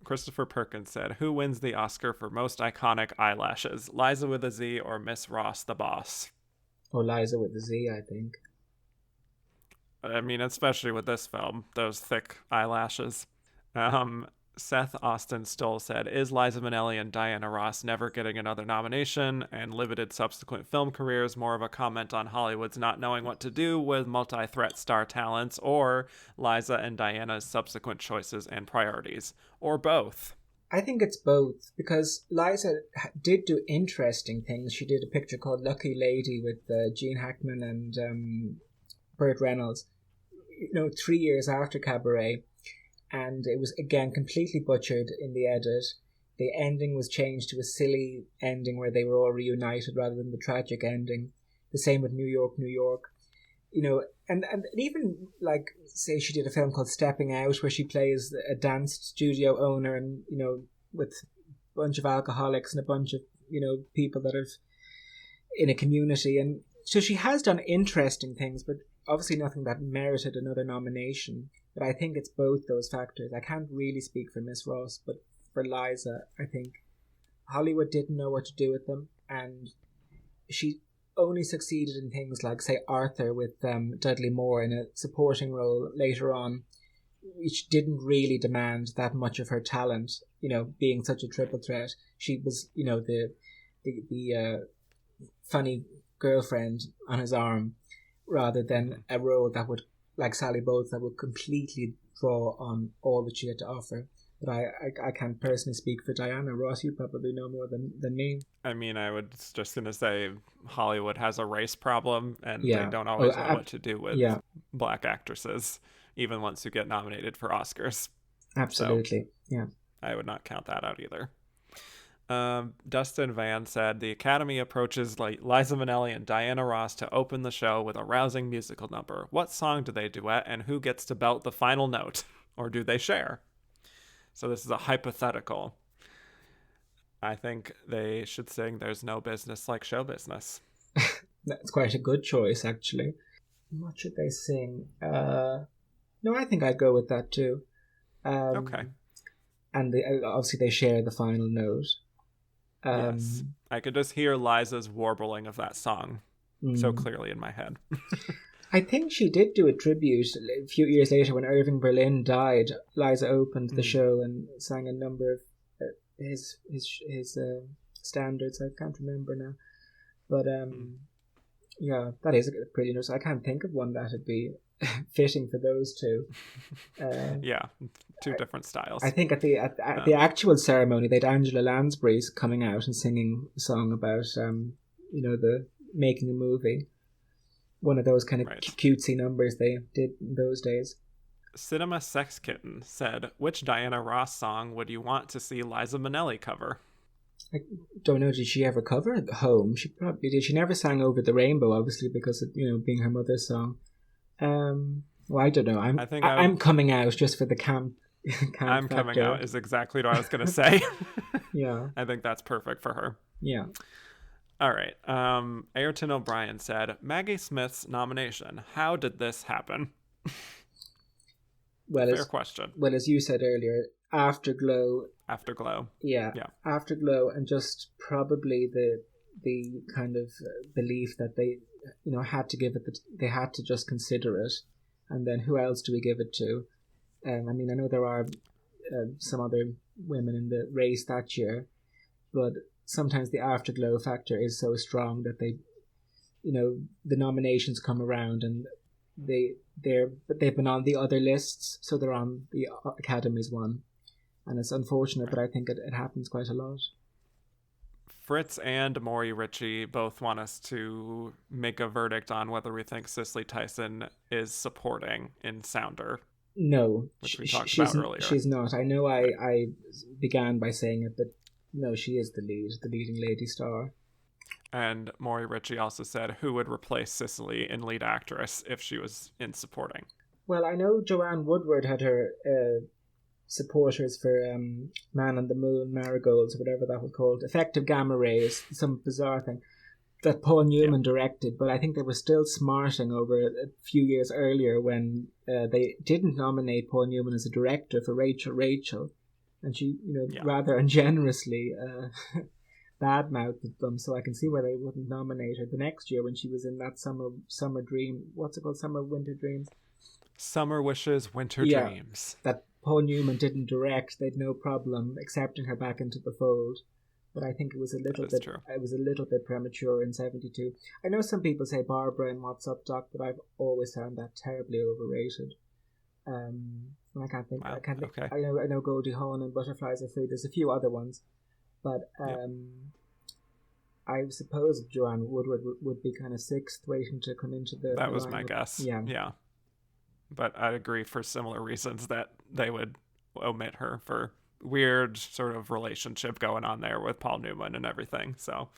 Christopher Perkins said, "Who wins the Oscar for most iconic eyelashes? Liza with a Z or Miss Ross the Boss?" Oh, Liza with a Z, I think. I mean, especially with this film, those thick eyelashes. Seth Austin Stoll said, "Is Liza Minnelli and Diana Ross never getting another nomination, and limited subsequent film careers more of a comment on Hollywood's not knowing what to do with multi-threat star talents, or Liza and Diana's subsequent choices and priorities, or both?" I think it's both, because Liza did do interesting things. She did a picture called Lucky Lady with Gene Hackman and Burt Reynolds, 3 years after Cabaret. And it was, again, completely butchered in the edit. The ending was changed to a silly ending where they were all reunited rather than the tragic ending. The same with New York, New York. And even, like, say she did a film called Stepping Out, where she plays a dance studio owner and, with a bunch of alcoholics and a bunch of, people that are in a community. And so she has done interesting things, but obviously nothing that merited another nomination. But I think it's both those factors. I can't really speak for Miss Ross, but for Liza, I think Hollywood didn't know what to do with them, and she only succeeded in things like, say, Arthur with Dudley Moore in a supporting role later on, which didn't really demand that much of her talent, being such a triple threat. She was, the funny girlfriend on his arm, rather than a role that would, like Sally Bowles, that would completely draw on all that she had to offer. But I can't personally speak for Diana Ross. You probably know more than me. I mean, I was just going to say Hollywood has a race problem, and they don't always know what to do with black actresses, even once you get nominated for Oscars. Absolutely, so I would not count that out either. Dustin Van said, "The Academy approaches Liza Minnelli and Diana Ross to open the show with a rousing musical number. What song do they duet, and who gets to belt the final note? Or do they share?" So this is a hypothetical. I think they should sing "There's No Business Like Show Business." That's quite a good choice, actually. What should they sing? No, I think I'd go with that too. Okay. And obviously they share the final note. Yes. I could just hear Liza's warbling of that song so clearly in my head. I think she did do a tribute a few years later when Irving Berlin died. Liza opened the show and sang a number of his standards. I can't remember now, but that is a pretty nice. I can't think of one that'd be fitting for those two. Two different styles. I think at the actual ceremony, they'd Angela Lansbury coming out and singing a song about the making a movie. One of those kind of cutesy numbers they did in those days. Cinema Sex Kitten said, "Which Diana Ross song would you want to see Liza Minnelli cover?" I don't know. Did she ever cover Home? She probably did. She never sang Over the Rainbow, obviously, because of being her mother's song. Well, I don't know. I'm coming out just for the camp I'm coming out is exactly what I was going to say. Yeah. I think that's perfect for her. Yeah. All right. Ayrton O'Brien said, Maggie Smith's nomination. How did this happen? Fair question. Well, as you said earlier, Afterglow. Afterglow. Yeah. Afterglow, and just probably the kind of belief that they, had to give it. They had to just consider it, and then who else do we give it to? I mean, I know there are some other women in the race that year, but sometimes the afterglow factor is so strong that they, the nominations come around and they've been on the other lists, so they're on the Academy's one, and it's unfortunate, but I think it happens quite a lot. Fritz and Maury Ritchie both want us to make a verdict on whether we think Cicely Tyson is supporting in Sounder. No, which we talked about earlier. She's not. I know I began by saying it, but no, she is the leading lady star. And Maury Ritchie also said, who would replace Cicely in lead actress if she was in supporting? Well, I know Joanne Woodward had her supporters for Man on the Moon, Marigolds, whatever that was called, Effective Gamma Rays, some bizarre thing that Paul Newman directed, but I think they were still smarting over a few years earlier when they didn't nominate Paul Newman as a director for Rachel, and she, rather ungenerously badmouthed them, so I can see why they wouldn't nominate her the next year when she was in that Summer Dream, what's it called, Winter Dreams? Summer Wishes, Winter Dreams. That Paul Newman didn't direct, they'd no problem accepting her back into the fold. But I think it was a little bit premature in 72. I know some people say Barbara in What's Up, Doc, but I've always found that terribly overrated. And I can't think. Wow. I can't think. Okay. I know Goldie Hawn and Butterflies Are Free. There's a few other ones, but I suppose Joanne Woodward would be kind of sixth, waiting to come into the. That was my guess. Yeah. But I'd agree for similar reasons that they would omit her for weird sort of relationship going on there with Paul Newman and everything. So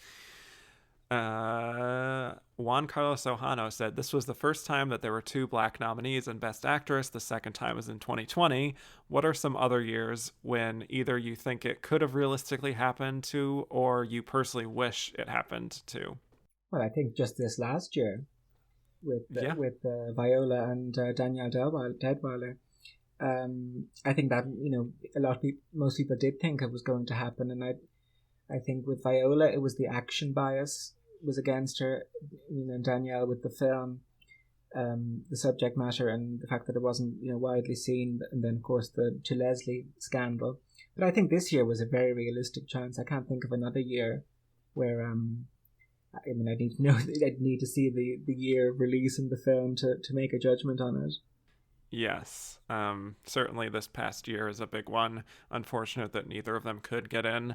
Juan Carlos Ojano said this was the first time that there were 2 black nominees in Best Actress. The second time was in 2020. What are some other years when either you think it could have realistically happened to, or you personally wish it happened to? Well, I think just this last year with Viola and Danielle Deadweiler. I think that most people did think it was going to happen, and I think with Viola it was the action bias was against her, and Danielle with the film, the subject matter and the fact that it wasn't widely seen, and then of course the To Leslie scandal. But I think this year was a very realistic chance. I can't think of another year where I'd need to see the year of release in the film to make a judgment on it. Yes, certainly this past year is a big one. Unfortunate that neither of them could get in.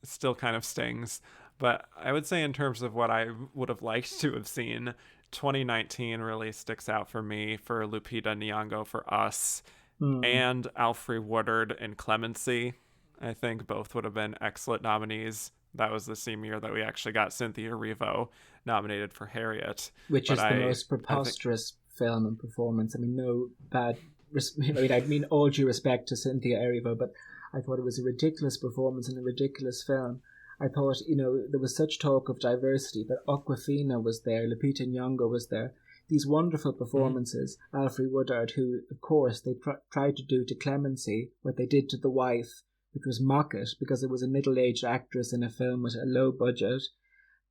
Still kind of stings. But I would say in terms of what I would have liked to have seen, 2019 really sticks out for me for Lupita Nyong'o for Us and Alfre Woodard in Clemency. I think both would have been excellent nominees. That was the same year that we actually got Cynthia Erivo nominated for Harriet. Which is the most preposterous film and performance. I mean, no bad. I mean, all due respect to Cynthia Erivo, but I thought it was a ridiculous performance and a ridiculous film. I thought, there was such talk of diversity, but Awkwafina was there, Lupita Nyong'o was there. These wonderful performances. Alfre Woodard, who, of course, they tried to do to Clemency what they did to The Wife, which was mock it, because it was a middle-aged actress in a film with a low budget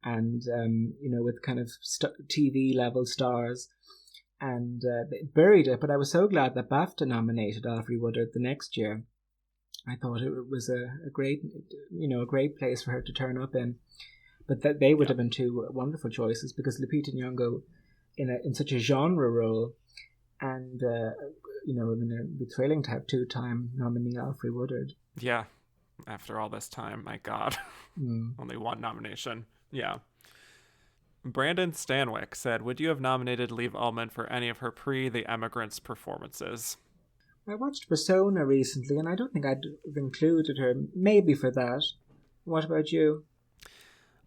and, with kind of TV-level stars. And they buried it, but I was so glad that BAFTA nominated Alfre Woodard the next year. I thought it was a great place for her to turn up in. But that they would have been 2 wonderful choices, because Lupita Nyong'o in such a genre role, and it'd be thrilling to have 2-time nominee Alfre Woodard. Yeah, after all this time, my God, only 1 nomination. Yeah. Brandon Stanwyck said, would you have nominated Liv Ullmann for any of her The Emigrants performances? I watched Persona recently, and I don't think I'd have included her, maybe for that. What about you?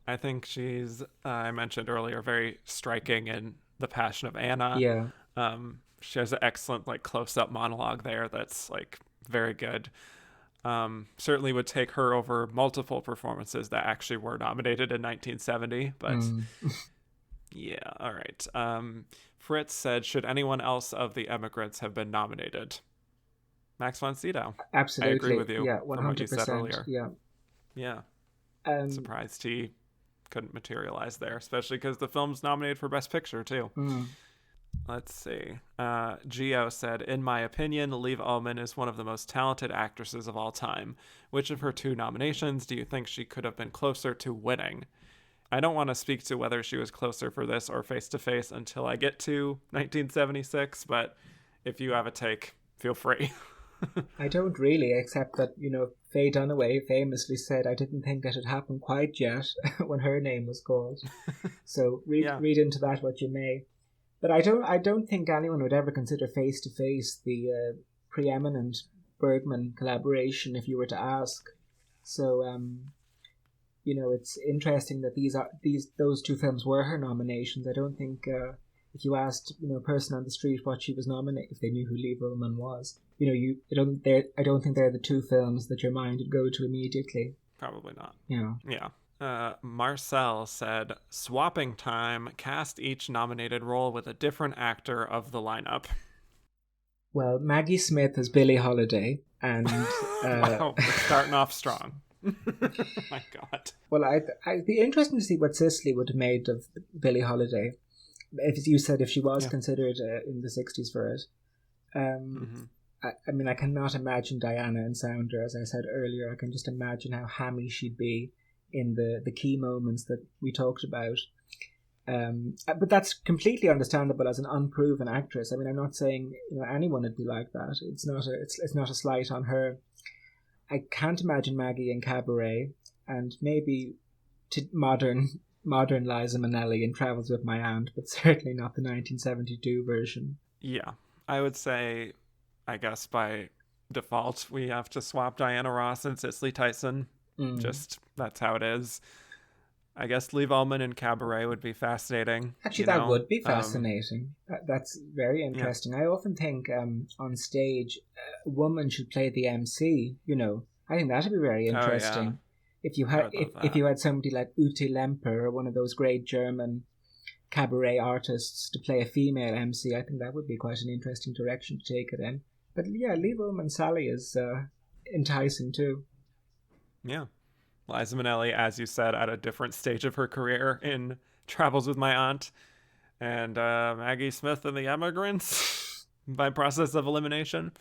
I think she's, I mentioned earlier, very striking in The Passion of Anna. Yeah. She has an excellent like close-up monologue there that's like very good. Certainly would take her over multiple performances that actually were nominated in 1970, but yeah, all right. Fritz said, should anyone else of the emigrants have been nominated? Max von Sydow. Absolutely. I agree with you. Yeah, 100%. From what you said earlier. Yeah. Surprised he couldn't materialize there, especially because the film's nominated for Best Picture too. Let's see. Gio said, in my opinion, Liv Ullmann is one of the most talented actresses of all time. Which of her 2 nominations do you think she could have been closer to winning? I don't want to speak to whether she was closer for this or Face to Face until I get to 1976, but if you have a take, feel free. I don't really, except that, Faye Dunaway famously said, I didn't think that had happened quite yet when her name was called. So read into that what you may. But I don't think anyone would ever consider Face to Face the preeminent Bergman collaboration if you were to ask. So, it's interesting that those 2 films were her nominations. I don't think if you asked a person on the street what she was nominated, if they knew who Liv Ullmann was, I don't think they're the 2 films that your mind would go to immediately. Probably not. Yeah. Marcel said, swapping time, cast each nominated role with a different actor of the lineup. Well, Maggie Smith as Billie Holiday, and wow, we're starting off strong. My God. Well, I'd be interested to see what Cicely would have made of Billie Holiday, if you said if she was considered in the 60s for it. I mean, I cannot imagine Diana and Sounder, as I said earlier. I can just imagine how hammy she'd be in the key moments that we talked about. But that's completely understandable as an unproven actress. I mean, I'm not saying anyone would be like that. It's not a slight on her. I can't imagine Maggie in Cabaret, and maybe to modern Liza Minnelli in Travels with My Aunt, but certainly not the 1972 version. Yeah, I would say, I guess by default, we have to swap Diana Ross and Cicely Tyson. Just, that's how it is. I guess Liv Ullmann in Cabaret would be fascinating. Actually, that would be fascinating. That's very interesting. Yeah. I often think on stage, a woman should play the MC. I think that would be very interesting. If you had somebody like Ute Lemper or one of those great German cabaret artists to play a female MC, I think that would be quite an interesting direction to take it in. But yeah, Liv Ullmann Sally is enticing too. Yeah. Liza Minnelli, as you said, at a different stage of her career in Travels with My Aunt. And Maggie Smith and the Emigrants by process of elimination.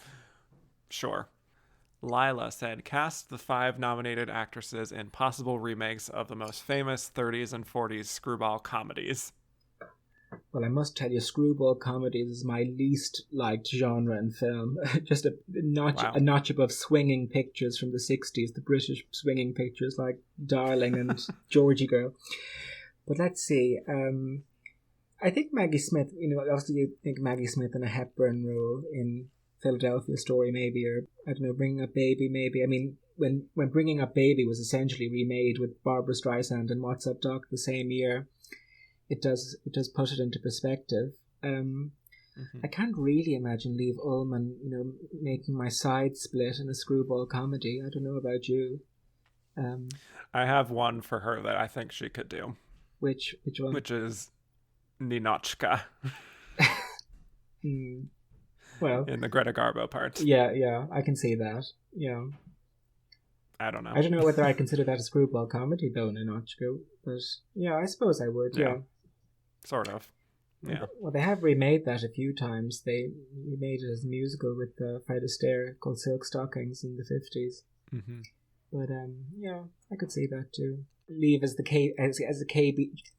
Sure. Lila said, cast the 5 nominated actresses in possible remakes of the most famous 30s and 40s screwball comedies. Well, I must tell you, screwball comedies is my least liked genre in film. Just a notch above swinging pictures from the 60s, the British swinging pictures like Darling and Georgie Girl. But let's see. I think Maggie Smith, obviously you think Maggie Smith in a Hepburn role in Philadelphia Story maybe, or I don't know, Bringing Up Baby maybe. I mean, when Bringing Up Baby was essentially remade with Barbra Streisand and What's Up Doc the same year, it does put it into perspective. I can't really imagine Liv Ullmann, making my side split in a screwball comedy. I don't know about you. I have one for her that I think she could do. Which one? Which is Ninochka. Well, in the Greta Garbo part. Yeah, I can see that. Yeah. I don't know. I don't know whether I consider that a screwball comedy though, Ninochka, but yeah, I suppose I would. Yeah. Sort of. Yeah. Well, they have remade that a few times. They remade it as a musical with Fred Astaire called Silk Stockings in the 50s. Mm-hmm. But yeah, I could see that too. Leave as the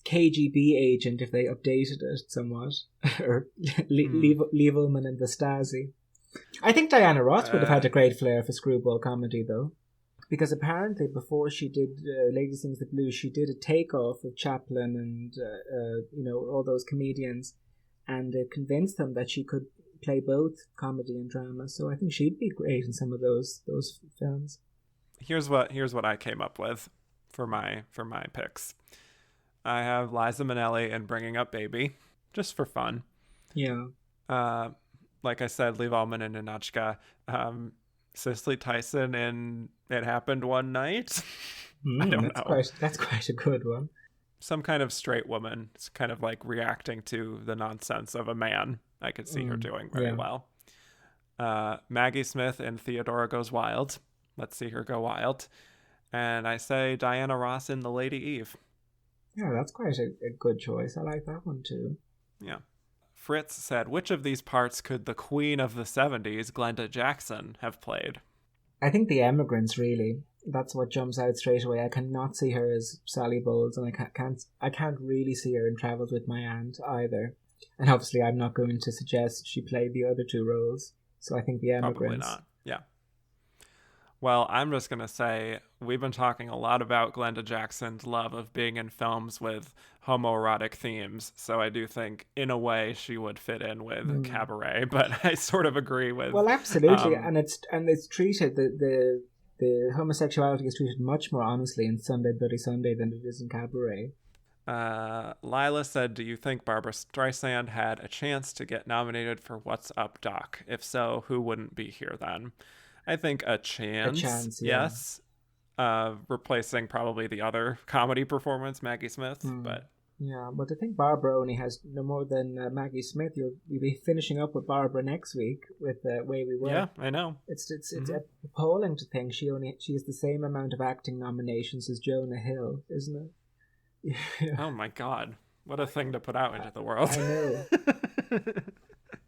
KGB agent if they updated it somewhat, or Liv Ullmann and the Stasi. I think Diana Ross would have had a great flair for screwball comedy though, because apparently before she did Lady Sings the Blues, she did a takeoff of Chaplin and all those comedians, and convinced them that she could play both comedy and drama. So I think she'd be great in some of those films. Here's what I came up with for my picks. I have Liza Minnelli in Bringing Up Baby, just for fun. Yeah. like I said, Liv Ullmann and Ninotchka. Cicely Tyson in It Happened One Night. I don't know. That's quite a good one. Some kind of straight woman. It's kind of like reacting to the nonsense of a man. I could see her doing very well. Maggie Smith in Theodora Goes Wild. Let's see her go wild. And I say Diana Ross in The Lady Eve. Yeah, that's quite a good choice. I like that one too. Yeah. Fritz said, which of these parts could the queen of the 70s, Glenda Jackson, have played? I think The Emigrants, really. That's what jumps out straight away. I cannot see her as Sally Bowles, and I can't really see her in Travels with My Aunt either. And obviously I'm not going to suggest she played the other two roles. So I think The Emigrants. Probably not. Yeah. Well, I'm just going to say we've been talking a lot about Glenda Jackson's love of being in films with homoerotic themes. So I do think, in a way, she would fit in with Cabaret. But I sort of agree with... Well, absolutely. And it's treated... The homosexuality is treated much more honestly in Sunday Bloody Sunday than it is in Cabaret. Lila said, do you think Barbra Streisand had a chance to get nominated for What's Up, Doc? If so, who wouldn't be here then? I think a chance, yeah. Yes. Replacing probably the other comedy performance, Maggie Smith. But yeah, but I think Barbara only has no more than Maggie Smith. You'll be finishing up with Barbara next week with The Way We Were. Yeah, I know. It's appalling to think she has the same amount of acting nominations as Jonah Hill, isn't it? Yeah. Oh my God, what a thing to put out into the world. I know.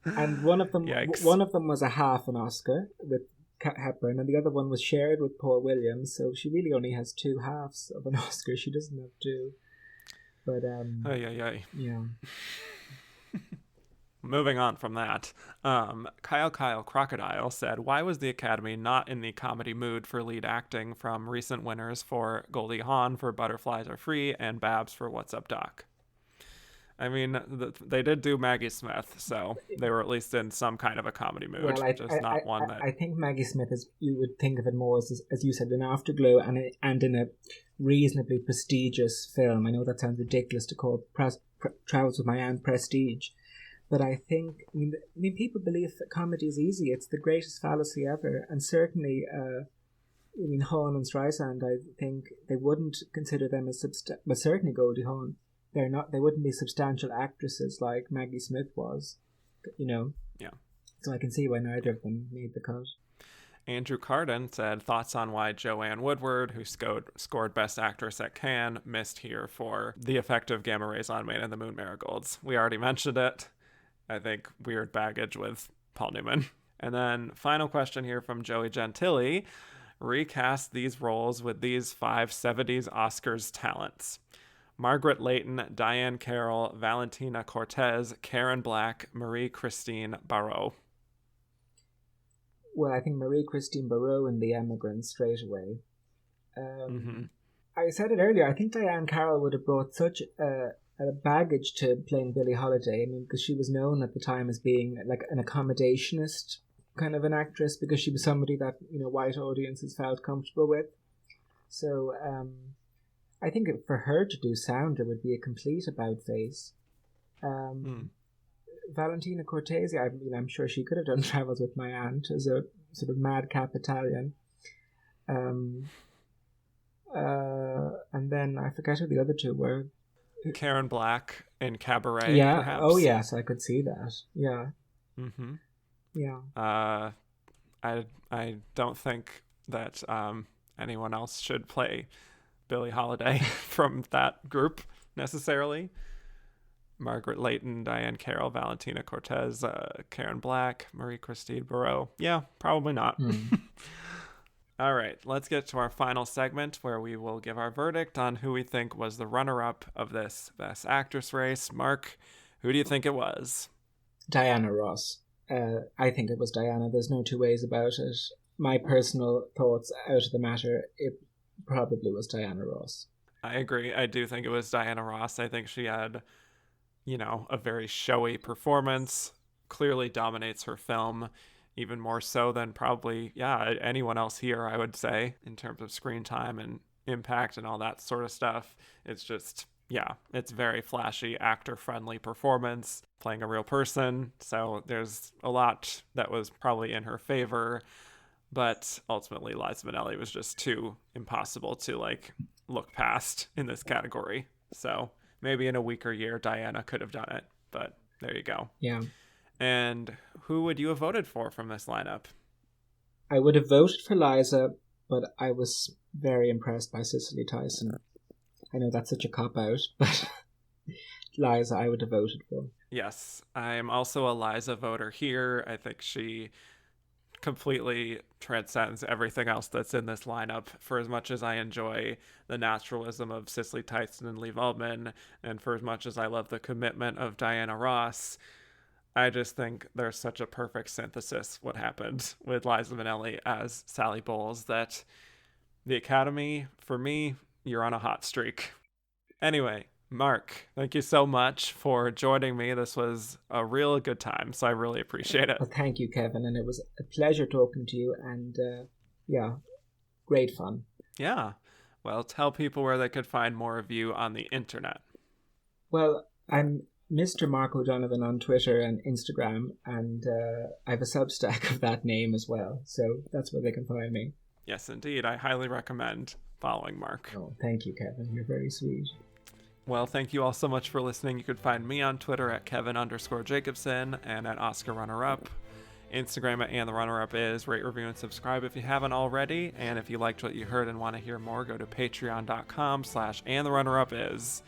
And one of them was a half an Oscar with Hepburn, and the other one was shared with Paul Williams. So she really only has two halves of an Oscar. She doesn't have two. But yeah. Moving on from that, Kyle Crocodile said, why was the Academy not in the comedy mood for lead acting from recent winners for Goldie Hawn for Butterflies Are Free and Babs for What's Up, Doc? I mean, they did do Maggie Smith, so they were at least in some kind of a comedy mood. Well, I think Maggie Smith is, you would think of it more as you said, an afterglow and in a reasonably prestigious film. I know that sounds ridiculous to call Travels with My Aunt prestige, but I mean, people believe that comedy is easy. It's the greatest fallacy ever, and certainly, Hawn and Streisand, I think they wouldn't consider them as but certainly Goldie Hawn. They wouldn't be substantial actresses like Maggie Smith was, Yeah. So I can see why neither of them made the cut. Andrew Carden said, thoughts on why Joanne Woodward, who scored Best Actress at Cannes, missed here for the effective gamma rays on Man in the Moon Marigolds. We already mentioned it. I think weird baggage with Paul Newman. And then final question here from Joey Gentili. Recast these roles with these 5 70s Oscars talents. Margaret Leighton, Diane Carroll, Valentina Cortez, Karen Black, Marie-Christine Barrault. Well, I think Marie-Christine Barrault in The Emigrants straight away. I said it earlier, I think Diane Carroll would have brought such a baggage to playing Billie Holiday. I mean, because she was known at the time as being like an accommodationist kind of an actress, because she was somebody that, white audiences felt comfortable with. So, I think for her to do Sounder would be a complete about-face. Valentina Cortese, I'm sure she could have done Travels with My Aunt as a sort of madcap Italian. And then I forget who the other two were. Karen Black in Cabaret, yeah. Perhaps. Oh, yes, I could see that. Yeah. Mm-hmm. Yeah. I don't think that anyone else should play Billie Holiday from that group necessarily. Margaret Leighton, Diane Carroll, Valentina Cortez, Karen Black, Marie-Christine Barrault. Yeah, probably not. All right, let's get to our final segment where we will give our verdict on who we think was the runner-up of this Best Actress race. Mark, who do you think it was? Diana Ross. I think it was Diana. There's no two ways about it. My personal thoughts out of the matter, it probably was Diana Ross. I agree. I do think it was Diana Ross. I think she had, a very showy performance, clearly dominates her film, even more so than probably, anyone else here, I would say, in terms of screen time and impact and all that sort of stuff. It's just Yeah, it's very flashy, actor-friendly performance, playing a real person. So there's a lot that was probably in her favor, but ultimately Liza Minnelli was just too impossible to like look past in this category. So maybe in a weaker year, Diana could have done it, but there you go. Yeah. And who would you have voted for from this lineup? I would have voted for Liza, but I was very impressed by Cicely Tyson. I know that's such a cop-out, but Liza I would have voted for. Yes, I'm also a Liza voter here. I think she completely transcends everything else that's in this lineup. For as much as I enjoy the naturalism of Cicely Tyson and Liv Ullmann, and for as much as I love the commitment of Diana Ross, I just think there's such a perfect synthesis what happened with Liza Minnelli as Sally Bowles that the Academy, for me, you're on a hot streak. Anyway, Mark, thank you so much for joining me. This was a real good time, so I really appreciate it. Well, thank you, Kevin, and it was a pleasure talking to you, and yeah, great fun. Yeah. Well, tell people where they could find more of you on the internet. Well, I'm Mr. Mark O'Donovan on Twitter and Instagram, and I have a Substack of that name as well, so that's where they can find me. Yes, indeed. I highly recommend following Mark. Oh, thank you, Kevin. You're very sweet. Well, thank you all so much for listening. You could find me on Twitter at Kevin_Jacobson and at Oscar Runner-Up. Instagram at And the Runner-Up is. Rate, review, and subscribe if you haven't already. And if you liked what you heard and want to hear more, go to patreon.com/And the Runner-Up is.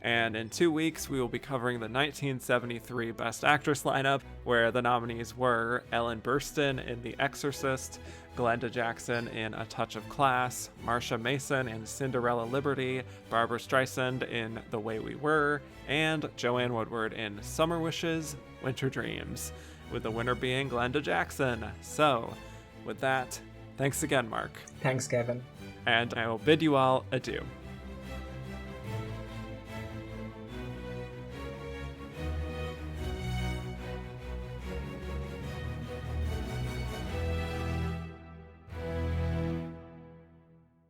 And in 2 weeks, we will be covering the 1973 Best Actress lineup, where the nominees were Ellen Burstyn in The Exorcist, Glenda Jackson in A Touch of Class, Marsha Mason in Cinderella Liberty, Barbra Streisand in The Way We Were, and Joanne Woodward in Summer Wishes, Winter Dreams, with the winner being Glenda Jackson. So, with that, thanks again, Mark. Thanks, Kevin. And I will bid you all adieu.